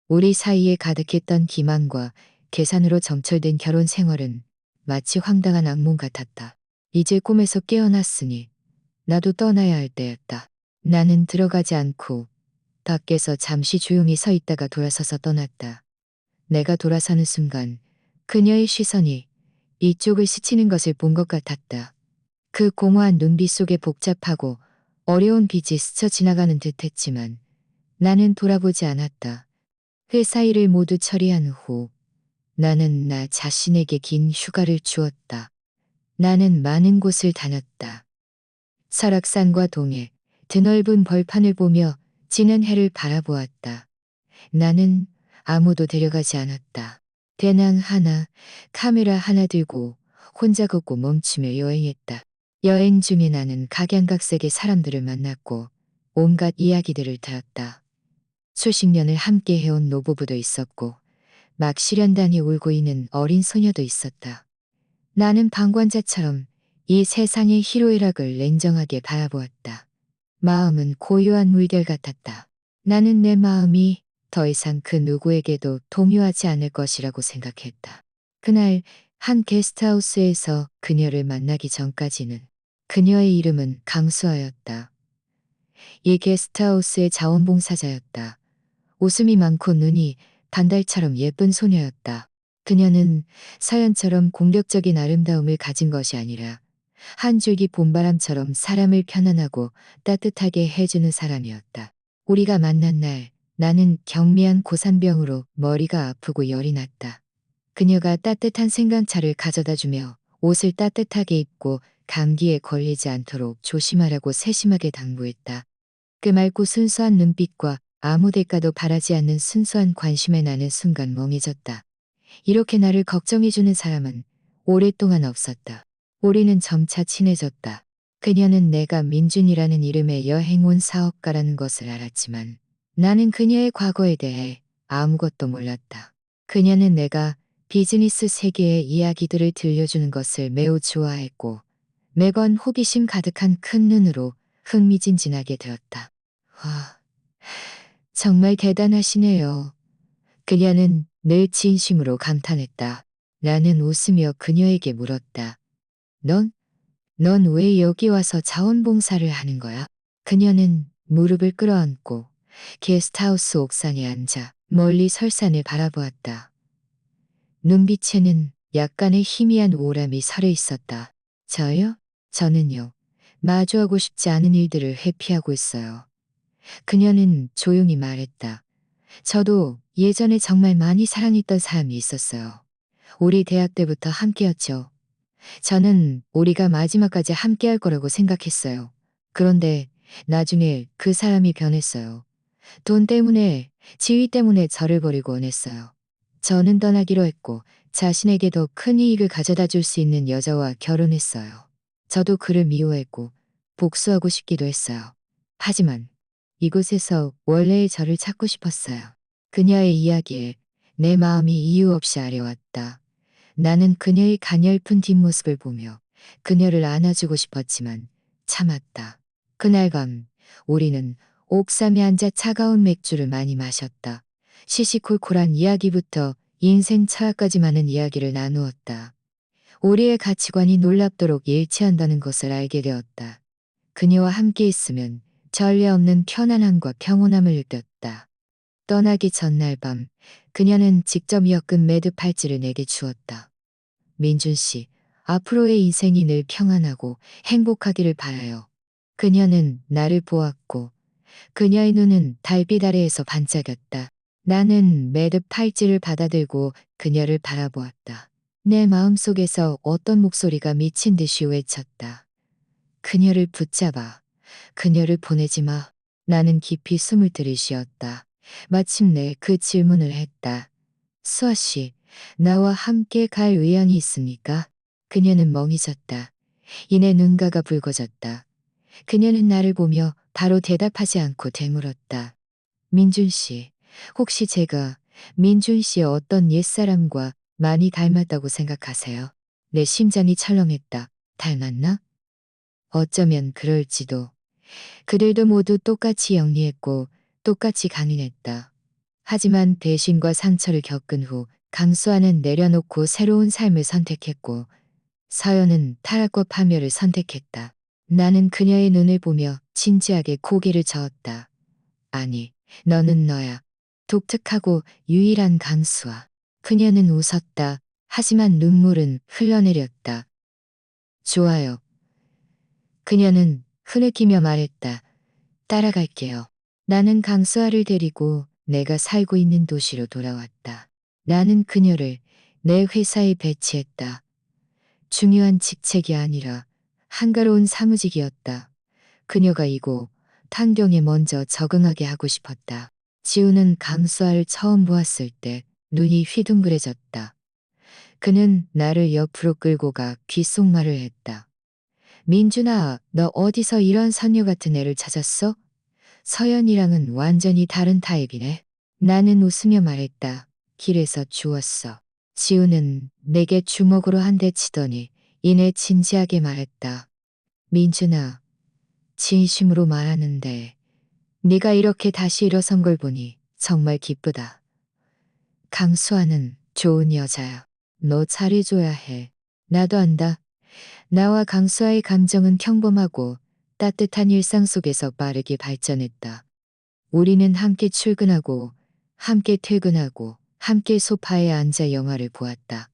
우리 사이에 가득했던 기만과 계산으로 점철된 결혼 생활은 마치 황당한 악몽 같았다. 이제 꿈에서 깨어났으니 나도 떠나야 할 때였다. 나는 들어가지 않고 밖에서 잠시 조용히 서 있다가 돌아서서 떠났다. 내가 돌아서는 순간 그녀의 시선이 이쪽을 스치는 것을 본 것 같았다. 그 공허한 눈빛 속에 복잡하고 어려운 빛이 스쳐 지나가는 듯 했지만 나는 돌아보지 않았다. 회사 일을 모두 처리한 후 나는 나 자신에게 긴 휴가를 주었다. 나는 많은 곳을 다녔다. 설악산과 동해, 드넓은 벌판을 보며 지는 해를 바라보았다. 나는 아무도 데려가지 않았다. 배낭 하나, 카메라 하나 들고 혼자 걷고 멈추며 여행했다. 여행 중에 나는 각양각색의 사람들을 만났고 온갖 이야기들을 들었다. 수십 년을 함께 해온 노부부도 있었고 막 실연단이 울고 있는 어린 소녀도 있었다. 나는 방관자처럼 이 세상의 희로애락을 냉정하게 바라보았다. 마음은 고요한 물결 같았다. 나는 내 마음이 더 이상 그 누구에게도 동요하지 않을 것이라고 생각했다. 그날 한 게스트하우스에서 그녀를 만나기 전까지는 그녀의 이름은 강수아였다. 이 게스트하우스의 자원봉사자였다. 웃음이 많고 눈이 반달처럼 예쁜 소녀였다. 그녀는 서연처럼 공격적인 아름다움을 가진 것이 아니라 한 줄기 봄바람처럼 사람을 편안하고 따뜻하게 해주는 사람이었다. 우리가 만난 날 나는 경미한 고산병으로 머리가 아프고 열이 났다. 그녀가 따뜻한 생강차를 가져다 주며 옷을 따뜻하게 입고 감기에 걸리지 않도록 조심하라고 세심하게 당부했다. 그 맑고 순수한 눈빛과 아무 대가도 바라지 않는 순수한 관심에 나는 순간 멍해졌다. 이렇게 나를 걱정해주는 사람은 오랫동안 없었다. 우리는 점차 친해졌다. 그녀는 내가 민준이라는 이름의 여행온 사업가라는 것을 알았지만 나는 그녀의 과거에 대해 아무것도 몰랐다. 그녀는 내가 비즈니스 세계의 이야기들을 들려주는 것을 매우 좋아했고 매번 호기심 가득한 큰 눈으로 흥미진진하게 되었다. 와, 정말 대단하시네요. 그녀는 늘 진심으로 감탄했다. 나는 웃으며 그녀에게 물었다. 넌 왜 여기 와서 자원봉사를 하는 거야? 그녀는 무릎을 끌어안고 게스트하우스 옥상에 앉아 멀리 설산을 바라보았다. 눈빛에는 약간의 희미한 우울함이 서려 있었다. 저요? 저는요. 마주하고 싶지 않은 일들을 회피하고 있어요. 그녀는 조용히 말했다. 저도 예전에 정말 많이 사랑했던 사람이 있었어요. 우리 대학 때부터 함께였죠. 저는 우리가 마지막까지 함께할 거라고 생각했어요. 그런데 나중에 그 사람이 변했어요. 돈 때문에, 지위 때문에 저를 버리고 원했어요. 저는 떠나기로 했고 자신에게 더 큰 이익을 가져다 줄 수 있는 여자와 결혼했어요. 저도 그를 미워했고 복수하고 싶기도 했어요. 하지만 이곳에서 원래의 저를 찾고 싶었어요. 그녀의 이야기에 내 마음이 이유 없이 아려왔다. 나는 그녀의 가냘픈 뒷모습을 보며 그녀를 안아주고 싶었지만 참았다. 그날 밤 우리는 옥상에 앉아 차가운 맥주를 많이 마셨다. 시시콜콜한 이야기부터 인생 철학까지 많은 이야기를 나누었다. 우리의 가치관이 놀랍도록 일치한다는 것을 알게 되었다. 그녀와 함께 있으면 전례 없는 편안함과 평온함을 느꼈다. 떠나기 전날 밤 그녀는 직접 엮은 매드 팔찌를 내게 주었다. 민준 씨, 앞으로의 인생이 늘 평안하고 행복하기를 바라요. 그녀는 나를 보았고 그녀의 눈은 달빛 아래에서 반짝였다. 나는 매듭 팔찌를 받아들고 그녀를 바라보았다. 내 마음속에서 어떤 목소리가 미친 듯이 외쳤다. 그녀를 붙잡아. 그녀를 보내지 마. 나는 깊이 숨을 들이쉬었다. 마침내 그 질문을 했다. 수아 씨, 나와 함께 갈 의향이 있습니까? 그녀는 멍해졌다. 이내 눈가가 붉어졌다. 그녀는 나를 보며 바로 대답하지 않고 되물었다. 민준 씨, 혹시 제가 민준 씨의 어떤 옛사람과 많이 닮았다고 생각하세요? 내 심장이 철렁했다. 닮았나? 어쩌면 그럴지도. 그들도 모두 똑같이 영리했고 똑같이 강인했다. 하지만 배신과 상처를 겪은 후 강수아는 내려놓고 새로운 삶을 선택했고 서연은 타락과 파멸을 선택했다. 나는 그녀의 눈을 보며 진지하게 고개를 저었다. 아니, 너는 너야. 독특하고 유일한 강수아. 그녀는 웃었다. 하지만 눈물은 흘러내렸다. 좋아요. 그녀는 흐느끼며 말했다. 따라갈게요. 나는 강수아를 데리고 내가 살고 있는 도시로 돌아왔다. 나는 그녀를 내 회사에 배치했다. 중요한 직책이 아니라 한가로운 사무직이었다. 그녀가 이고 탄경에 먼저 적응하게 하고 싶었다. 지우는 강수아를 처음 보았을 때 눈이 휘둥그레졌다. 그는 나를 옆으로 끌고 가 귓속말을 했다. 민준아, 너 어디서 이런 선녀 같은 애를 찾았어? 서연이랑은 완전히 다른 타입이네. 나는 웃으며 말했다. 길에서 주웠어. 지우는 내게 주먹으로 한 대 치더니 이내 진지하게 말했다. 민준아, 진심으로 말하는데 네가 이렇게 다시 일어선 걸 보니 정말 기쁘다. 강수아는 좋은 여자야. 너 잘해줘야 해. 나도 안다. 나와 강수아의 감정은 평범하고 따뜻한 일상 속에서 빠르게 발전했다. 우리는 함께 출근하고 함께 퇴근하고 함께 소파에 앉아 영화를 보았다.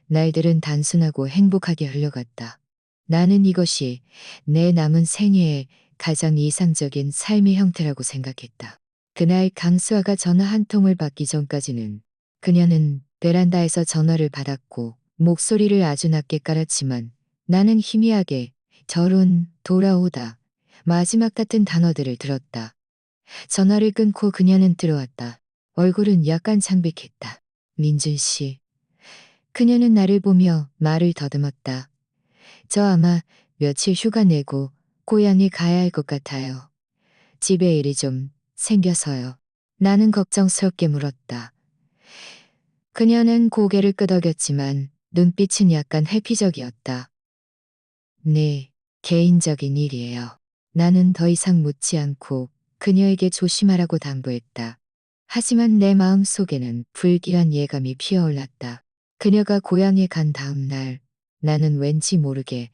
날들은 단순하고 행복하게 흘러갔다. 나는 이것이 내 남은 생애의 가장 이상적인 삶의 형태라고 생각했다. 그날 강수아가 전화 한 통을 받기 전까지는 그녀는 베란다에서 전화를 받았고 목소리를 아주 낮게 깔았지만 나는 희미하게 결혼, 돌아오다, 마지막 같은 단어들을 들었다. 전화를 끊고 그녀는 들어왔다. 얼굴은 약간 창백했다. 민준 씨. 그녀는 나를 보며 말을 더듬었다. 저 아마 며칠 휴가 내고 고향에 가야 할 것 같아요. 집에 일이 좀 생겨서요. 나는 걱정스럽게 물었다. 그녀는 고개를 끄덕였지만 눈빛은 약간 회피적이었다. 네, 개인적인 일이에요. 나는 더 이상 묻지 않고 그녀에게 조심하라고 당부했다. 하지만 내 마음 속에는 불길한 예감이 피어올랐다. 그녀가 고향에 간 다음 날 나는 왠지 모르게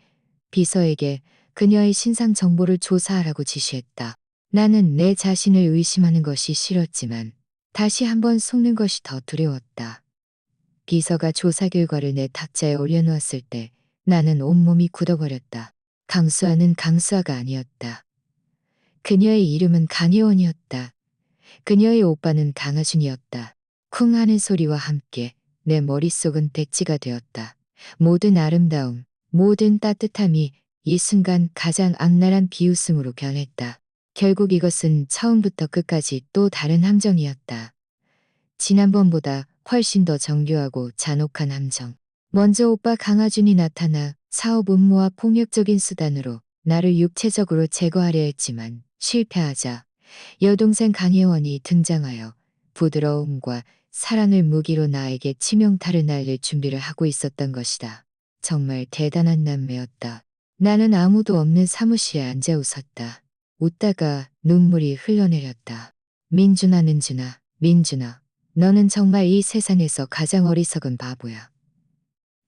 비서에게 그녀의 신상 정보를 조사하라고 지시했다. 나는 내 자신을 의심하는 것이 싫었지만 다시 한번 속는 것이 더 두려웠다. 비서가 조사 결과를 내 탁자에 올려놓았을 때 나는 온몸이 굳어버렸다. 강수아는 강수아가 아니었다. 그녀의 이름은 강혜원이었다. 그녀의 오빠는 강하준이었다. 쿵 하는 소리와 함께 내 머릿속은 백지가 되었다. 모든 아름다움, 모든 따뜻함이 이 순간 가장 악랄한 비웃음으로 변했다. 결국 이것은 처음부터 끝까지 또 다른 함정이었다. 지난번보다 훨씬 더 정교하고 잔혹한 함정. 먼저 오빠 강하준이 나타나 사업 음모와 폭력적인 수단으로 나를 육체적으로 제거하려 했지만 실패하자 여동생 강혜원이 등장하여 부드러움과 사랑을 무기로 나에게 치명타를 날릴 준비를 하고 있었던 것이다. 정말 대단한 남매였다. 나는 아무도 없는 사무실에 앉아 웃었다. 웃다가 눈물이 흘러내렸다. 민준아, 민준아, 민준아. 너는 정말 이 세상에서 가장 어리석은 바보야.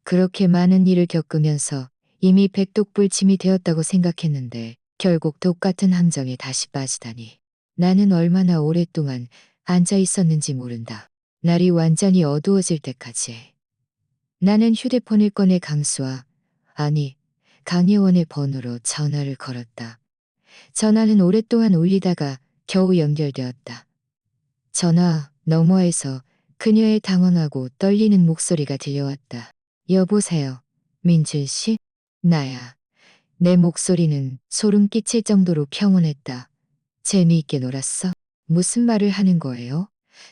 그렇게 많은 일을 겪으면서 이미 백독불침이 되었다고 생각했는데 결국 똑같은 함정에 다시 빠지다니. 나는 얼마나 오랫동안 앉아 있었는지 모른다. 날이 완전히 어두워질 때까지. 나는 휴대폰을 꺼내 강예원의 번호로 전화를 걸었다. 전화는 오랫동안 울리다가 겨우 연결되었다. 전화 너머에서 그녀의 당황하고 떨리는 목소리가 들려왔다. 여보세요. 민준 씨? 나야. 내 목소리는 소름 끼칠 정도로 평온했다. 재미있게 놀았어? 무슨 말을 하는 거예요?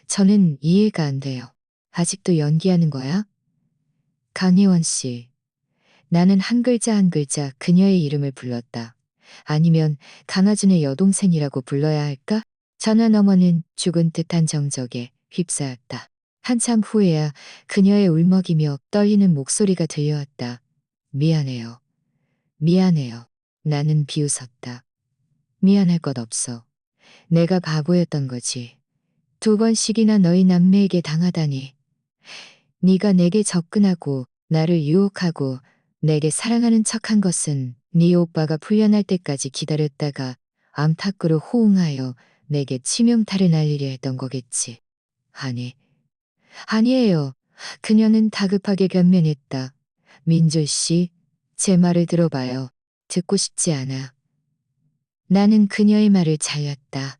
저는 이해가 안 돼요. 아직도 연기하는 거야? 강혜원 씨. 나는 한 글자 한 글자 그녀의 이름을 불렀다. 아니면 강하준의 여동생이라고 불러야 할까? 전화 너머는 죽은 듯한 정적에 휩싸였다. 한참 후에야 그녀의 울먹이며 떨리는 목소리가 들려왔다. 미안해요. 미안해요. 나는 비웃었다. 미안할 것 없어. 내가 바보였던 거지. 2번씩이나 너희 남매에게 당하다니. 네가 내게 접근하고 나를 유혹하고 내게 사랑하는 척한 것은 네 오빠가 풀려날 때까지 기다렸다가 암탉으로 호응하여 내게 치명타를 날리려 했던 거겠지. 아니, 아니에요. 그녀는 다급하게 변명했다. 민주 씨, 제 말을 들어봐요. 듣고 싶지 않아. 나는 그녀의 말을 잘랐다.